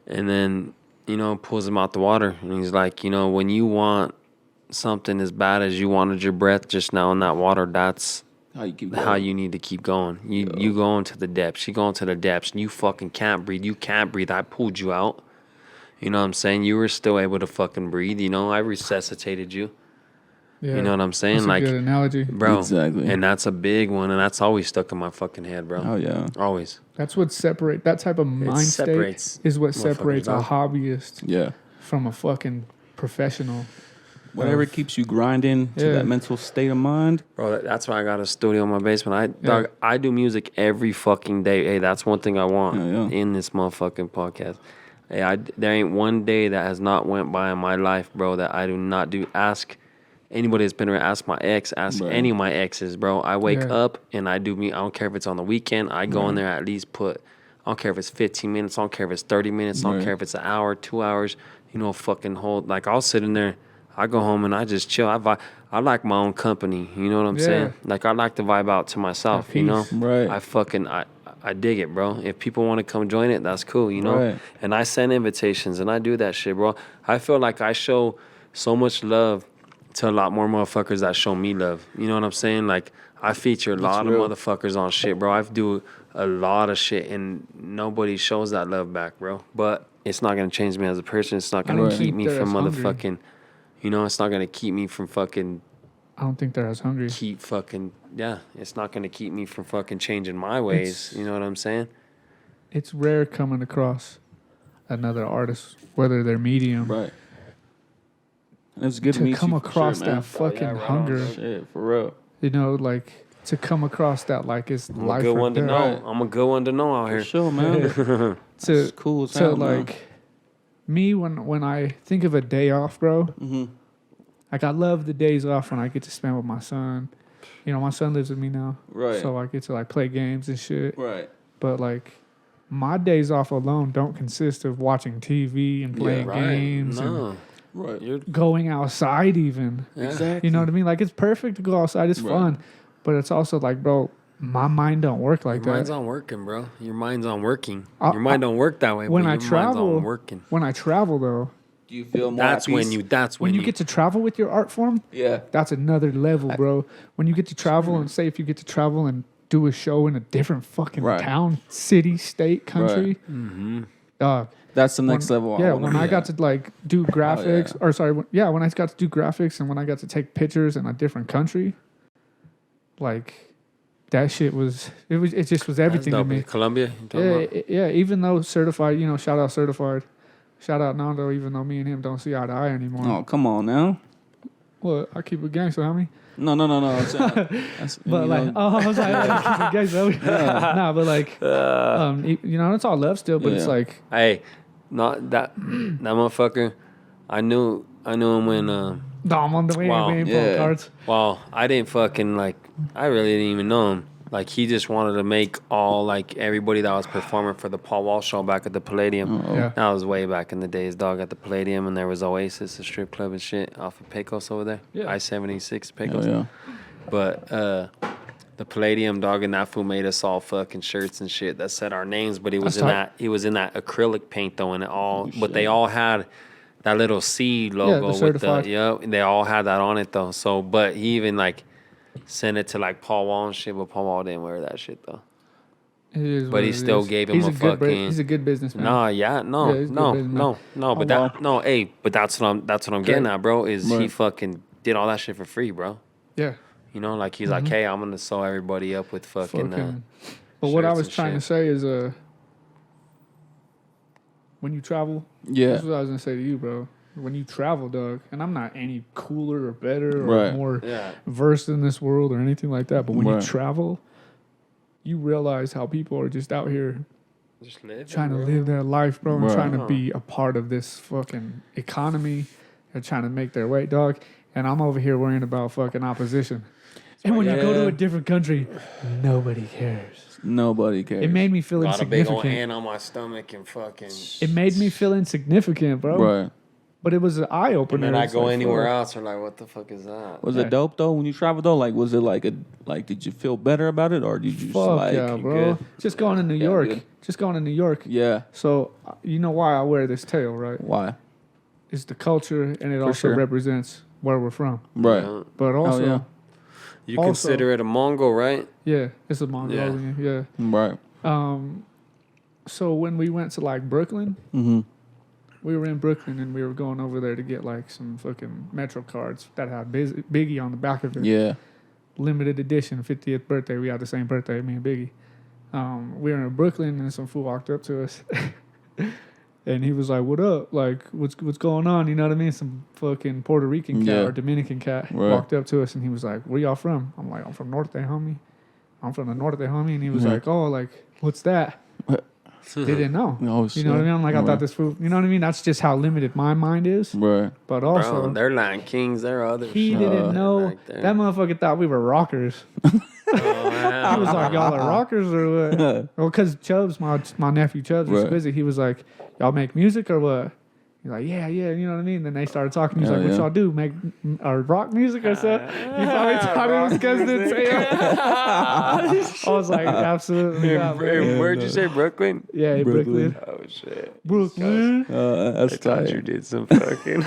and then, you know, pulls him out the water. And he's like, you know, when you want something as bad as you wanted your breath just now in that water, that's How you keep how you need to keep going. You going to the depths. You going to the depths, and you fucking can't breathe. You can't breathe. I pulled you out. You know what I'm saying? You were still able to fucking breathe. You know, I resuscitated you. Yeah. You know what I'm saying? That's like a good analogy. Bro. Exactly. And that's a big one, and that's always stuck in my fucking head, bro. Oh yeah. Always. That's what separates that type of mind separates state is what separates a dog. hobbyist Yeah. from a fucking professional. Whatever keeps you grinding to that mental state of mind. Bro, that's why I got a studio in my basement. I do music every fucking day. Hey, that's one thing I want in this motherfucking podcast. Hey, there ain't one day that has not went by in my life, bro, that I do not do. Ask anybody that's been around. Ask my ex. Ask any of my exes, bro. I wake up and I do me. I don't care if it's on the weekend. I go in there at least I don't care if it's 15 minutes. I don't care if it's 30 minutes. I don't care if it's an hour, 2 hours. You know, fucking hold. Like, I'll sit in there. I go home and I just chill. I like my own company. You know what I'm saying? Like, I like to vibe out to myself, you know? Right. I dig it, bro. If people want to come join it, that's cool, you know? Right. And I send invitations and I do that shit, bro. I feel like I show so much love to a lot more motherfuckers that show me love. You know what I'm saying? Like, I feature a lot of motherfuckers on shit, bro. I do a lot of shit and nobody shows that love back, bro. But it's not going to change me as a person. It's not going to keep me from motherfucking... You know, it's not going to keep me from fucking... I don't think they're as hungry. It's not going to keep me from fucking changing my ways. You know what I'm saying? It's rare coming across another artist, whether they're medium. Right. And it's good to meet come you across for sure, that fucking hunger. Shit, for real. You know, like, to come across that, like, it's I'm life a good or one to death. know. I'm a good one to know out here. For sure, man. It's cool as hell, man. Like, me, when I think of a day off, bro, like, I love the days off when I get to spend with my son. You know, my son lives with me now. Right. So I get to, like, play games and shit. Right. But, like, my days off alone don't consist of watching TV and playing games and You're going outside even. Exactly. You know what I mean? Like, it's perfect to go outside. It's fun. But it's also like, bro, my mind don't work like that. Your mind's on working, bro. Your mind's on working. Your mind don't work that way, when but I your travel, mind's on working. When I travel, though, Do you feel more That's at when peace? when you get to travel with your art form, that's another level, bro. When you get to travel and say if you get to travel and do a show in a different fucking town, city, state, country, that's the next level. Yeah, when I got to like do graphics, when I got to do graphics and when I got to take pictures in a different country, like that shit it just was everything to me. Colombia? Yeah, even though certified, you know, shout out certified. Shout out Nando, even though me and him don't see eye to eye anymore. Oh, come on now. Well, I keep it gangster, homie. No. I'm saying, But like, I was like, I keep it gangster. Nah, but like, you know, it's all love still, but it's like, hey, not that motherfucker. I knew him when. I'm on the way. Cards. Well, I didn't fucking like. I really didn't even know him. Like, he just wanted to make all, like, everybody that was performing for the Paul Wall show back at the Palladium. Yeah. That was way back in the days, dog, at the Palladium, and there was Oasis, a strip club and shit, off of Pecos over there. Yeah. I-76 Pecos. yeah. But the Palladium, dog, and that fool made us all fucking shirts and shit that said our names, but it was in that acrylic paint, though, and it all, but they all had that little C logo with and they all had that on it, though. So, but he even, like, sent it to like Paul Wall and shit, but Paul Wall didn't wear that shit though. It is but he still gave him he's a fucking. He's a good businessman. No. But that's what I'm getting at, bro. Is he fucking did all that shit for free, bro? Yeah. You know, like he's like, hey, I'm gonna sew everybody up with fucking. But what I was trying to say is, when you travel, this is what I was gonna say to you, bro. When you travel, dog, and I'm not any cooler or better or more versed in this world or anything like that, but when you travel, you realize how people are just out here just living, trying to live their life, bro, and trying to be a part of this fucking economy. They're trying to make their way, dog. And I'm over here worrying about fucking opposition. And when you go to a different country, nobody cares. Nobody cares. It made me feel insignificant. Got a big old hand on my stomach and fucking. It made me feel insignificant, bro. Right. But it was an eye opener. And then I go anywhere else, or like, what the fuck is that? Was it dope though when you traveled though? Like, was it like did you feel better about it, or did you just like? Yeah, bro. Just going to New York. Good. Just going to New York. Yeah. So you know why I wear this tail, right? Why? It's the culture, and it also represents where we're from. Right. But also, yeah. You consider it a Mongol, right? yeah, it's a Mongolian. Yeah. Right. So when we went to like Brooklyn, we were in Brooklyn and we were going over there to get like some fucking Metro cards that had Biggie on the back of it. Yeah. Limited edition, 50th birthday. We had the same birthday, me and Biggie. We were in Brooklyn and some fool walked up to us. And he was like, "What up? Like, what's going on?" You know what I mean? Some fucking Puerto Rican cat or Dominican cat walked up to us, and he was like, "Where y'all from?" I'm like, "I'm from Norte, homie. I'm from the Norte, homie." And he was like, "Oh, like, what's that?" Didn't know. Oh, you know what I mean? I'm like, I thought this fool. You know what I mean? That's just how limited my mind is. Right. But also, Bro, they're Lion Kings. They're others. he didn't know right there. that motherfucker thought we were rockers. He was like, "Y'all are rockers or what?" Well, because Chubbs, my nephew Chubbs, was busy. He was like, "Y'all make music or what?" He's like, yeah, you know what I mean? Then they started talking. He's like, "What y'all do? Make rock music or something?" He probably thought it was because it's I was like, absolutely not. Where'd you say, Brooklyn? Yeah, in Brooklyn. Oh shit. Brooklyn. That's I thought tight. you did some fucking.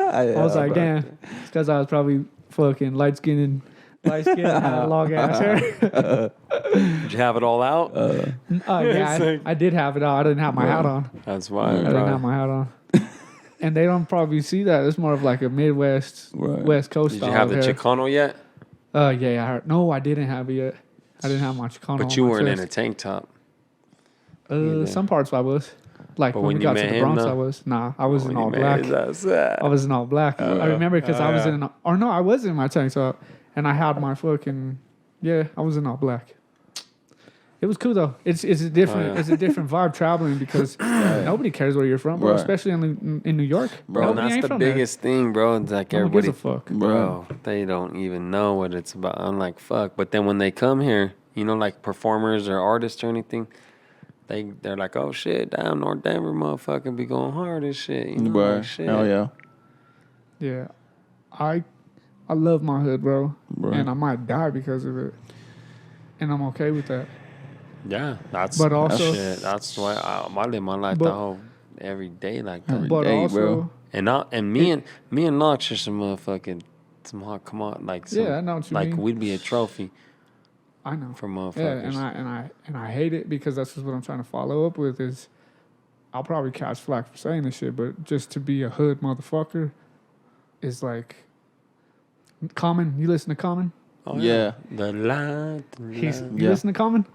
I was like, damn. It's because I was probably fucking light skinned, had long ass hair. Did you have it all out? Yeah, I did have it on. I didn't have my hat on. That's why. I didn't have my hat on. And they don't probably see that. It's more of like a Midwest, West Coast Did style you have the hair. Chicano yet? Yeah, I heard. No, I didn't have it yet. I didn't have my Chicano. But you weren't in a tank top. Some parts I was. Like But when when we you got to met the him, Bronx, though? I was. Nah, I was in all When you black. made it, I was in all black. I remember because I was in, or no, I was in my tank top, and I had my fucking, I was in all black. It was cool though. It's a different it's a different vibe traveling because nobody cares where you're from, bro. Right. Especially in New York, Bro, nobody that's ain't the from biggest thing, bro. It's like there. Nobody gives everybody, a fuck. bro, they don't even know what it's about. I'm like, fuck. But then when they come here, you know, like performers or artists or anything, they're like, oh shit, damn, North Denver motherfucker be going hard as shit. You know, Right. like, shit. Hell yeah. Yeah, I love my hood, bro, Right. and I might die because of it, and I'm okay with that. Yeah, that's But also- shit. That's why I live my life But- the whole every day like that. But day, also, bro. And me and Knox are some motherfucking come on, like some, I know what you like mean. we'd be a trophy I know. for Yeah, motherfuckers. and I hate it because that's just what I'm trying to follow up with is I'll probably catch flack for saying this shit, but just to be a hood motherfucker is like Common. You listen to Common? Oh, Yeah. The light. You Yeah. listen to Common?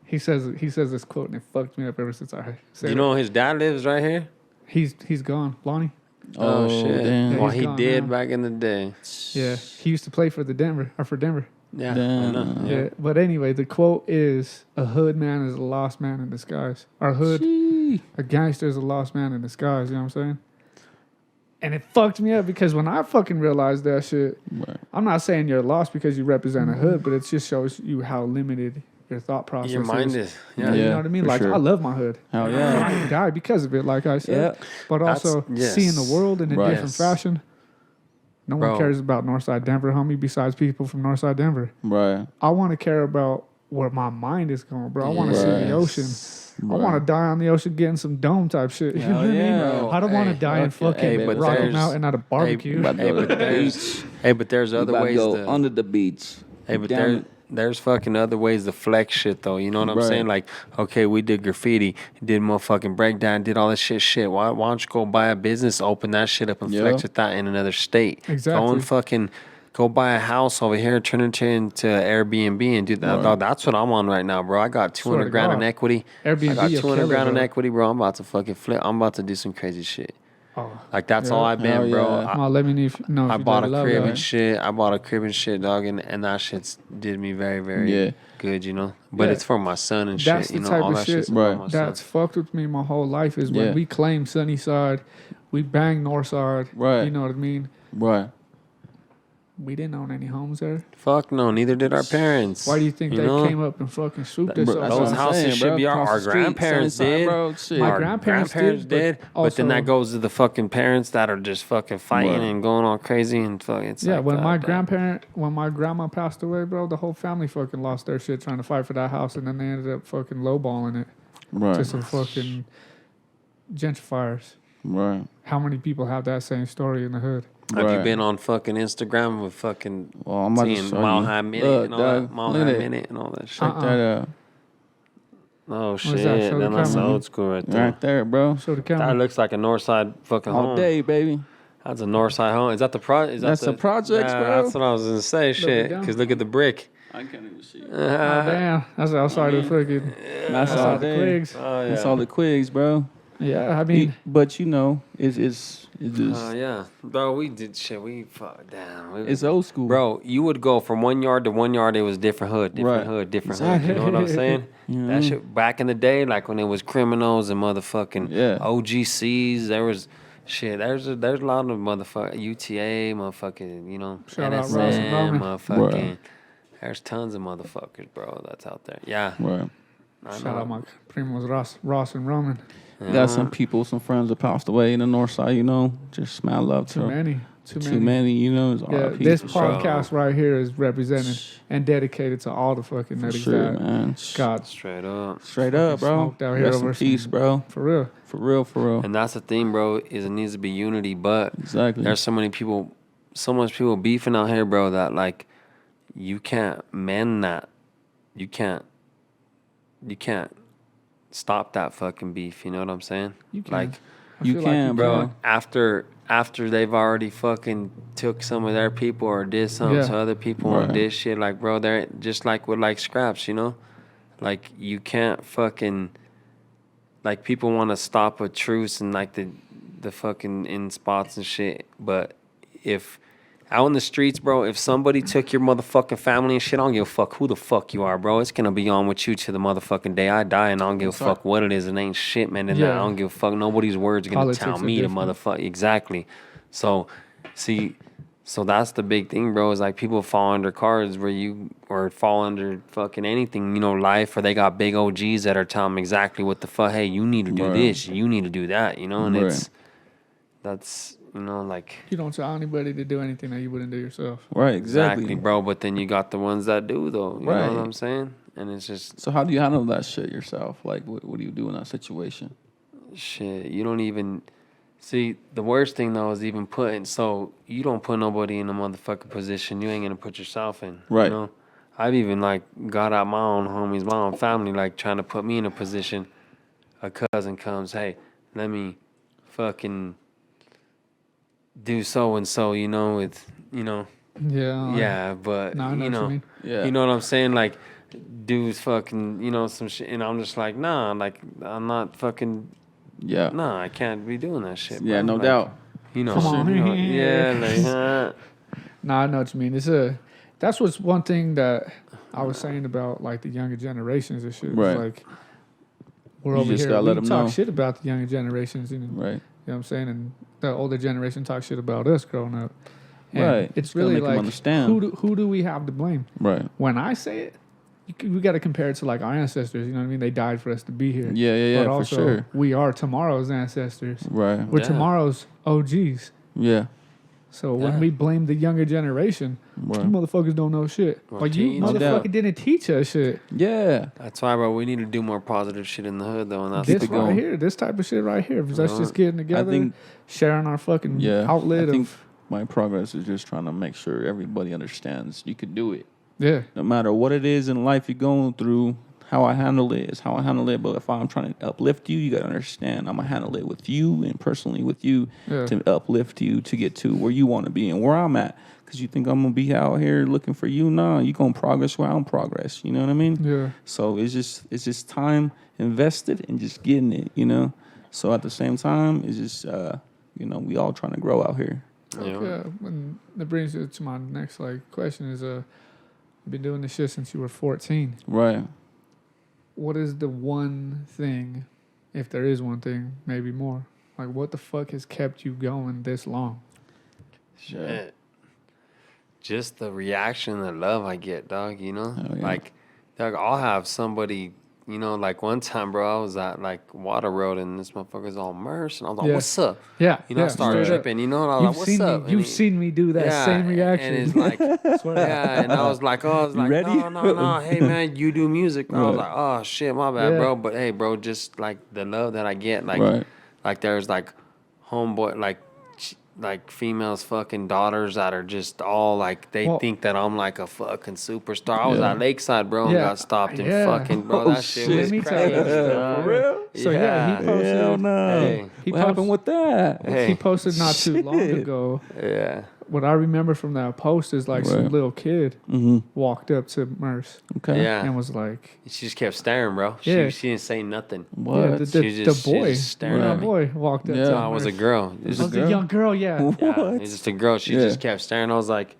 He says this quote and it fucked me up ever since I said You it. know his dad lives right here? He's gone. Lonnie? Oh, shit. damn. Yeah, Well, he's he gone did now. back in the day. Yeah. He used to play for Denver. Yeah. I Damn. know. Yeah. But anyway, the quote is a hood man is a lost man in disguise. Or a gangster is a lost man in disguise, you know what I'm saying? And it fucked me up because when I fucking realized that shit, Right. I'm not saying you're lost because you represent a hood, but it just shows you how limited your thought process Your mind is. is. You Yeah. Yeah. know what I mean? for Like, sure. I love my hood. Hell yeah. I might die because of it, like I said. Yeah. But That's- also yes. seeing the world in a Right. different fashion. No Bro. one cares about Northside Denver, homie, besides people from Northside Denver. Right. I want to care about where my mind is going, bro. I want to see the Yes. ocean. I want to die on the ocean getting some dome type shit. You know what I mean? yeah. I don't want to Hey, die in fuck yeah. fucking Hey, but Rocky there's- Mountain at a barbecue. About to Hey, go to but the there's- beach. Hey, but there's We other about to ways go to. under the beach. Hey, but Down- there's fucking other ways to flex shit though. You know what I'm Right. saying? Like, okay, we did graffiti, did motherfucking breakdown, did all this shit. Why don't you go buy a business, open that shit up, and Yeah. flex with that in another state? Exactly. Go and fucking go buy a house over here, turn it into Airbnb, and do that. Right. Dog, that's what I'm on right now, bro. I got Swear to 200 grand in God. equity. Airbnb, I got you'll 200 kill it, grand in bro. equity, bro. I'm about to fucking flip. I'm about to do some crazy shit. Oh, Like that's Yeah. all I've been, Hell bro. yeah. come on, let me know if I you bought let a it love crib that. and shit. I bought a crib and shit, dog, and that shit's did me very, very Yeah. good, you know. But Yeah. it's for my son and That's shit, you the know. type All of that shit shit's about Right. my son. that's fucked with me my whole life is when Yeah. we claim Sunnyside, we bang Northside. Right. You know what I mean? Right. We didn't own any homes there. Fuck no, neither did our parents. Why do you think You they know? came up and fucking swooped us Bro, up? that's Those what I'm houses saying, should bro. be Across our the street, grandparents Sunnyside, did. bro. Shit. My Our grandparents grandparents did, but but then also- that goes to the fucking parents that are just fucking fighting Right. and going all crazy and fucking. It's Yeah, like when that, my that. when my grandma passed away, bro, the whole family fucking lost their shit trying to fight for that house, and then they ended up fucking lowballing it Right. to some fucking gentrifiers. Right. How many people have that same story in the hood? Have you been on fucking Instagram with fucking I'm about seeing to show Mile you. High Minute Look, and all dog, that? Mile look High at it. Minute and all that shit. Check that out. Oh, shit. that? Show the Then that's camera. old school right there. Right there, bro. Show the That camera. looks like a Northside fucking All home. day, baby. That's a Northside home. Is that the project? That's the projects, bro. That's what I was going to say, shit. down. Because look at the brick. I can't even see. Oh, damn. That's outside of fucking. That's outside all the day. Quigs. Oh, yeah. That's all the Quigs, bro. Yeah, I mean. But you know, it's just Yeah. Bro, we did shit. We fuck down. it's old school, Bro, you would go from 1 yard to 1 yard. It was different hood, different Right. hood, different Exactly. hood. You know what I'm saying? You know? That shit back in the day, like when it was criminals and motherfucking OGCs. There was shit. There's a lot of motherfucking UTA, motherfucking, you know, Shout out Ross and NSM, Roman. motherfucking. Right. There's tons of motherfuckers, bro. That's out there. Yeah. Right. I Shout know. out my primos Ross and Roman. Got some people, some friends that passed away in the north side, you know. Just mad love to Too many. Too many, you know. It's Yeah, RIP this for sure. podcast right here is represented and dedicated to all the fucking For nutties sure, that man. got Straight up. Straight up, bro. smoked out here Rest over in peace, some- bro. for real. For real, for real. And that's the thing, bro, is it needs to be unity, but Exactly. there's so much people beefing out here, bro, that like you can't mend that. You can't stop that fucking beef, you know what I'm saying? You can. Like I You feel can, bro, bro. after they've already fucking took some of their people or did something Yeah. to other people Right. and did shit, like, bro, they're just like with like scraps, you know? Like you can't fucking like people want to stop a truce and like the fucking in spots and shit, but if out in the streets, bro, if somebody took your motherfucking family and shit, I don't give a fuck who the fuck you are, bro. It's gonna be on with you to the motherfucking day I die, and I don't give a fuck what it is. It ain't shit, man. And I don't give a fuck. Nobody's words are gonna Politics tell are me to different. motherfuck. Exactly. So, see, so that's the big thing, bro. Is like people fall under cards where you or fall under fucking anything, you know, life, or they got big OGs that are telling them exactly what the fuck. Hey, you need to do Right. this. You need to do that. You know, and Right. that's. You know, like You don't tell anybody to do anything that you wouldn't do yourself. Right, exactly, exactly. bro. But then you got the ones that do, though. You Right. know what I'm saying? And it's just So how do you handle that shit yourself? Like, what do you do in that situation? shit. You don't even see the worst thing though is even putting. So you don't put nobody in a motherfucking position you ain't gonna put yourself in. Right. You know, I've even like got out my own homies, my own family, like trying to put me in a position. A cousin comes, hey, let me fucking do so and so, you know, with, you know, Yeah. yeah, but No, I know you what you know, mean. Yeah. you know what I'm saying? Like, dudes fucking, you know, some shit, and I'm just like, nah, like I'm not fucking, Yeah. nah, I can't be doing that shit. Yeah, bro. no Like, doubt. You know, Come on. you know, yeah, like, No, I know what you mean. That's what's one thing that I was saying about like the younger generations and shit. It's Right. like we're You over just here. gotta We let them talk know. shit about the younger generations, you know, Right. you know what I'm saying, and the older generation talk shit about us growing up. And Right. It's Gotta really make 'em like understand. who do we have to blame? Right. When I say it, we got to compare it to like our ancestors. You know what I mean? They died for us to be here. Yeah, yeah, yeah, But for also, sure. we are tomorrow's ancestors. Right. We're Yeah. tomorrow's OGs. Yeah. So when Yeah. we blame the younger generation, Right. you motherfuckers don't know shit. Or Like you teens. No doubt. motherfucker didn't teach us shit. Yeah. that's why, bro. We need to do more positive shit in the hood, though, and that's This it right going. here, this type of shit right here. Us Uh-huh. just getting together, think- sharing our fucking Yeah. outlet I think of my progress is just trying to make sure everybody understands you could do it. yeah. No matter what it is in life you're going through, how I handle it is how I handle it. But if I'm trying to uplift you, you got to understand I'm going to handle it with you and personally with you Yeah. to uplift you to get to where you want to be and where I'm at. Because you think I'm going to be out here looking for you? No, you're going to progress where I'm progress. You know what I mean? Yeah. So it's just time invested in just getting it, you know? So at the same time, it's just, we all trying to grow out here. Yeah. And that brings it to my next like question is you've been doing this shit since you were 14. Right. What is the one thing, if there is one thing, maybe more, like what the fuck has kept you going this long? shit. Just the reaction, the love I get, dog. You know, Hell yeah. like, dog, I'll have somebody. You know, like one time, bro, I was at like Water Road and this motherfucker's all immersed, and I was like, Yeah. "What's up?" Yeah. You know, I started straight up. tripping. You know, and I was You've like, "What's seen up?" me. And You've he- seen me do that same reaction. And it's like, Swear. yeah, and I was like, ready? no, hey man, you do music. And I was Right. like, oh shit, my bad, Yeah. bro. But hey, bro, just like the love that I get, like, Right. like there's like homeboy, like like females fucking daughters that are just all like they think that I'm like a fucking superstar. I was at Lakeside, bro, and got stopped and fucking bro. That shit was crazy. For real? So yeah, he posted. Hell no. Hey. What happened with that? He posted not too long ago. Yeah. What I remember from that post is like some little kid walked up to Merce and was like, she just kept staring, bro. Yeah. She didn't say nothing. What? Yeah, the boy, staring at me. boy walked up to No, Merce. it was a girl. It was It was a young girl, yeah. Yeah, it's just a girl. She just kept staring. I was like,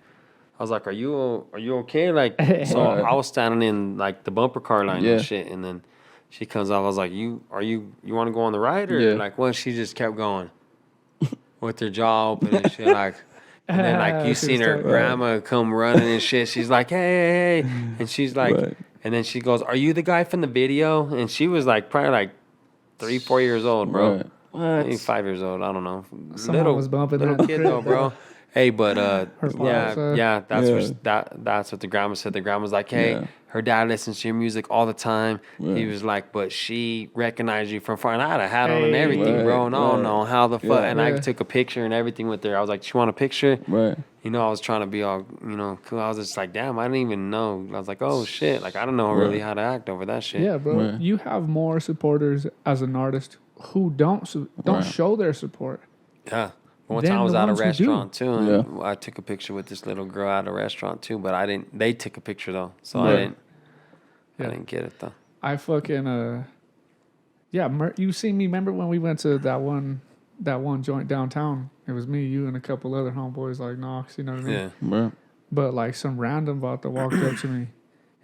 are you okay? Like, so I was standing in like the bumper car line and shit, and then she comes off. I was like, you want to go on the ride or like what? She just kept going with her jaw open and shit, like. And then like you seen her grandma come running and shit. She's like, hey, and she's like, and then she goes, are you the guy from the video? And she was like probably like 3-4 years old, bro. Right. What? Maybe 5 years old. I don't know. Someone was bumping little that kid crib, though, bro. Hey, but father said. that's what the grandma said. The grandma's like, hey, her dad listens to your music all the time. He was like, but she recognized you from far. And I had a hat on and everything, bro. And I don't know how the fuck. And I took a picture and everything with her. I was like, "You want a picture?" Right. You know, I was trying to be all, cool. I was just like, damn, I didn't even know. I was like, oh shit, like I don't know really how to act over that shit. Yeah, bro. Right. You have more supporters as an artist who don't show their support. Yeah. One Then time I was the at a ones who do. restaurant too, and I took a picture with this little girl at a restaurant too, but I didn't. They took a picture though, so I didn't get it though. I fucking you seen me? Remember when we went to that one joint downtown? It was me, you, and a couple other homeboys like Knox. You know what I mean? Yeah. Right. But like some random vodka walked up to me,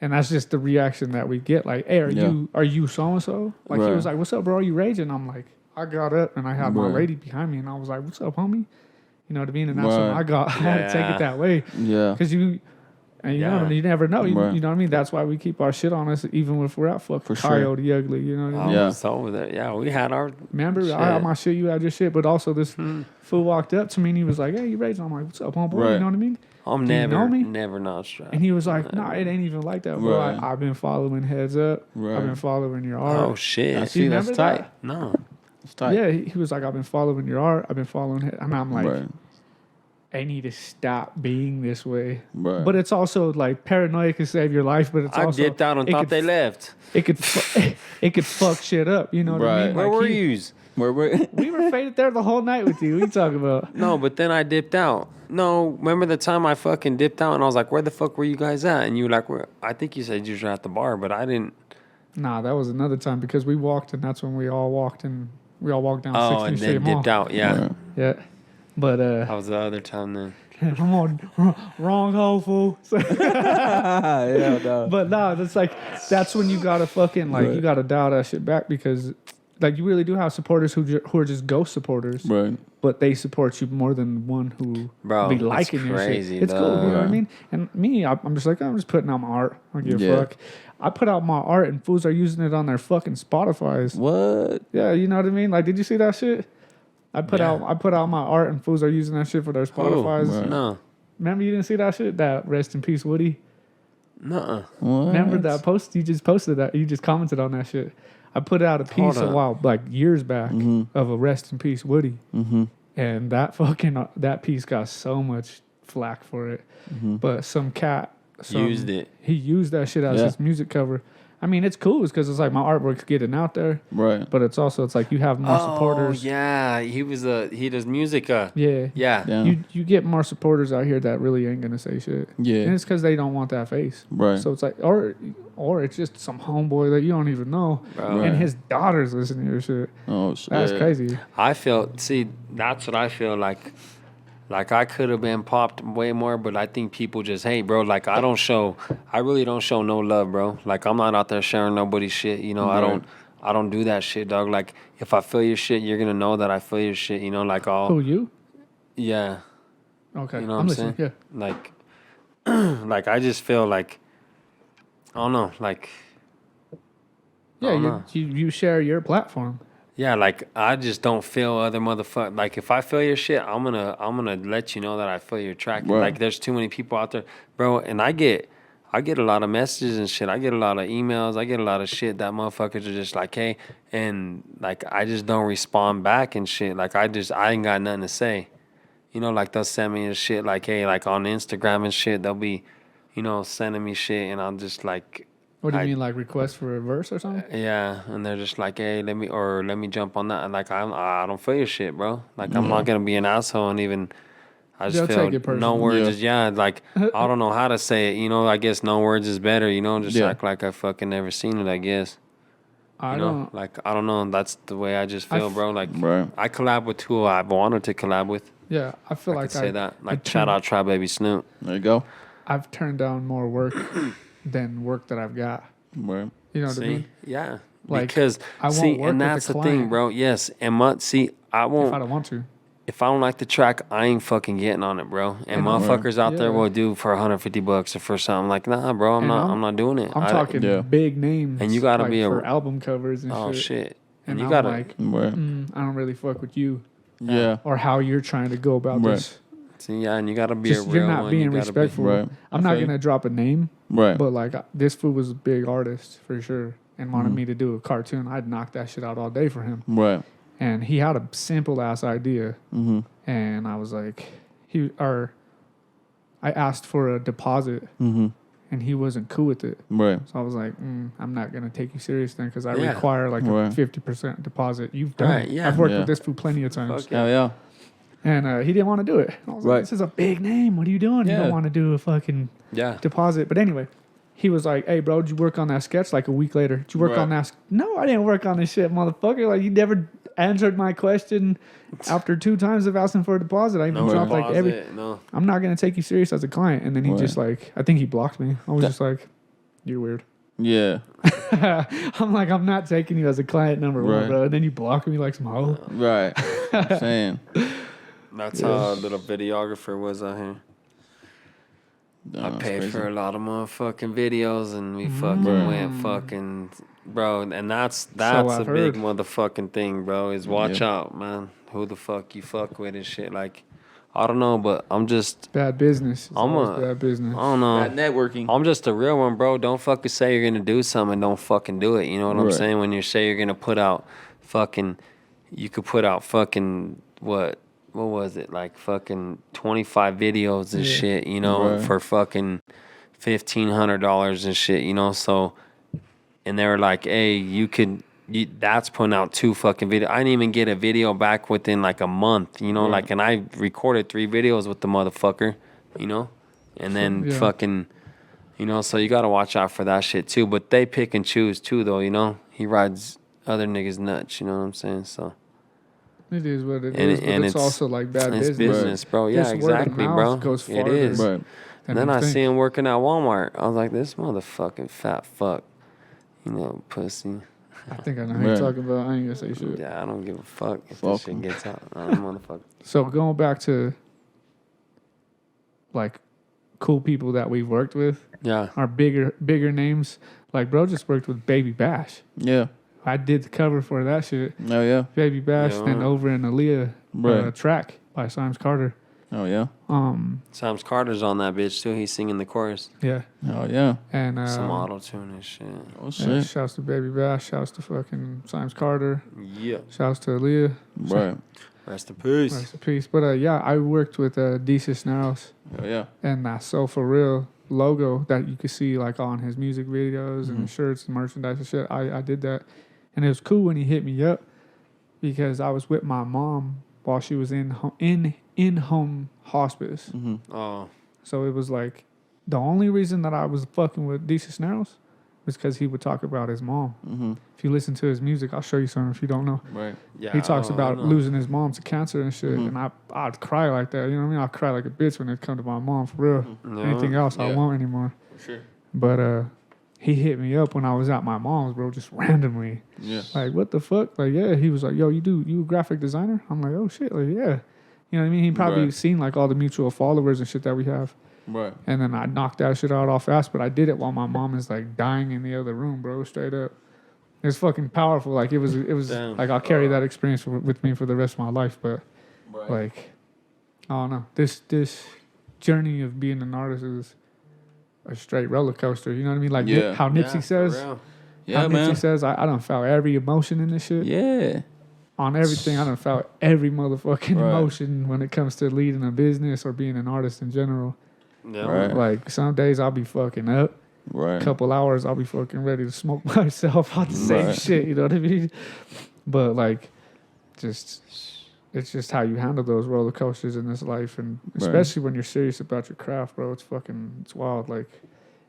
and that's just the reaction that we get. Like, hey, are you so and so? Like he was like, what's up, bro? Are you raging? I'm like, I got up and I had my lady behind me, and I was like, what's up, homie? You know what I mean? And that's when I had to take it that way. Yeah. Because you know what I mean? You never know. You know what I mean? That's why we keep our shit on us, even if we're out fucking Coyote Ugly. You know what I mean? Yeah. So we had our. Remember, I had my shit, you had your shit, but also this fool walked up to me and he was like, hey, you raging? I'm like, what's up, homeboy? You know what I mean? I'm never not strapped. And he was like, nah, it ain't even like that, bro. Right. I've been following Headz Up. Right. I've been following your art. Oh shit! I see, that's tight. That? No. It's tight. Yeah, he was like, I've been following your art. I've been following it. And I'm like, I need to stop being this way. Right. But it's also like paranoia can save your life, but it's also I dipped out and thought they left. It could it could fuck shit up. You know what I mean? Where Like were yous? Where were We were faded there the whole night with you. What you talking about? No, but then I dipped out. No, remember the time I fucking dipped out and I was like, where the fuck were you guys at? And you were like, where? I think you said you were at the bar, but I didn't. Nah, that was another time because we walked and that's when we all walked down 16th and Street then Mall. dipped out. Yeah. Yeah. But That was the other time then. I'm on wrong hole, fool. yeah, no. But no, that's when you gotta fucking you gotta dial that shit back because like you really do have supporters who are just ghost supporters, Right. but they support you more than one who be liking it's your crazy, shit. It's cool, you know what I Yeah. mean? And me, I'm just like I'm just putting out my art. I don't give a Yeah. fuck. I put out my art and fools are using it on their fucking Spotify's. What? Yeah, you know what I mean? Like, did you see that shit? I put out my art and fools are using that shit for their Spotify's. Right. No. Remember you didn't see that shit? That rest in peace, Woody. Nuh-uh. What? Remember that post? You just posted that. You just commented on that shit. I put out a piece a while, like years back, of a rest in peace Woody, and that piece got so much flack for it. But some cat Used it. He used that shit as his music cover. I mean, it's cool because it's like my artwork's getting out there, Right. but it's also it's like you have more supporters. Oh yeah, he does music. Yeah. Yeah. You get more supporters out here that really ain't gonna say shit. Yeah. And it's because they don't want that face. Right. So it's like, or it's just some homeboy that you don't even know, Right. and his daughter's listening to your shit. Oh shit. That's crazy. That's what I feel like. Like I could have been popped way more, but I think people just hate, bro. Like I really don't show no love, bro. Like I'm not out there sharing nobody's shit. You know, Right. I don't do that shit, dog. Like if I feel your shit, you're gonna know that I feel your shit. You know, like Who, you? yeah. Okay. You know what I'm I'm listening. saying? Yeah. Like, like I just feel like, I don't know, like. I don't know. You share your platform. Yeah, like I just don't feel other motherfucker. Like if I feel your shit, I'm gonna let you know that I feel your track. Right. Like there's too many people out there, bro. And I get a lot of messages and shit. I get a lot of emails. I get a lot of shit that motherfuckers are just like, hey, and like I just don't respond back and shit. Like I ain't got nothing to say. you know, like they'll send me a shit like, hey, like on Instagram and shit, they'll be, you know, sending me shit, and I'll just like. What do you mean, like request for a verse or something? Yeah, and they're just like, hey, let me jump on that. And like, I don't feel your shit, bro. Like, I'm not gonna be an asshole and even. I just They'll feel no words is like I don't know how to say it, you know. I guess no words is better, you know. Just act like I fucking never seen it, I guess. I don't like I don't know. That's the way I just feel, bro. Like I collab with who I've wanted to collab with. Yeah, I feel like I say that. Like shout out Try Baby Snoop. There you go. I've turned down more work than work that I've got. Right. You know what I mean? Yeah. Like, because I won't work and that's the thing, bro. Yes, and I won't. If I don't want to. If I don't like the track, I ain't fucking getting on it, bro. And motherfuckers out there will do for $150 or for something. Like, nah, bro, I'm not doing it. I'm talking big names. And you gotta like, be for album covers and shit. Oh shit. And you I'm gotta like, I don't really fuck with you. Yeah. Or how you're trying to go about this. See, yeah, and you gotta be a real one. You're not being respectful. Right. I'm not gonna drop a name. Right. But like this fool was a big artist for sure and wanted me to do a cartoon. I'd knock that shit out all day for him. Right. And he had a simple ass idea. Mm-hmm. And I was like, I asked for a deposit, and he wasn't cool with it. Right. So I was like, I'm not gonna take you serious then, because I require like a 50% deposit. You've done it. Yeah. I've worked with this fool plenty of times. Hell yeah. And he didn't want to do it. I was like, this is a big name. What are you doing? You don't want to do a fucking deposit. But anyway, he was like, hey, bro, did you work on that sketch? Like a week later, did you work on that? No, I didn't work on this shit, motherfucker. Like, you never answered my question after 2 times of asking for a deposit. I even dropped like I'm not going to take you serious as a client. And then he just like, I think he blocked me. I was just like, you're weird. Yeah. I'm like, I'm not taking you as a client number one, bro. And then you block me like some hoe. Right. I'm saying. That's how a little videographer was out here. I paid for a lot of motherfucking videos, and we fucking went fucking, bro. And that's a big motherfucking thing, bro. Is watch out, man. Who the fuck you fuck with and shit. Like, I don't know, but I'm just bad business. Bad business. I don't know. Bad networking. I'm just a real one, bro. Don't fucking say you're gonna do something and don't fucking do it. You know what I'm saying? When you say you're gonna put out fucking, you could put out fucking what was it, like fucking 25 videos and shit, you know, for fucking $1,500 and shit, you know. So, and they were like, hey, that's putting out 2 fucking videos. I didn't even get a video back within like a month, you know, like, and I recorded 3 videos with the motherfucker, you know, and then fucking, you know, so you got to watch out for that shit too. But they pick and choose too, though, you know. He rides other niggas nuts, you know what I'm saying? So. It is what it is, but it's also like bad business, bro. Yeah, exactly, bro. Goes it is. Right. And then I see him working at Walmart. I was like, this motherfucking fat fuck, you know, pussy. I think I know who you're talking about. I ain't gonna say shit. Yeah, I don't give a fuck if this shit gets out. Motherfucker. So going back to like cool people that we've worked with, our bigger names. Like, bro, just worked with Baby Bash. Yeah. I did the cover for that shit. Oh, yeah. Baby Bash, and Over in Aaliyah track by Symes Carter. Oh, yeah. Symes Carter's on that bitch, too. He's singing the chorus. Yeah. Oh, yeah. And some auto-tune and shit. Oh, shit. Shouts to Baby Bash. Shouts to fucking Symes Carter. Yeah. Shouts to Aaliyah. Right. Rest in peace. Rest in peace. But, I worked with DC Snarls. Oh, yeah. And that So For Real logo that you could see, like, on his music videos and shirts and merchandise and shit. I did that. And it was cool when he hit me up because I was with my mom while she was in home hospice. Mm-hmm. Oh. So it was like the only reason that I was fucking with DC Snarls was because he would talk about his mom. Mm-hmm. If you listen to his music, I'll show you some if you don't know. Right. Yeah. He talks about losing his mom to cancer and shit. Mm-hmm. And I'd cry like that. You know what I mean? I'd cry like a bitch when it come to my mom, for real. Mm-hmm. Anything else I won't anymore. For sure. But he hit me up when I was at my mom's, bro, just randomly. Yeah. Like, what the fuck? Like, yeah. He was like, yo, you a graphic designer? I'm like, oh, shit. Like, yeah. You know what I mean? He probably seen, like, all the mutual followers and shit that we have. Right. And then I knocked that shit out all fast, but I did it while my mom is, like, dying in the other room, bro, straight up. It's fucking powerful. Like, it was like, I'll carry that experience with me for the rest of my life. But, like, I don't know. This journey of being an artist is a straight roller coaster. You know what I mean? Like how Nipsey says. Yeah, how man. Nipsey says, I don't feel every emotion in this shit. Yeah. on everything. I done felt every motherfucking emotion when it comes to leading a business or being an artist in general. Yeah. Right. Like some days I'll be fucking up. Right. Couple hours I'll be fucking ready to smoke myself on the same shit. You know what I mean? But like, it's just how you handle those roller coasters in this life, and especially when you're serious about your craft, bro. It's wild. Like,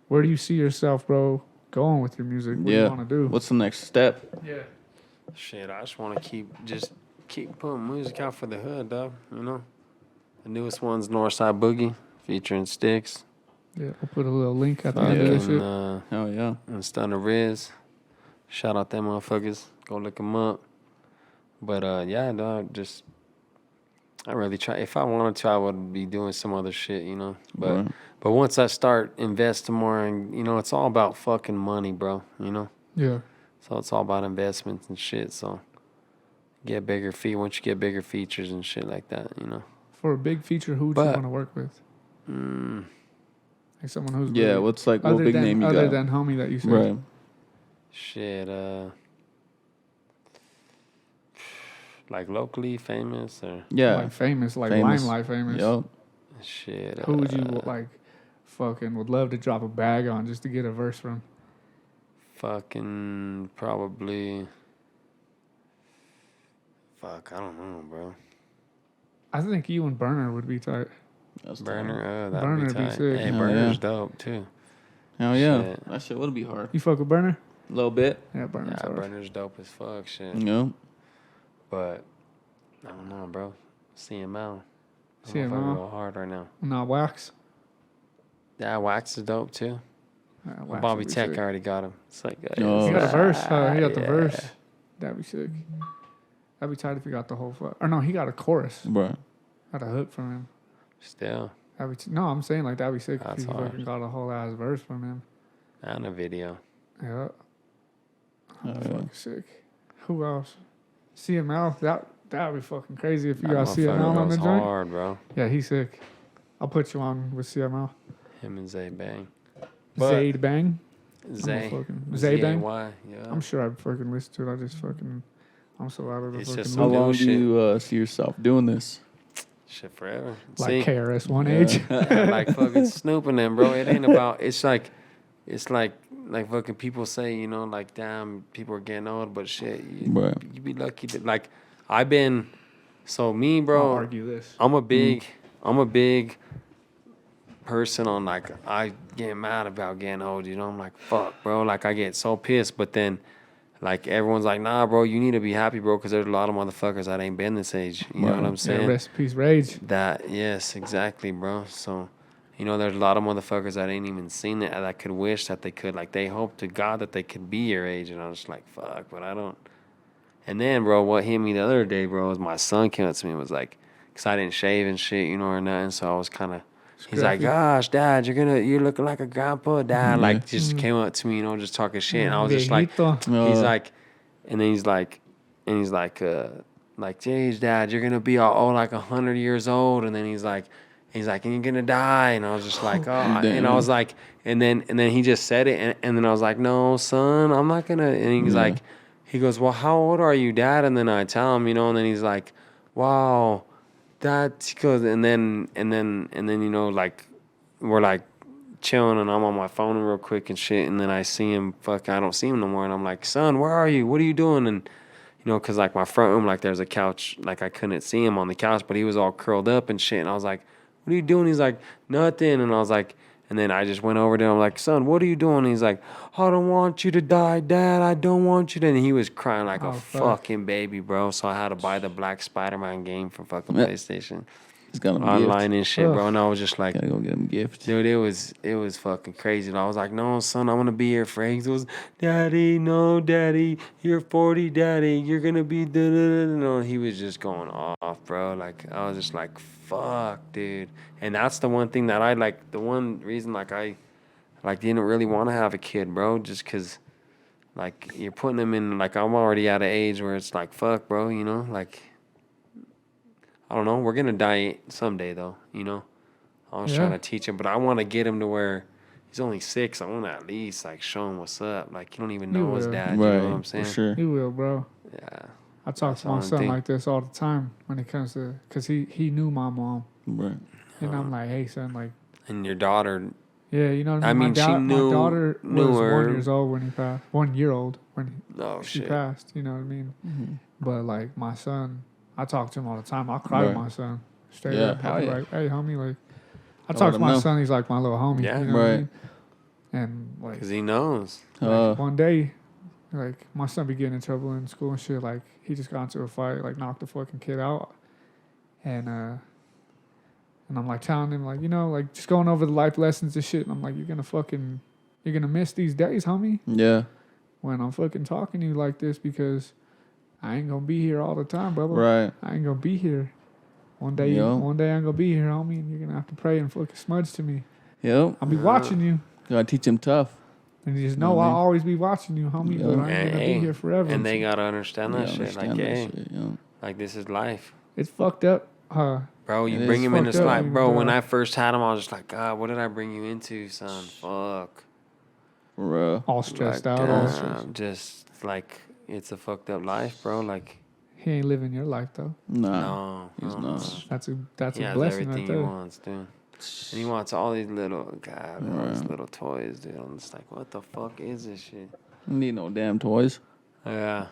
where do you see yourself, bro, going with your music? What do you want to do? What's the next step? Yeah. Shit, I just want to keep putting music out for the hood, dog. You know, the newest one's Northside Boogie featuring Sticks. Yeah, we'll put a little link at the end of this shit. Hell yeah. And Stunner Riz. Shout out them motherfuckers. Go look them up. But yeah, dog, I really try. If I wanted to, I would be doing some other shit, you know. But once I start investing more, and you know, it's all about fucking money, bro. You know. Yeah. So it's all about investments and shit. So get bigger once you get bigger features and shit like that, you know. For a big feature, who would you want to work with? Like someone who's really, what's like what big name you got? Other than homie that you said. Right. Shit, like locally famous or like famous, like limelight famous. Yep. Shit. Who would you like? Fucking would love to drop a bag on just to get a verse from. Fucking probably. Fuck, I don't know, bro. I think you and Burner would be tight. That's Burner, that'd Burner be tight. sick. Hey, Burner's dope too. Hell yeah. Shit. That shit would be hard. You fuck with Burner? A little bit. Yeah, Burner's hard. Burner's dope as fuck, shit. Yep. But I don't know, bro. CML. CML. Real hard right now. Not Wax. Yeah, Wax is dope too. Bobby Tech already got him. It's like he got a verse. He got the verse. That'd be sick. That'd be tight if he got the whole or no, he got a chorus. Right. Got a hook from him. Still. No, I'm saying like that'd be sick That's if he fucking got a whole ass verse from him. And a video. Yeah. Fucking sick. Who else? CML. That'd be fucking crazy if you got CML on the joint. Hard, bro. Yeah, he's sick. I'll put you on with CML. Him and Zay Bang. Zayd Bang. Zay. Zay Bang. Yeah. I'm sure I'd fucking listen to it. I'm so out of the fucking How long do you see yourself doing this? Shit, forever. Like KRS-One age. Like fucking Snoop and them, bro. It ain't about. It's like fucking people say, you know, like damn, people are getting old, but shit, you be lucky to like. I've been, so me, bro. I'll argue this. I'm a big person on like I get mad about getting old. You know, I'm like fuck, bro. Like I get so pissed, but then. Like, everyone's like, nah, bro, you need to be happy, bro, because there's a lot of motherfuckers that ain't been this age. You know what I'm saying? Yeah, rest in peace, Rage. Yes, exactly, bro. So, you know, there's a lot of motherfuckers that ain't even seen it that could wish that they could. Like, they hope to God that they could be your age. And I was just like, fuck, but I don't. And then, bro, what hit me the other day, bro, was my son came up to me and was like, because I didn't shave and shit, you know, or nothing. So I was kind of. He's like, gosh, Dad, you're looking like a grandpa, Dad. Like, just came up to me, you know, just talking shit. And I was just like, he's like, and then he's like, geez, Dad, you're going to be all like 100 years old. And then he's like, and you're going to die. And I was just like, oh, and I was like, and then he just said it. And then I was like, no, son, I'm not going to. And he's like, he goes, well, how old are you, Dad? And then I tell him, you know, and then he's like, wow. That goes and then you know, like we're like chilling and I'm on my phone real quick and shit, and then I see him, I don't see him no more, and I'm like, son, where are you? What are you doing? And you know, cause like my front room, like there's a couch, like I couldn't see him on the couch, but he was all curled up and shit, and I was like, what are you doing? He's like, nothing, and I was like, and then I just went over there. I'm like, son, what are you doing? And he's like, I don't want you to die, Dad. I don't want you to. And he was crying like a fucking baby, bro. So I had to buy the Black Spider-Man game from fucking PlayStation. He's got him online and shit, bro. And I was just like, gotta go get him a gift. Dude, it was fucking crazy. And I was like, no, son, I want to be here for He goes, Daddy, no, Daddy. You're 40, Daddy. You're going to be no. He was just going off, bro. Like, I was just like, fuck, dude. And that's the one thing that I like, the one reason like I like didn't really want to have a kid, bro, just because like you're putting them in, like I'm already at an age where it's like, fuck, bro, you know, like, I don't know, we're going to die someday though, you know. I was trying to teach him, but I want to get him to where he's only 6. I want to at least like show him what's up. Like, you don't even know his dad, you know what I'm saying? For sure. You will, bro. Yeah. I talk to my son like this all the time when it comes to, because he knew my mom. Right. And I'm like, hey, son, like. And your daughter. Yeah, you know what I mean? My daughter was her. 1 year old when he passed. 1 year old when she shit. passed. You know what I mean? Mm-hmm. But like my son, I talk to him all the time. I cry with my son. Straight up. I'll be like, hey, homie, like. I talk to my son. He's like my little homie. Yeah, you know what I mean? And like. Because he knows. Like, one day, like my son be getting in trouble in school and shit. Like he just got into a fight, like knocked the fucking kid out, and I'm like telling him like, you know, like just going over the life lessons and shit. And I'm like, you're gonna miss these days, homie. Yeah. When I'm fucking talking to you like this, because I ain't gonna be here all the time, brother. Right. I ain't gonna be here. One day I'm gonna be here, homie, and you're gonna have to pray and fucking smudge to me. Yep. I'll be watching you. Gotta teach him tough. And you just know I'll always be watching you, homie, but I ain't gonna be here forever. And they gotta understand that shit. Like, hey, yeah. like this is life. It's fucked up. Bro, you It bring is him into fucked up, life. Bro, bro. when I first had him, I was just like, God, what did I bring you into, son? Fuck. For real. All stressed out. Damn, All stressed. just like, it's a fucked up life, bro. Like, He ain't living your life though. No, he's not. That's a he has blessing everything right there. he wants, dude. And he wants all these little, all these little toys, dude. I'm just like, what the fuck is this shit? You need no damn toys. Yeah.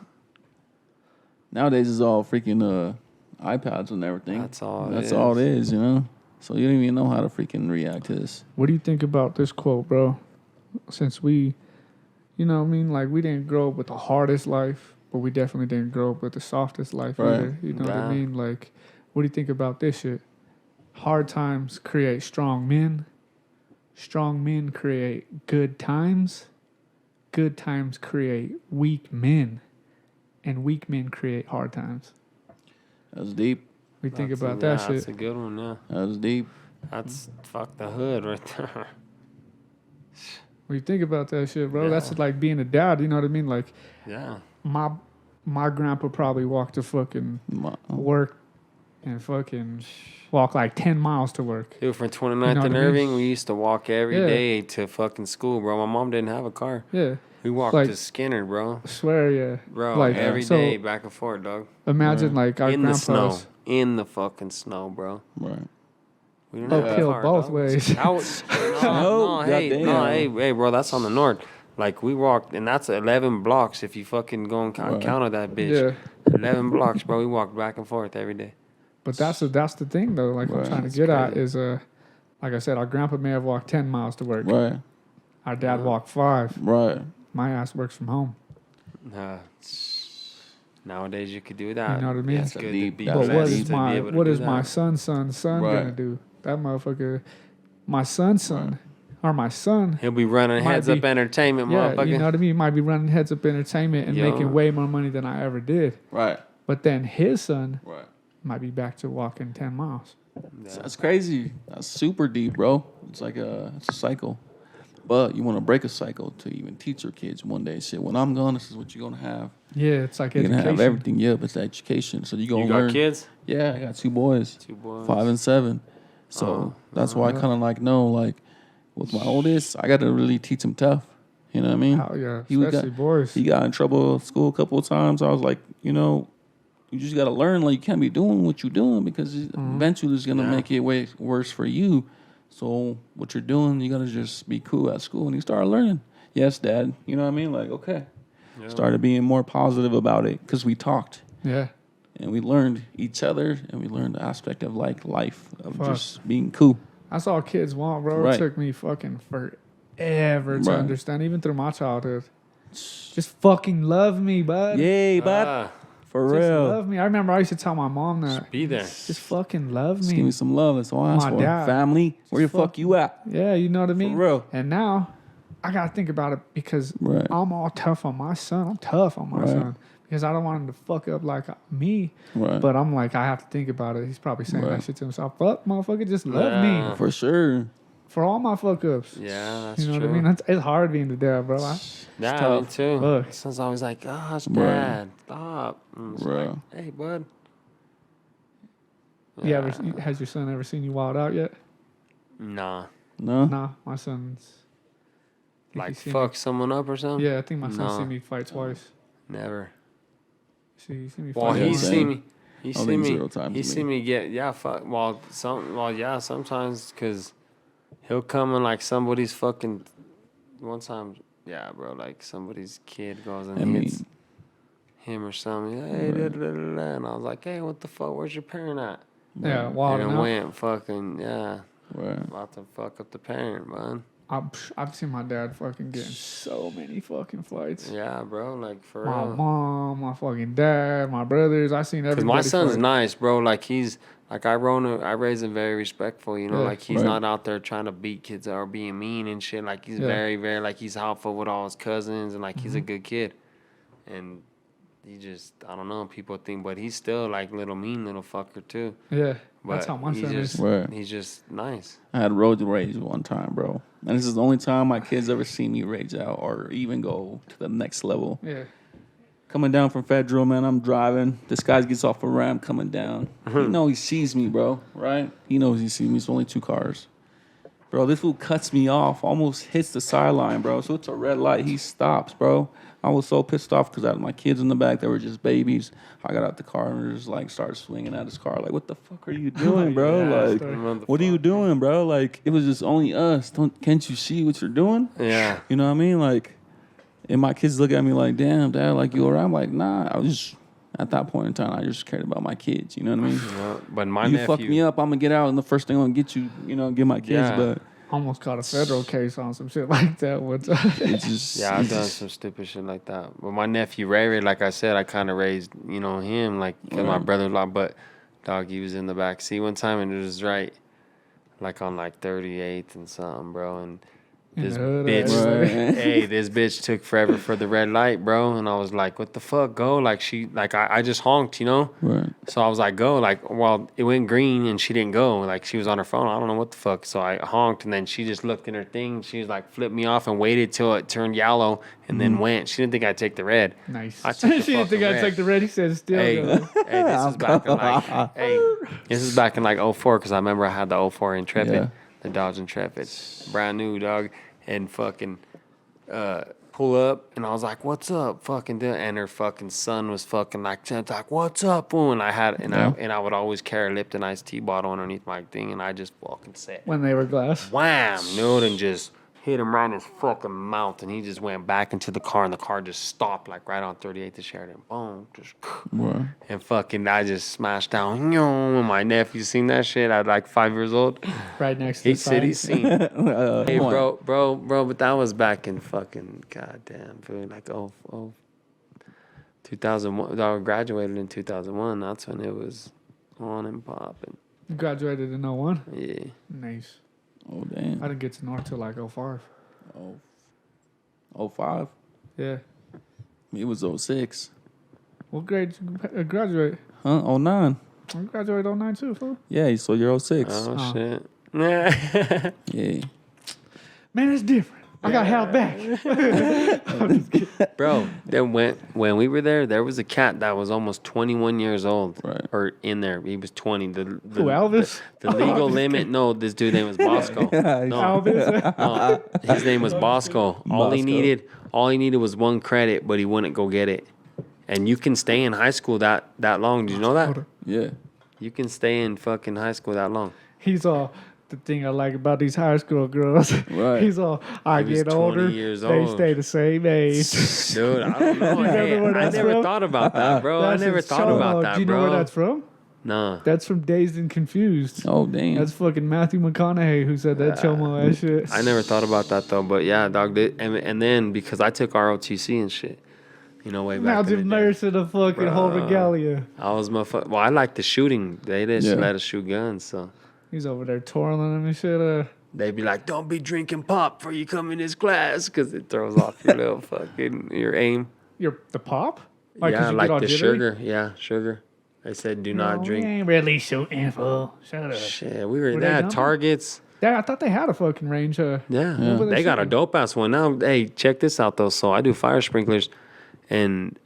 Nowadays it's all freaking iPads and everything. That's all it is, you know? So you don't even know how to freaking react to this. What do you think about this quote, bro? Since we, you know what I mean? Like, we didn't grow up with the hardest life, but we definitely didn't grow up with the softest life either. You know what I mean? Like, what do you think about this shit? Hard times create strong men. Strong men create good times. Good times create weak men. And weak men create hard times. That's deep. We think about that shit. That's a good one, yeah. That's deep. That's fuck the hood right there. When you think about that shit, bro, that's like being a dad. You know what I mean? Like, my grandpa probably walked to fucking work and fucking walk like 10 miles to work. Dude, from 29th and Irving, we used to walk every day to fucking school, bro. My mom didn't have a car. Yeah. We walked like, to Skinner, bro. I swear, yeah. Bro, like, every day, back and forth, dog. Imagine, like, our in grandpas. the snow. In the fucking snow, bro. Right. We don't have a Uphill car, both dog. ways. Hey, bro, that's on the north. Like, we walked, and that's 11 blocks if you fucking go and counter that bitch. Yeah. 11 blocks, bro. We walked back and forth every day. But that's the thing, though. Like, I'm trying to get at is, like I said, our grandpa may have walked 10 miles to work. Right. Our dad walked 5. Right. My ass works from home. Nowadays, you could do that. You know what I mean? It's good to be But blessed to be able to what do is that. my son's gonna do? That motherfucker, my son's son, or my son. He'll be running Headz Up Entertainment, motherfucker. You know what I mean? He might be running Headz Up Entertainment and making way more money than I ever did. Right. But then his son Right. might be back to walking 10 miles. Yeah. That's crazy. That's super deep, bro. It's like it's a cycle. But you want to break a cycle to even teach your kids one day. Shit, when I'm gone, this is what you're gonna have. Yeah, it's like you're education. gonna have everything. Yeah, but it's education. So you gonna learn. You got kids? Yeah, I got 2 boys. 2 boys. 5 and 7. So that's why I kind of like know, like, with my oldest, I got to really teach him tough. You know what I mean? Oh yeah, especially boys. He got in trouble at school a couple of times. I was like, you know, you just got to learn. Like, you can't be doing what you're doing because eventually it's gonna make it way worse for you. So what you're doing, you gotta just be cool at school. And he started learning. Yes, Dad. You know what I mean? Like, okay. Yeah. Started being more positive about it because we talked. Yeah. And we learned each other, and we learned the aspect of like life of just being cool. That's all kids want, bro. Right. It took me fucking forever to understand, even through my childhood. Just fucking love me, bud. Yay, bud. For just real. Love me. I remember I used to tell my mom that. Just be there. Just fucking love me. Just give me some love. That's all I ask My for. dad. Family, where the fuck you at? Yeah, you know what I mean? For real. And now, I got to think about it because Right. I'm all tough on my son. I'm tough on my son because I don't want him to fuck up like me. Right. But I'm like, I have to think about it. He's probably saying that shit to himself. Fuck, motherfucker, just love me For sure. for all my fuck ups. Yeah, that's You know true. what I mean? It's hard being the dad, bro. Yeah, me too. Fuck. My son's always like, gosh, Dad, stop. And it's like, hey, bud. Yeah. Has your son ever seen you wild out yet? Nah. No? Nah, my son's. Like fuck someone up or something? Yeah, I think my son seen me fight twice. Never. See, you see me. Well, fight he one. see me. He I see think me. 0 times He to see me. me get fuck. Yeah, sometimes because he'll come and like somebody's fucking. One time, yeah, bro, like somebody's kid goes and I mean, hits him or something. Hey, Right. and I was like, hey, what the fuck? Where's your parent at? Yeah, wild And it enough. went fucking right. about to fuck up the parent, man. I've seen my dad fucking get in so many fucking fights. Yeah, bro, like for My real. mom, my fucking dad, my brothers. I seen everybody. Cause my son's fight. nice, bro. Like he's like I raised him very respectful. You know, Yeah. like he's Right. not out there trying to beat kids or being mean and shit. Like he's Yeah. very, very like he's helpful with all his cousins and like he's a Mm-hmm. good kid. And he just I don't know. People think, but he's still like little mean little fucker too. Yeah, But that's how my he son just, is. Right. He's just nice. I had road rage one time, bro. And this is the only time my kids ever seen me rage out or even go to the next level. Yeah, Coming down from Federal, man, I'm driving. This guy gets off a ramp coming down. You know he sees me, bro, right? He knows he sees me. It's only 2 cars. Bro, this fool cuts me off, almost hits the sideline, bro. So it's a red light. He stops, bro. I was so pissed off because I had my kids in the back. They were just babies. I got out the car and just like started swinging at his car. Like, what the fuck are you doing, bro? Yeah, Like, sorry. what are you doing, bro? Like, it was just only us. Can't you see what you're doing? Yeah. You know what I mean? Like, and my kids look at me like, damn, dad, like, you all right? I'm like, nah. I was just, at that point in time, I just cared about my kids. You know what I mean? But my You nephew, fuck me up, I'm going to get out, and the first thing I'm going to get you, get my kids. Yeah. But almost caught a federal case on some shit like that one time. it's just. yeah, I've it's done just- some stupid shit like that. But my nephew Ray, like I said, I kind of raised, him like 'cause my Right. brother-in-law. But dog, he was in the back seat one time, and it was right, like on like 38th and something, bro. And In this the hood, bitch, Right. hey, this bitch took forever for the red light, bro. And I was like, what the fuck, go? Like I just honked, Right. So I was like, go. Like, well, it went green and she didn't go. Like, she was on her phone. I don't know what the fuck. So I honked and then she just looked in her thing. She was like, flipped me off and waited till it turned yellow and then went. She didn't think I'd take the red. Nice. I took the She didn't think fucking I'd red. take the red. He said still. Hey, go. this is back in like, this is back in like 04 because I remember I had the 04 Intrepid, Yeah. the Dodge Intrepid, brand new, dog, and fucking pull up and I was like, "What's up?" Fucking and her fucking son was fucking like, "What's up?" Boom. And I would always carry a Lipton iced tea bottle underneath my thing, and I just fucking said, When they were glass. wham, dude, and just hit him right in his fucking mouth, and he just went back into the car, and the car just stopped like right on 38th to Sheridan. Boom, just Right. and fucking I just smashed down. And my nephew seen that shit at like 5 years old. Right next to He the said he sign. seen. Hey, Come bro, but that was back in fucking goddamn, food, like 2001. I graduated in 2001. That's when it was on and popping. You graduated in 01? Yeah. Nice. Oh, damn. I didn't get to North till like 05. 05. Yeah. It was 06. What grade did you graduate? Huh? 09. I graduated 09 too, fool. Yeah, so you're 06. Oh, Oh. shit. Yeah. Man, it's different. I got held back. Bro, then when we were there was a cat that was almost 21 years old. Right. Or in there. He was 20. The Who, Elvis? The legal limit. No, this dude's name was Bosco. No, Elvis? no, his name was Bosco. All he needed was one credit, but he wouldn't go get it. And you can stay in high school that long. Did you know that? Yeah. You can stay in fucking high school that long. He's all, the thing I like about these high school girls. Right. He's all, I He was get 20 older, years they old. stay the same age. Dude, I don't know. Hey, where I that's never from? thought about that, bro. That's I never his thought show. about that, Do you bro. know where that's from? No. That's from Dazed and Confused. Oh, damn. That's fucking Matthew McConaughey who said that chomo ass shit. I never thought about that, though. But yeah, dog. And then because I took ROTC and shit, way back Now in the to day. mercy the fucking whole regalia. I was well, I like the shooting. They just Yeah. let us shoot guns, so He's over there twirling them and shit. they'd be like, "Don't be drinking pop before you come in this class," because it throws off your little fucking your aim. The pop? 'Cause Yeah, you like get all the jittery? sugar. Yeah, sugar. They said do not No, drink. We ain't really shooting, fool. Shut up. Shit, we were Were they at jumping? Targets. Yeah, I thought they had a fucking range. Yeah, What were they got a shooting? dope ass one now. Hey, check this out though. So I do fire sprinklers, And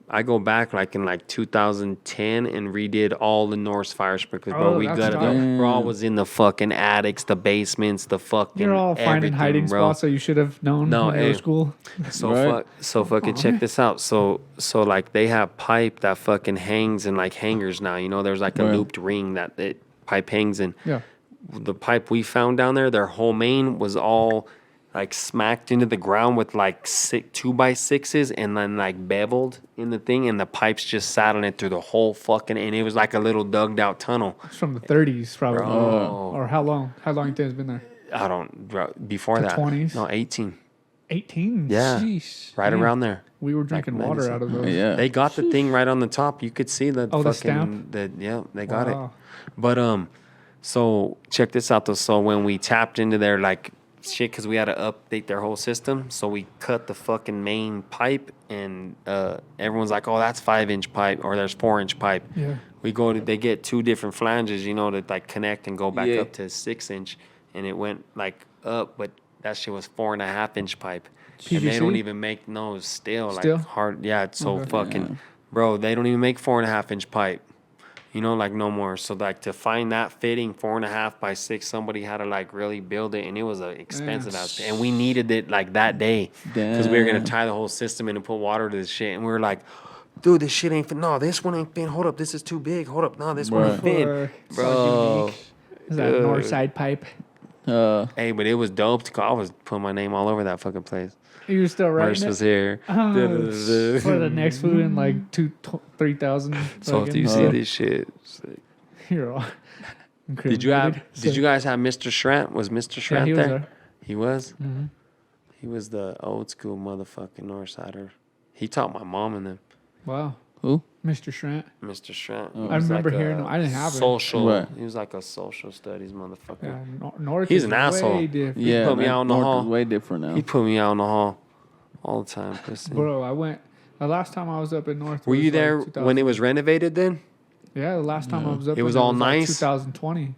I go back like in like 2010 and redid all the Norse fire sprinklers, bro. We got it. Bro, all was in the fucking attics, the basements, the fucking. You're all finding hiding spots that you should have known when you were school. So fucking check this out. So like they have pipe that fucking hangs in like hangers now. You know, there's like a looped ring that pipe hangs in. Yeah. The pipe we found down there, their whole main was all like smacked into the ground with like 2x6s and then like beveled in the thing, and the pipes just sat on it through the whole fucking, and it was like a little dugged out tunnel. It's from the 30s probably. Or how long? How long you think it's been there? I don't, bro, before The that. 20s? No, 18. 18? Yeah. Sheesh. Right around there. We were drinking Like water medicine. out of those. Yeah. They got the thing right on the top. You could see the the fucking stamp? they got Wow. it. But so check this out though. So when we tapped into their like shit, because we had to update their whole system, so we cut the fucking main pipe, and everyone's like, "Oh, that's 5-inch pipe," or "There's 4-inch pipe." Yeah. We go to, they get 2 different flanges, you know, to like connect and go back up to 6-inch, and it went like up, but that shit was 4.5-inch pipe, and they don't PVC? even make no Still? like hard. Yeah, it's so fucking, bro. They don't even make 4.5-inch pipe. You know, like no more. So like to find that fitting 4.5 by 6, somebody had to like really build it, and it was expensive ass. And we needed it like that day because we were gonna tie the whole system in and put water to this shit. And we were like, dude, this shit ain't fit. No, this one ain't fit. Hold up, this is too big. Hold up, no, this one ain't fit, bro. Is that Northside pipe? Hey, but it was dope. I was putting my name all over that fucking place. You were still writing Merce it? was here. For the next food in like 3,000. So if you see this shit, You're all did you guys have Mr. Schrant? Was Mr. Schrant he there? was there. He was? Mm-hmm. He was the old school motherfucking Northsider. He taught my mom and them. Wow. Who? Mr. Schrant. Mr. Schrant. I remember hearing him. I didn't have it. Social. Right. He was like a social studies motherfucker. Yeah, North He's is an way asshole. different. Yeah, put me out in the North hall. is way different now. He put me out in the hall all the time. Pussy. Bro, I went. The last time I was up in North. Were was you like there 2000. when it was renovated then? Yeah, the last time I was up. It was there all like nice? 2020.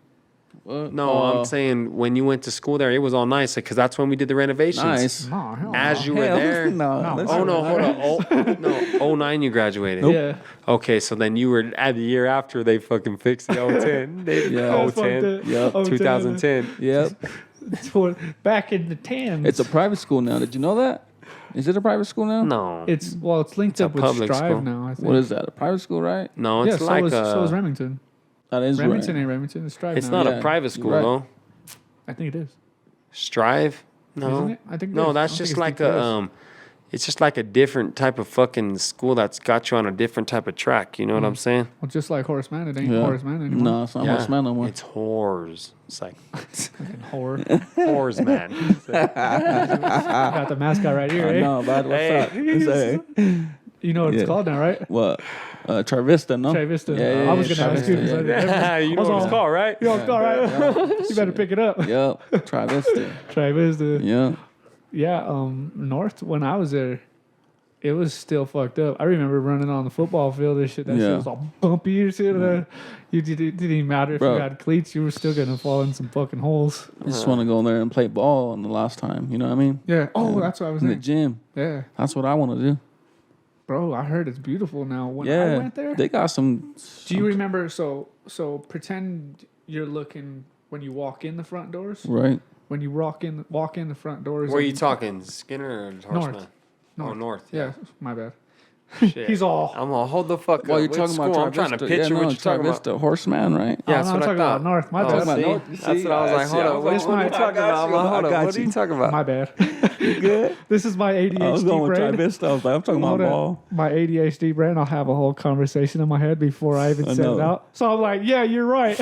No, I'm saying when you went to school there, it was all nice because that's when we did the renovations. Nice. No, hell As no. you were there. No, that's Oh, no, all right. hold on. Oh, 09 you graduated. Yeah. Okay, so then you were at the year after they fucking fixed the 010. Yeah. 010. Yep. 2010. Yep. Back in the 10s. It's a private school now. Did you know that? Is it a private school now? No. It's linked a up with public Strive school. now. I think. What is that? A private school, right? No, Yeah, it's so like is Remington. That is Remington right. ain't Remington. It's Strive. it's now. not Yeah, a private school, you're right. though. I think it is. Strive? No. Isn't it? I think it No, is. that's I don't just think like it's a it's just like a different type of fucking school that's got you on a different type of track. You know what I'm saying? Well, just like Horseman, it ain't Yeah. Horseman anymore. No, it's not Horseman no more. It's whores. It's like Horror. whores, man. Got the mascot right here, I eh? know, bud. What's Hey. up? Say, You know what it's Yeah. called now, right? what? Trivista, no? Trivista. Yeah, I was yeah, gonna ask you. 'cause I didn't- You know what it's called, right? You know what it's called, right? You better pick it up. Yep. Trivista. Trivista. Yeah. Yeah, North, when I was there, it was still fucked up. I remember running on the football field and shit. That shit Yeah. was all bumpy and shit. It didn't even matter if Bro. you had cleats. You were still going to fall in some fucking holes. I just want to go in there and play ball on the last time. You know what I mean? Yeah. Oh, that's what I was In the saying. gym. Yeah. That's what I want to do. Bro, I heard it's beautiful now. When Yeah. I went there, They got some. do you remember? So pretend you're looking when you walk in the front doors. Right. When you walk in the front doors. Where are you of- talking? Skinner or Horseman? Oh, North. Yeah, my bad. Shit. He's all. I'm all, hold the fuck Well, up. you're What talking school? about Trivista. I'm trying to picture yeah, no, what you're talking about. Trivista, Horseman, right? Yeah, I'm that's what talking I thought. about North. My Oh, bad. Talking about see? North, you That's see? what I was like, hold on. What This are you might- talking about? I'm like, hold I on. got What are you you. talking about? My bad. Good. This is my ADHD I was going with brain. Trivista. I was like, I'm talking about Hold on. ball. My ADHD brain, I'll have a whole conversation in my head before I even I set it know. out. So I'm like, yeah, you're right.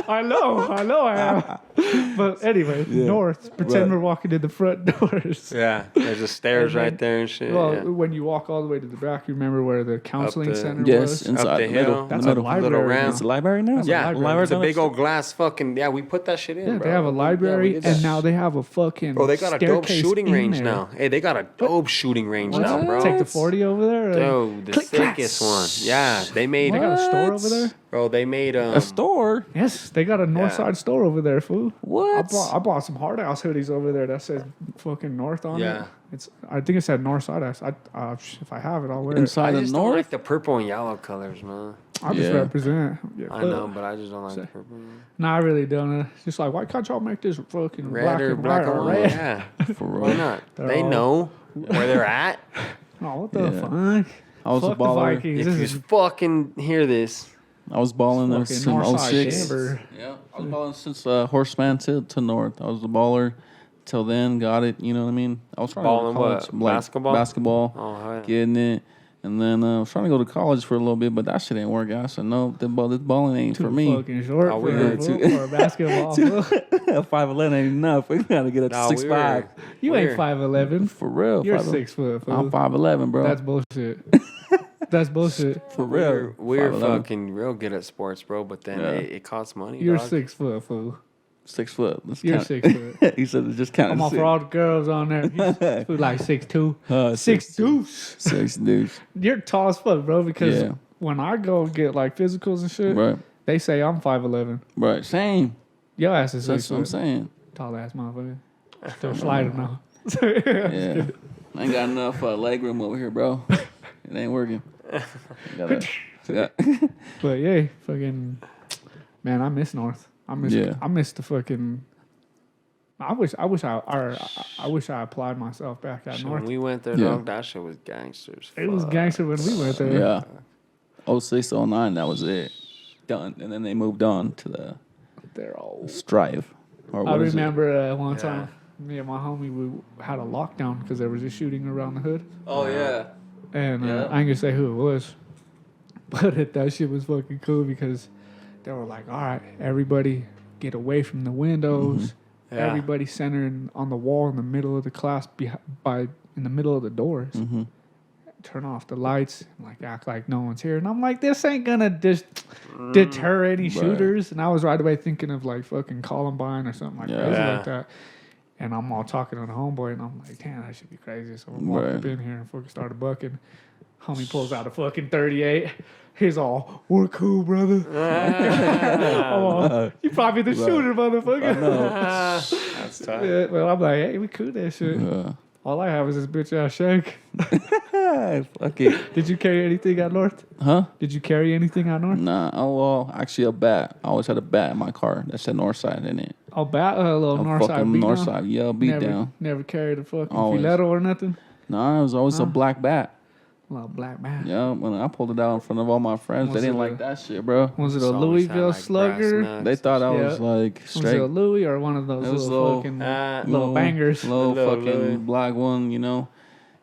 I know I am. But anyway, North, pretend Right. we're walking in the front doors. Yeah, there's the stairs And then- right there and shit. Well, yeah. when you walk all the way to the back, you remember where the counseling the- center Yes, was? inside Up the the middle. hill. In That's the a middle. library. Little round. It's a library now? That's a Yeah, library. it's a big old glass fucking. Yeah, we put that shit in. Yeah, bro. they have a library, Yeah, we did and that. now they have a fucking Bro, they got a dope staircase shooting in range there. now. Hey, they got a dope shooting range What? now, bro. Take the 40 over there. Dude, the Click, clack. sickest one. Yeah, they made They got a store over there. Bro, they made A store? Yes, they got a Northside store over there, fool. What? I bought some Hard House hoodies over there that says fucking North on it. I think it said Northside. If I have it, I'll wear Inside it. the I just don't North? like the purple and yellow colors, man. I just represent. Yeah, I know, but I just don't like the purple. Nah, I really don't. It's just like, why can't y'all make this fucking Red or black or red? Yeah, For real. why not? They know where they're at. Oh, what the fuck? I was Fuck a the baller. Vikings. If This you is fucking hear this, I was balling there fucking since Northside 06. Denver. Yeah, I was balling since Horseman to North. I was a baller till then. Got it. You know what I mean? I was trying Balling to go to college, what? Basketball? Basketball. Oh, yeah. Getting it. And then I was trying to go to college for a little bit, but that shit ain't work out. I said, no, this balling ain't for me. Fucking short Oh, for, we were for a basketball. fool. 5'11" ain't enough. We gotta get up to 6'5". You ain't 5'11". For real. You're 5'11". 6 foot. Fool. I'm 5'11", bro. That's bullshit. That's bullshit. for real. We're 5'11". fucking real good at sports, bro. But then it costs money. You're dog. 6 foot, fool. 6 foot. Let's You're count. 6 foot. He said it's just counting. I'm off for all the girls on there. He's like 6'2". 6 deuce. 6 dudes. You're tall as fuck, bro. Because Yeah. when I go get like physicals and shit, Right. they say I'm 5'11". Right. Same. Your ass is 6 That's what I'm foot. saying. Tall ass motherfucker. Still sliding now. Yeah. I ain't got enough leg room over here, bro. It ain't working. Yeah. But yeah, fucking man, I miss North. I miss the fucking. I wish I applied myself back at Shit, North. when we went there, Yeah. dog, that shit was gangsters. It was gangster when we went there. Yeah. 06, 09, that was it. Done. And then they moved on to the They're all. Strive. Or I what is it? remember one time, me and my homie, we had a lockdown because there was a shooting around the hood. Oh, yeah. And Yeah. I ain't gonna say who it was, but that shit was fucking cool because they were like, all right, everybody get away from the windows. Yeah. Everybody centered on the wall in the middle of the class, in the middle of the doors. Mm-hmm. Turn off the lights, and like act like no one's here. And I'm like, this ain't gonna deter any shooters. And I was right away thinking of like fucking Columbine or something like crazy like that. And I'm all talking to the homeboy, and I'm like, damn, that should be crazy. So we walk up in here and fucking started bucking. Homie pulls out a fucking 38. He's all, we're cool, brother. You probably the shooter, motherfucker. That's tough. Yeah, well, I'm like, hey, we cool that shit. All I have is this bitch ass shank. Fuck it. Did you carry anything out north? Huh? Did you carry anything out north? Nah. Oh, well, actually a bat. I always had a bat in my car that said Northside in it. Oh, a little A Northside fucking beat down? Northside. Yeah, beat down. Never carried a fucking Always. filetto or nothing? Nah, it was always a black bat. A little black man. Yeah, when I pulled it out in front of all my friends, Was they didn't it like a- that shit, bro. Was it a It's always had, Louisville like, Slugger? brass knucks They thought I Yeah. was like Was straight. it a Louis or one of those It was little little- fucking little little bangers? Little Little fucking Louis. black one, you know,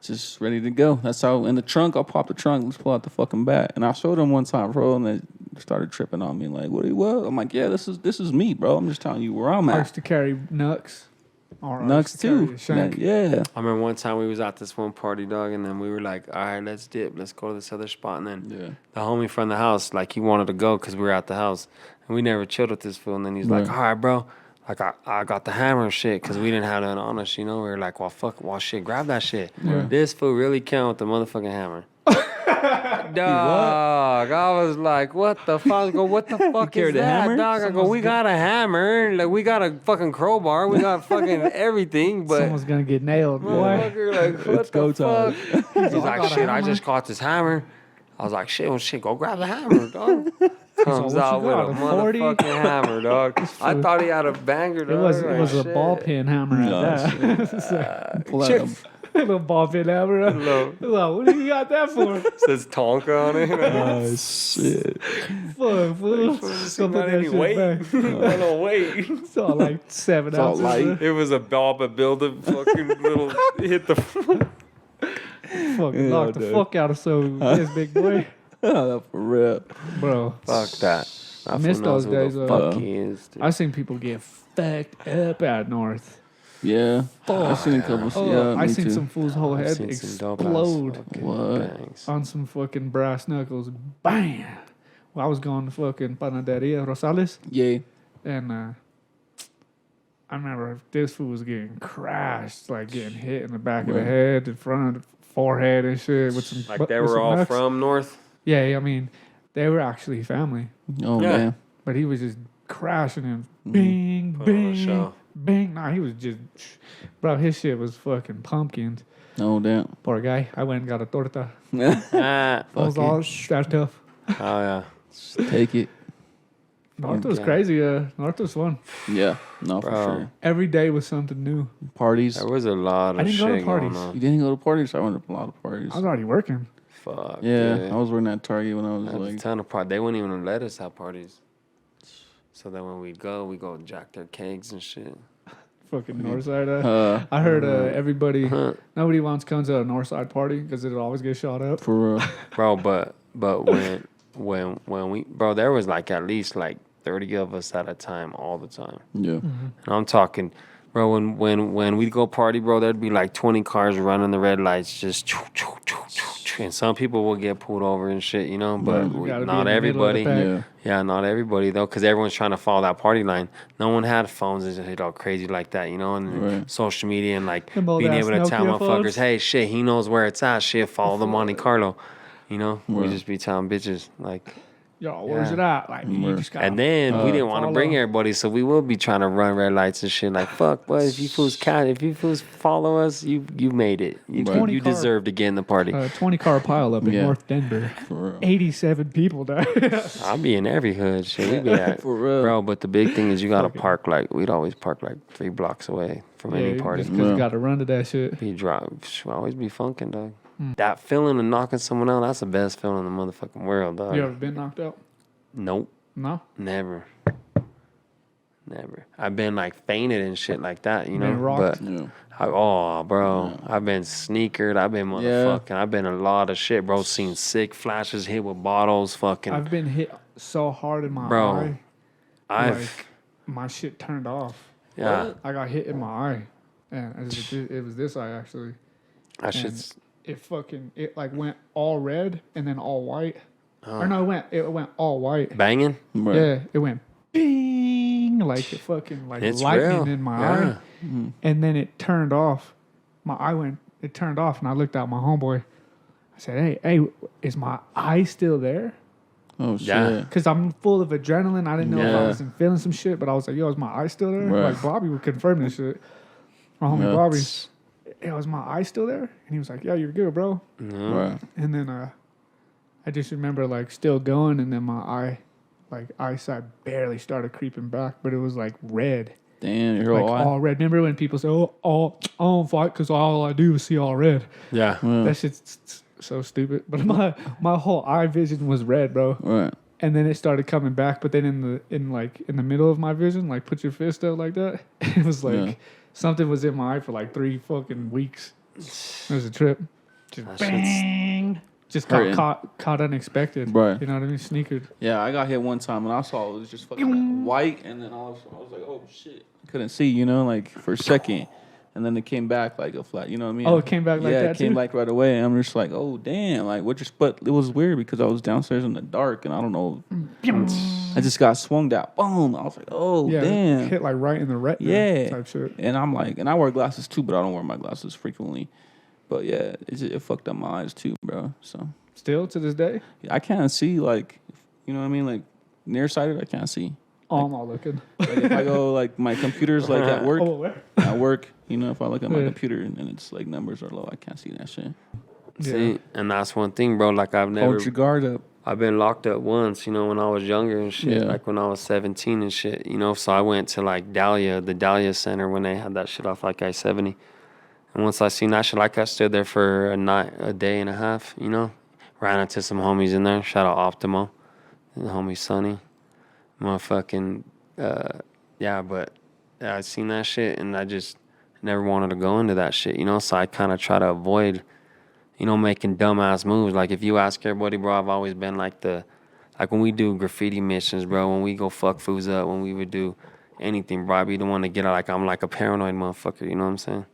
just ready to go. That's how in the trunk. I'll pop the trunk. Let's pull out the fucking bat. And I showed them one time, bro, and they started tripping on me like, "What? I'm like, "Yeah, this is me, bro. I'm just telling you where I'm I at." used to carry Nucks. Or I used Nucks to carry too. a shank. Yeah. I remember one time we was at this one party, dog, and then we were like, all right, let's dip. Let's go to this other spot. And then the homie from the house, like, he wanted to go because we were at the house. And we never chilled with this fool. And then he's like, all right, bro. Like, I got the hammer and shit because we didn't have none on us, you know? We were like, well, shit, grab that shit. This fool really came with the motherfucking hammer. Dog, I was like, what the fuck? I go, what the fuck is carried a that, hammer? dog? I go, we got a hammer. Like, we got a fucking crowbar. We got fucking everything. But Someone's gonna get nailed, boy. motherfucker, like, what It's go the time. fuck? He's I like, got a shit, I hammer. just caught this hammer. I was like, shit, go grab the hammer, dog. Comes what out you with got, a a 40? motherfucking hammer, dog. I thought he had a banger, dog. It was Like, a ball shit. pin hammer at that. Pull out A little ball pin hammer. Look. Like, what do you got that for? Says Tonka on it. Oh shit! Fuck, fool. Go put Not that any shit weight. back. Not no weight. It's all like 7 all ounces. light. It was a ball, but build a fucking little hit the. Fucking knock the dude. fuck out of this big boy. For real. Bro, Fuck that. I miss those days. Fuck he is, dude. I seen people get fucked up at North. Yeah, I've seen a couple. Oh, Yeah, I me seen too. some fool's whole head Seen some dope ass explode fucking What? bangs. on some fucking brass knuckles. Bam! Well, I was going to fucking Panaderia Rosales, Yeah. and I remember this fool was getting crashed, like getting hit in the back of the Right. head, in front of the forehead and shit with some. Like with they some were all knucks. from North. Yeah, I mean, They were actually family, Oh Yeah. damn. but he was just crashing and bing, Put on a bing, show. bing. Nah, he was just, bro. His shit was fucking pumpkins. Oh damn. Poor guy. I went and got a torta. Ah, I was all that tough. oh yeah, Take it. North was Yeah. crazy. North was fun. Yeah. No, for Bro. sure. Every day was something new. Parties. there was a lot I of didn't go to shit going parties. on. You didn't go to parties? I went to a lot of parties. I was already working. Fuck. Yeah, dude. I was working at Target when I was Had a like, ton of parties. They wouldn't even let us have parties. So then when we go jack their kegs and shit. Fucking Northside. I heard everybody, nobody wants to come to a Northside party because it'll always get shot up. for real. Bro, but when we bro, there was like at least like 30 of us at a time all the time. Yeah. Mm-hmm. And I'm talking, bro, when we go party, bro, there'd be like 20 cars running the red lights, just choo, choo, choo, choo, choo. And some people will get pulled over and shit, you know, but You gotta be not in the middle of the everybody. pack. Yeah. Yeah, not everybody though, because everyone's trying to follow that party line. No one had phones and shit all crazy like that, you know, and Right. social media and like Them old being ass able to tell Nokia motherfuckers, phones. hey, shit, he knows where it's at. Shit, follow the Monte Carlo, you know. We Right. just be telling bitches like. Yo, where's Yeah. it at? Like, you Right. just got And then we didn't want to bring follow. everybody, so we will be trying to run red lights and shit. Like fuck, but if you fools follow us, you made it. You, Right. you 20 car- deserve to get in the party. 20 car pile up in Yeah. North Denver. For real. 87 people died. I'll be in every hood, shit. We be at, For real. bro. But the big thing is you gotta park like we'd always park like 3 blocks away from any party. Because Yeah. you got to run to that shit. Be drop, always be funkin', dog. That feeling of knocking someone out, that's the best feeling in the motherfucking world, dog. You ever been knocked out? Nope, No? never. Never. I've been like fainted and shit like that, you know. Been rocked? But Yeah. bro, I've been sneakered. I've been motherfucking. I've been a lot of shit, bro. Seen sick flashes, hit with bottles, fucking. I've been hit so hard in my Bro, eye. I've Like, my shit turned off. yeah. I got hit in my eye. And it was this eye, actually. That And shit's it like went all red and then all white. Or no, it went all white. banging. Right. Yeah, it went bing like it fucking like It's lightning real. in my Yeah. eye. And then it turned off. It turned off and I looked at my homeboy. I said, hey, is my eye still there? Oh shit. Yeah. Because I'm full of adrenaline. I didn't know if I Yeah. wasn't feeling some shit, but I was like, yo, is my eye still there? Right. Like Bobby would confirm this shit. My homie Yeah. Bobby, yo, is my eye still there? And he was like, yeah, you're good, bro. Right. And then I just remember like still going, and then my eyesight barely started creeping back, but it was like red, Damn, you're like all all red. Remember when people say, I don't fight because all I do is see all red. Yeah. That shit's so stupid. But my whole eye vision was red, bro. Right. And then it started coming back, but then in the middle of my vision, like put your fist up like that, it was like Yeah. something was in my eye for like 3 fucking weeks. It was a trip. Just That shit's- bang. Just Hurting. caught unexpected. Right. You know what I mean? Sneakered. Yeah, I got hit one time and I saw it was just fucking like white, and then all of a sudden I was like, oh shit. I couldn't see, you know, like for a second. And then it came back like a flat, you know what I mean? Oh, it came back like yeah, that it came too? back right away. And I'm just like, oh damn, like but it was weird because I was downstairs in the dark and I don't know. I just got swung out. Boom. I was like, oh Yeah. damn. Hit like right in the retina. Yeah. Type shit. And I'm like, and I wear glasses too, but I don't wear my glasses frequently. But yeah, it fucked up my eyes too, bro. So Still to this day. I can't see, like, you know what I mean? Like nearsighted, I can't see. Oh, I'm not looking. Like if I go like my computer's like at work, Oh, where? you know, if I look at my Yeah. computer and it's like numbers are low, I can't see that shit. See, and that's one thing, bro. Like I've never. Hold your guard up. I've been locked up once, you know, when I was younger and shit, Yeah. like when I was 17 and shit, you know. So I went to like the Dahlia Center when they had that shit off like I-70. And once I seen that shit, like I stood there for a day and a half, you know. Ran into some homies in there. Shout out Optimo, the homie Sonny. Motherfucking, yeah, but I seen that shit and I just never wanted to go into that shit, you know. So I kind of try to avoid, you know, making dumbass moves. Like if you ask everybody, bro, I've always been like when we do graffiti missions, bro, when we go fuck fools up, when we would do anything, bro, I'd be the one to get out. Like I'm like a paranoid motherfucker, you know what I'm saying?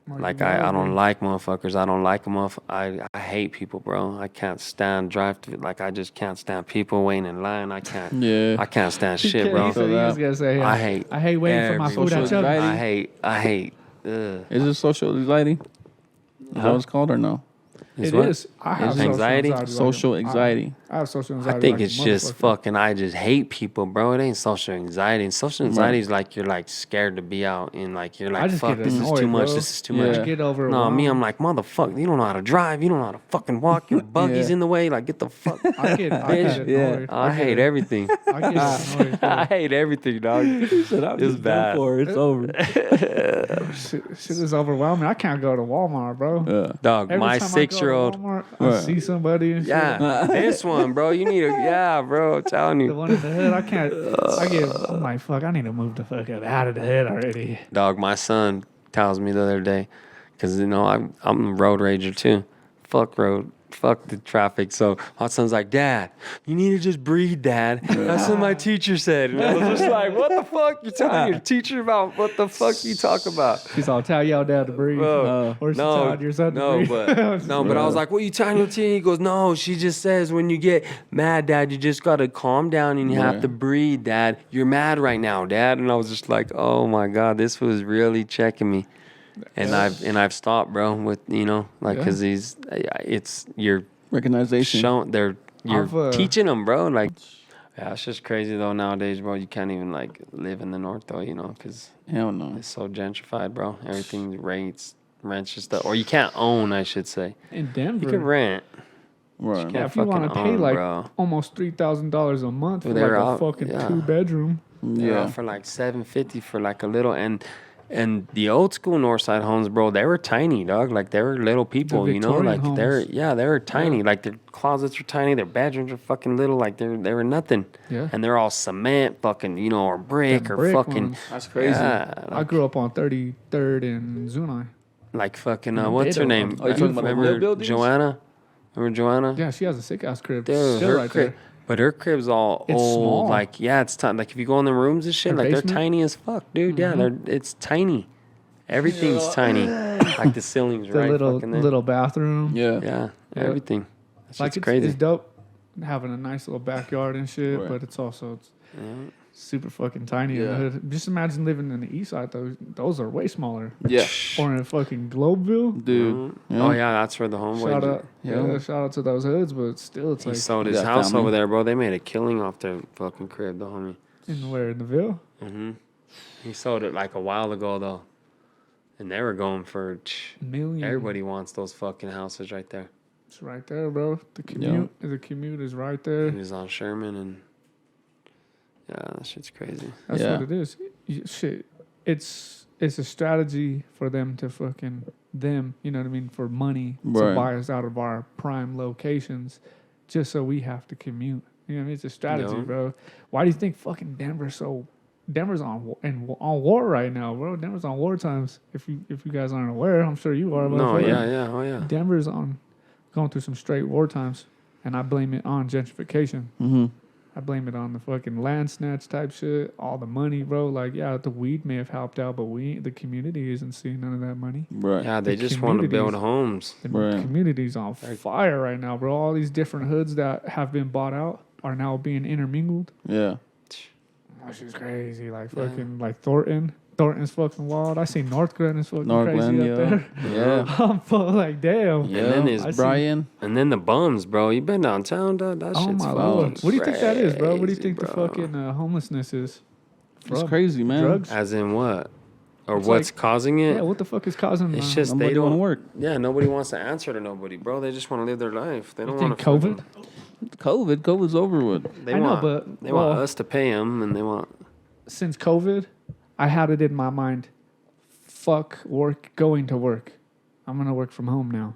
Like I don't like motherfuckers. I don't like them. I hate people, bro. I can't stand I just can't stand people waiting in line. I can't. Yeah. I can't stand He shit, can't- bro. He said he was gonna say, I hate waiting for my every- food at social Chubb. anxiety. I hate. Ugh. Is it social anxiety? Is that what it's called or no? It what? is. I have It's social anxiety? like Social that. anxiety. I have social anxiety. I think like it's just fucking. I just hate people, bro. It ain't social anxiety. And social anxiety is like you're like scared to be out and like you're like, fuck, this is too much. This is too much. I get over. No, me, I'm like, motherfucker. You don't know how to drive. You don't know how to fucking walk. Your buggy's in the way. Like, get the fuck. I get annoyed. I hate everything. I get annoyed. I hate everything, dog. It's bad. It's over. Shit is overwhelming. I can't go to Walmart, bro. Dog, Every my time I go to 6-year-old. Walmart, I see somebody and shit. Yeah, this one, bro. You need bro. I'm telling The you. one in the hood, I can't. I'm like, fuck, I need to move the fuck out of the hood already. Dog, my son tells me the other day, because, you know, I'm a road rager too. Fuck the traffic. So my son's like, Dad, you need to just breathe, Dad. That's what my teacher said. And I was just like, what the fuck? You telling your teacher about what the fuck you talk about? She's all, tell y'all dad to breathe. Or she's telling your son to breathe. But I was like, what are you telling your teacher? He goes, no, she just says when you get mad, Dad, you just got to calm down and you have to breathe, Dad. You're mad right now, Dad. And I was just like, oh my God, this was really checking me. And I've stopped, bro, with, you know, like, because it's your recognition. You're teaching them, bro. Like, yeah, it's just crazy though nowadays, bro. You can't even like live in the north though, you know, because hell no, it's so gentrified, bro. Everything rents and stuff, or you can't own, I should say. In Denver, you can rent. Right. Yeah, if you want to pay like almost $3,000 a month for like a fucking 2-bedroom. Yeah, for like $750 for like a little and the old school Northside homes, bro, they were tiny, dog. Like they were little people, you know. Like homes. they were tiny. Yeah. Like their closets were tiny, their bedrooms were fucking little. Like they were nothing. Yeah. And they're all cement, fucking, you know, or brick fucking. Ones. That's crazy. Yeah, like, I grew up on 33rd in Zunai. Like fucking what's her name? Oh, you talking about remember buildings? Joanna? Remember Joanna? Yeah, she has a sick ass crib. Dude, Still her right crib. there. But her crib's all it's old. Small. Like it's tiny. Like if you go in the rooms and shit, Her like basement? they're tiny as fuck, dude. Mm-hmm. Yeah, it's tiny. Everything's tiny. Like the ceiling's The right little fucking there. little bathroom. Yeah, everything. That's Like it's crazy. It's dope having a nice little backyard and shit, Right. but it's also super fucking tiny in the hood. Just imagine living in the east side. Those are way smaller. Yeah. Or in fucking Globeville. Dude. Mm-hmm. Yeah. Oh yeah, that's where the homeboy. Shout out. Yeah, shout out to those hoods, but still it's he like sold his house over there, bro. They made a killing off their fucking crib, the homie. in the Ville? Mm-hmm. He sold it like a while ago though. And they were going for million. Everybody wants those fucking houses right there. It's right there, bro. The commute is right there. He was on Sherman and that shit's crazy. That's what it is. Shit, it's a strategy for them to you know what I mean, for money to buy us out of our prime locations, just so we have to commute. You know what I mean? It's a strategy, bro. Why do you think fucking Denver's on war right now, bro? Denver's on war times. If you guys aren't aware, I'm sure you are. No, yeah. Denver's going through some straight war times, and I blame it on gentrification. Mm-hmm. I blame it on the fucking land snatch type shit, all the money, bro. Like, yeah, the weed may have helped out, but the community isn't seeing none of that money. Right. Yeah, they just want to build homes. The community's on fire right now, bro. All these different hoods that have been bought out are now being intermingled. Yeah. That shit's crazy. Like fucking like Thornton. Thornton's fucking wild. I see Northglenn is fucking crazy up there. Yeah. I'm like, damn. Yeah. And then there's Brian. And then the bums, bro. You been downtown, dog? That shit's my fucking Lord. What do you think that is, bro? What do you think crazy, the bro. fucking homelessness is? It's crazy, man. Drugs? As in what? Or It's what's like- causing it? Yeah, what the fuck is causing It's just Nobody they don't wanna work. Yeah, nobody wants to answer to nobody, bro. They just want to live their life. They don't think want to. COVID? COVID's over with. They I know, want, but- they want well- us to pay them, and they want. Since COVID, I had it in my mind, fuck going to work. I'm going to work from home now.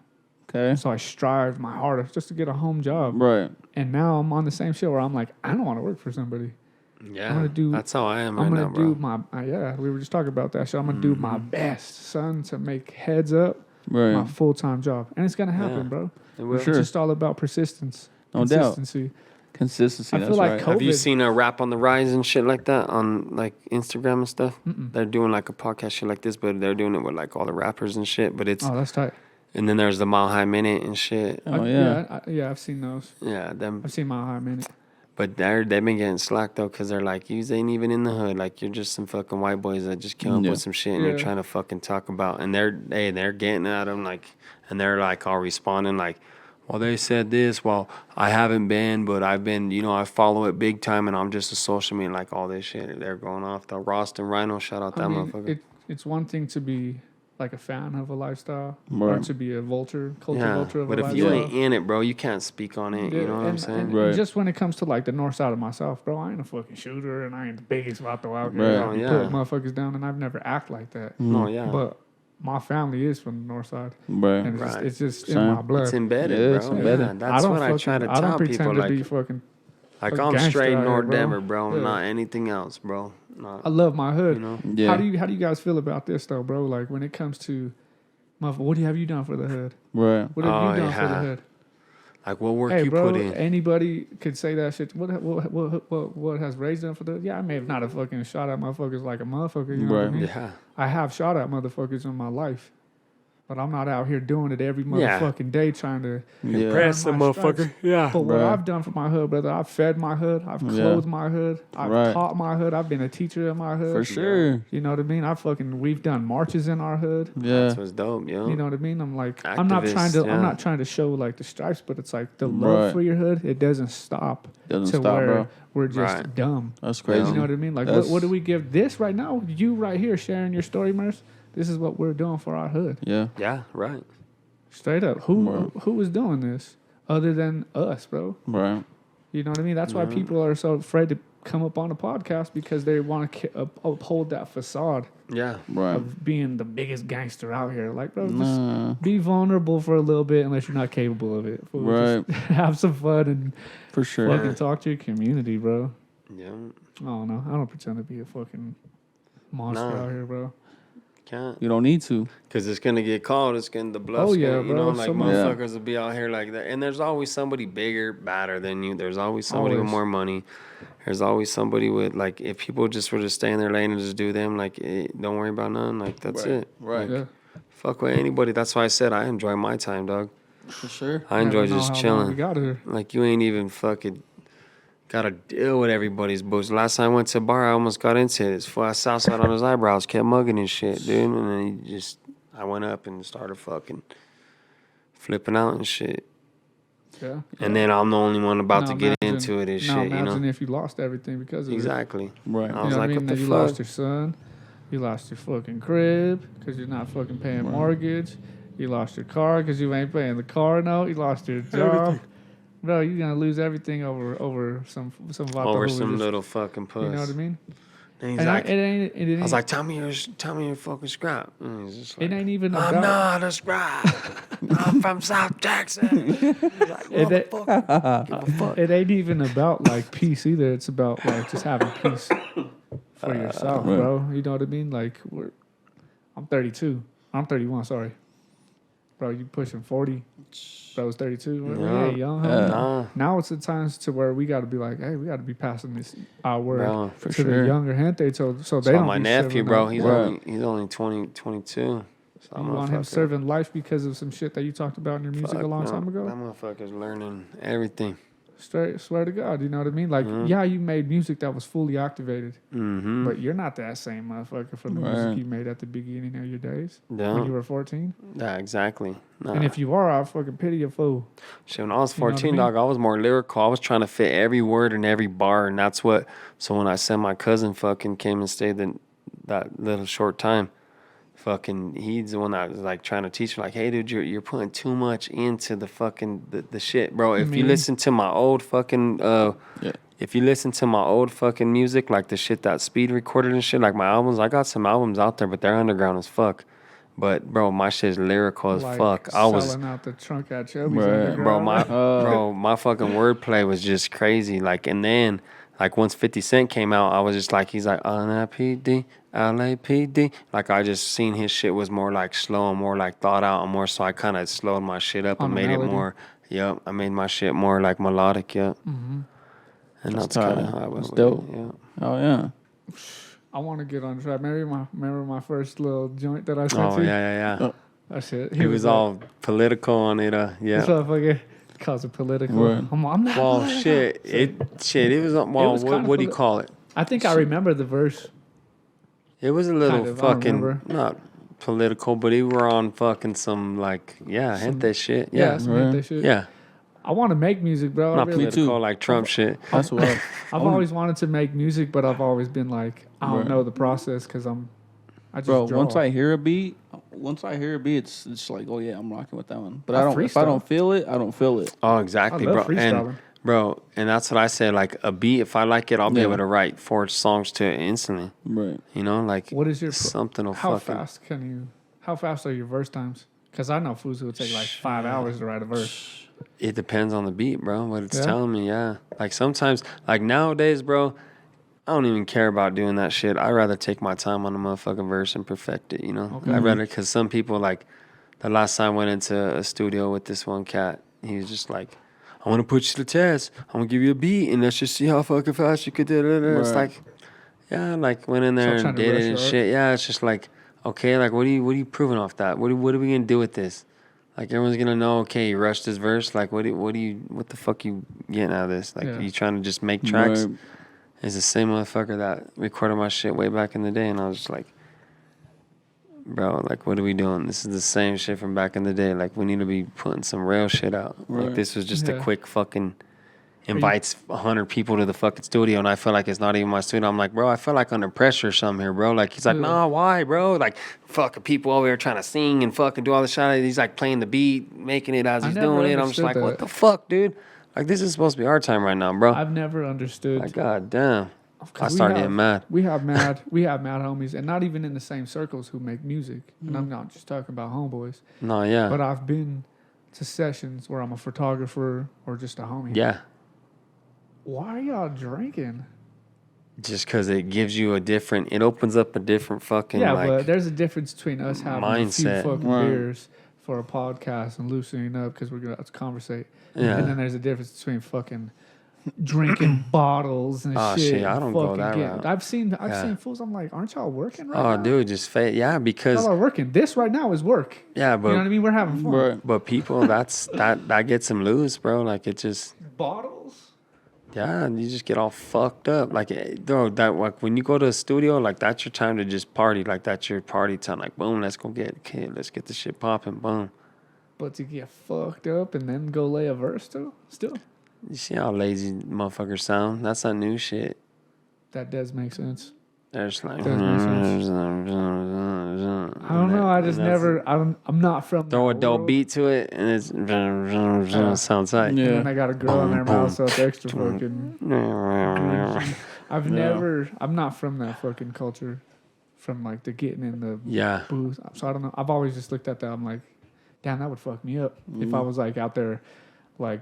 Okay. So I strived my hardest just to get a home job. Right. And now I'm on the same shit where I'm like, I don't want to work for somebody. Yeah, I'm gonna do- that's how I am I'm right going now, to do bro. my, we were just talking about that. So I'm going to do my best, son, to make Headz up Right. my full-time job. And it's going to happen, Yeah. bro. It will. Sure. It's just all about persistence. No doubt. Consistency. Consistency. I That's feel like right. COVID- Have you seen a Rap on the Rise and shit like that on like Instagram and stuff? They're doing like a podcast shit like this, but they're doing it with like all the rappers and shit. But it's Oh, that's tight. and then there's the Mile High Minute and shit. Oh, yeah. Yeah, I've seen those. Yeah, them. I've seen my high minute. But they've been getting slack though, cause they're like, you ain't even in the hood. Like you're just some fucking white boys that just came up Yeah. with some shit and Yeah. you're trying to fucking talk about. And they're getting at them like, and they're like all responding like, well, they said this. Well, I haven't been, but I've been, I follow it big time, and I'm just a social media, like all this shit. They're going off. The Roston Rhino, shout out that motherfucker. It's one thing to be like a fan of a lifestyle, Right. or to be a vulture, culture vulture of a lifestyle. But if you ain't in it, bro, you can't speak on it. You know what I'm saying? And just when it comes to like the north side of myself, bro, I ain't a fucking shooter, and I ain't the biggest vato out here. Right. I put motherfuckers down, and I've never act like that. No, yeah. But my family is from the north side. Right. And it's just in Same. my blood. It's embedded, Yeah, bro. it's embedded. Yeah, that's what I try to I tell don't people. pretend to be fucking. Like a I'm gangster straight out here, North bro. Denver, bro. Yeah. Not anything else, bro. I love my hood. Yeah. How do you guys feel about this though, bro? Like when it comes to, what have you done for the hood? Right. What have you done for the hood? Like what work Hey, you bro, put in? anybody could say that shit. What has Ray's done for the? Yeah, I may have not have fucking shot at motherfuckers like a motherfucker. You know what I Right. mean? Yeah. I have shot at motherfuckers in my life, but I'm not out here doing it every motherfucking day trying to Yeah. Press a earn my motherfucker. stripes. Yeah. But what Right. I've done for my hood, brother, I've fed my hood, I've clothed my hood, I've Right. taught my hood, I've been a teacher in my hood. For sure. You know what I mean? We've done marches in our hood. Yeah. That's what's dope, yo. You know what I mean? I'm like, Activists, I'm not trying to show like the stripes, but it's like the love Right. for your hood. It doesn't stop. Doesn't to stop, where bro. we're just Right. dumb. That's crazy. You know what I mean? Like, That's- what do we give this right now? You right here sharing your story, Merce. This is what we're doing for our hood. Yeah. Yeah, right. Straight up. Who is doing this other than us, bro? Right. You know what I mean? That's why people are so afraid to come up on a podcast, because they want to uphold that facade Yeah. Right. of being the biggest gangster out here. Like, bro, Nah. just be vulnerable for a little bit unless you're not capable of it. Fool. Right. Just have some fun and For sure. fucking talk to your community, bro. Yeah. I don't know. I don't pretend to be a fucking monster Nah. out here, bro. Can't. You don't need to. Because it's going to get called. It's going to, the bluff's Oh, yeah, gonna, you bro. know, like Somebody- motherfuckers will be out here like that. And there's always somebody bigger, badder than you. There's always somebody with Always. more money. There's always somebody with, like, if people just were to stay in their lane and just do them, like, don't worry about none. Like, that's it. Right. Yeah. Fuck with anybody. That's why I said I enjoy my time, dog. For sure. I enjoy Never know just how long We chilling. got here. Like, you ain't even fucking got to deal with everybody's bullshit. Last time I went to a bar, I almost got into it. This fool had Southside on his eyebrows, kept mugging and shit, dude. And then I went up and started fucking flipping out and shit. Yeah. And then I'm the only one about Now to get imagine- into it and now shit, you imagine know? if you lost everything because of it. Exactly. Right. I You was know like, what I mean? what the You fuck? lost your son. You lost your fucking crib because you're not fucking paying mortgage. You lost your car because you ain't paying the car note. You lost your job. Bro, you're going to lose everything over some vato Over who some just- little fucking puss. You know what I mean? And he's And like, it I was like, tell me your fucking scrap. And he's just like, it ain't even I'm about not a scrap. I'm from South Texas. He's like, it, motherfucker, give a fuck. it ain't even about like peace either. It's about like just having peace for yourself, Right. bro. You know what I mean? Like I'm 32. I'm 31. Sorry, bro. You pushing 40. Bro, was 32. Yeah. Hey, young. Yeah. homie. Nah, Now it's the times to where we got to be like, hey, we got to be passing this our word bro. For to sure. the younger gente, so they So don't. my be nephew, serving bro, out. he's only 20, 22. So You I'm want him motherfucker- serving life because of some shit that you talked about in your music fuck a long no. time ago? That motherfucker's learning everything. Straight, swear to God, you know what I mean? Like, yeah, you made music that was fully activated, Mm-hmm. but you're not that same motherfucker from the Right. music you made at the beginning of your days Yeah. when you were 14. Yeah, exactly. Nah. And if you are, I fucking pity you, fool. Shit, when I was You know what I 14, mean? dog, I was more lyrical. I was trying to fit every word in every bar, and that's what. So when I said my cousin fucking came and stayed that little short time, fucking, he's the one that was like trying to teach me, like, hey, dude, you're putting too much into the fucking the shit, bro. If you Me? listen to my old fucking if you listen to my old fucking music, like the shit that Speed recorded and shit, like my albums, I got some albums out there, but they're underground as fuck. But bro, my shit is lyrical as Like fuck. I was. selling out the trunk at Chubby's Right. Bro, underground. my fucking wordplay was just crazy. Like, and then, like, once 50 Cent came out, I was just like, he's like, NIPD, LAPD. Like, I just seen his shit was more like slow and more like thought out and more. So I kind of slowed my shit up On and the made melody? it more. Yep, I made my shit more like melodic. Yep. Mm-hmm. And That's that's kind tight. of how I went That's with dope. it. Yeah. Oh yeah. I want to get on track. Remember my first little joint that I sent Oh, you? yeah. That shit. He was all political on it. This Yeah. motherfucker calls it political. Right. I'm not Well, political. shit. It was, well, was kinda what do you call it? I think I remember the verse. It was a little Kind of, I don't fucking remember. not political, but we were on fucking some like hit that shit. Yeah, some hit that shit. Yeah. I want to make music, bro. Not really political like Trump shit. That's what I've always wanted to make music, but I've always been like, I don't know the process because I just draw. Once I hear a beat, it's like, oh yeah, I'm rocking with that one. But if I don't feel it, I don't feel it. Oh, exactly, I love bro. freestyling. And that's what I said. Like a beat, if I like it, I'll be able to write 4 songs to it instantly. Right. You know, like what is your something? How fast are your verse times? Because I know fools who would take like 5 hours to write a verse. It depends on the beat, bro. What it's telling me, Like sometimes, like nowadays, bro, I don't even care about doing that shit. I'd rather take my time on the motherfucking verse and perfect it, you know? Okay. I'd rather, because some people, like, the last time I went into a studio with this one cat, he was just like, I want to put you to the test. I'm going to give you a beat, and let's just see how fucking fast you could do it. It's like, like, went in there and did it and shit. Yeah, it's just like, okay, like, what are you proving off that? What are we going to do with this? Like, everyone's going to know, okay, he rushed his verse. Like, what the fuck you getting out of this? Like, you trying to just make tracks? Right. It's the same motherfucker that recorded my shit way back in the day. And I was just like, bro, like, what are we doing? This is the same shit from back in the day. Like, we need to be putting some real shit out. Right. Like, this was just a quick fucking invites 100 people to the fucking studio, and I feel like it's not even my studio. I'm like, bro, I feel like under pressure or something here, bro. Like, he's like, nah, why, bro? Like, fucking people over here trying to sing and fucking do all this shit. He's like playing the beat, making it as he's doing it. I'm just like, what the fuck, dude? Like, this is supposed to be our time right now, bro. I've never understood. Like, god damn. I started getting mad. We have mad homies, and not even in the same circles who make music. And I'm not just talking about homeboys. No, yeah. But I've been to sessions where I'm a photographer or just a homie. Yeah. Why are y'all drinking? Just because it gives you it opens up a different fucking, but there's a difference between us having mindset. a few fucking beers for a podcast and loosening up because we're going to conversate. Yeah. And then there's a difference between fucking drinking bottles and shit. Shit, I don't go that route. I've seen fools, I'm like, aren't y'all working right now? Oh, dude, just because... Y'all are working. This right now is work. Yeah, but... You know what I mean? We're having fun. Right. But people, that gets them loose, bro. Like, it just... Bottles? Yeah, you just get all fucked up. Like, like when you go to a studio, like, that's your time to just party. Like, that's your party time. Like, boom, let's get the shit popping, boom. But to get fucked up and then go lay a verse still? You see how lazy motherfuckers sound? That's not new shit. That does make sense. They're just like... I don't know. I just never... I'm not from throw a dope beat to it, and it's... sounds like... Yeah. And then I got a girl in their mouth, so it's extra fucking... I'm not from that fucking culture. From, like, the getting in the booth. So I don't know. I've always just looked at that. I'm like, damn, that would fuck me up. If I was, like, out there, like...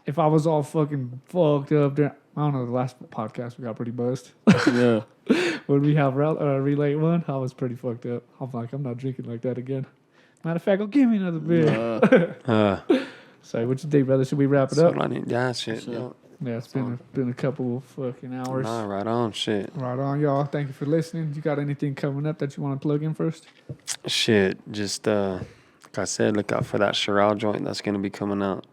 If I was all fucking fucked up there, I don't know, the last podcast we got pretty buzzed. Yeah. When we have Relate one, I was pretty fucked up. I'm like, I'm not drinking like that again. Matter of fact, go give me another beer. So what you think, brother? Should we wrap it up? Yeah, shit. Yeah, it's been a couple of fucking hours. Nah, right on, shit. Right on, y'all. Thank you for listening. You got anything coming up that you want to plug in first? Shit, just like I said, look out for that Chiral joint that's gonna be coming out.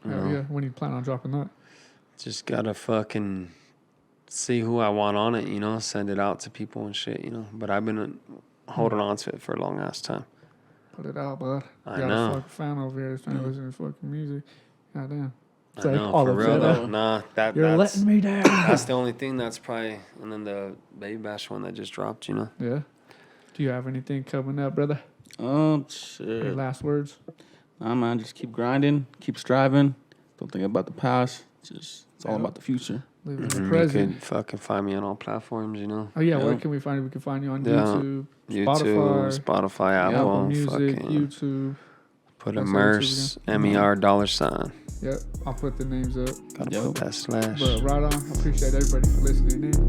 Hell yeah. When do you plan on dropping that? Just gotta fucking see who I want on it, you know, send it out to people and shit, you know. But I've been holding on to it for a long ass time. Put it out, bud. I got know. a fucking fan over here that's trying to listen to fucking music. Goddamn. I know, for real though. Nah, You're letting me down. That's the only thing that's probably, and then the Baby Bash one that just dropped, you know. Yeah. Do you have anything coming up, brother? Shit. Any last words? Nah, man, just keep grinding, keep striving. Don't think about the past. It's all about the future. Live in the present. You could fucking find me on all platforms, you know. Oh yeah, where can we find you? We can find you on YouTube, Spotify, Apple Music, fucking, YouTube. Put Immerse, MER $. Yep, I'll put the names up. Gotta put that slash. But right on. I appreciate everybody for listening in.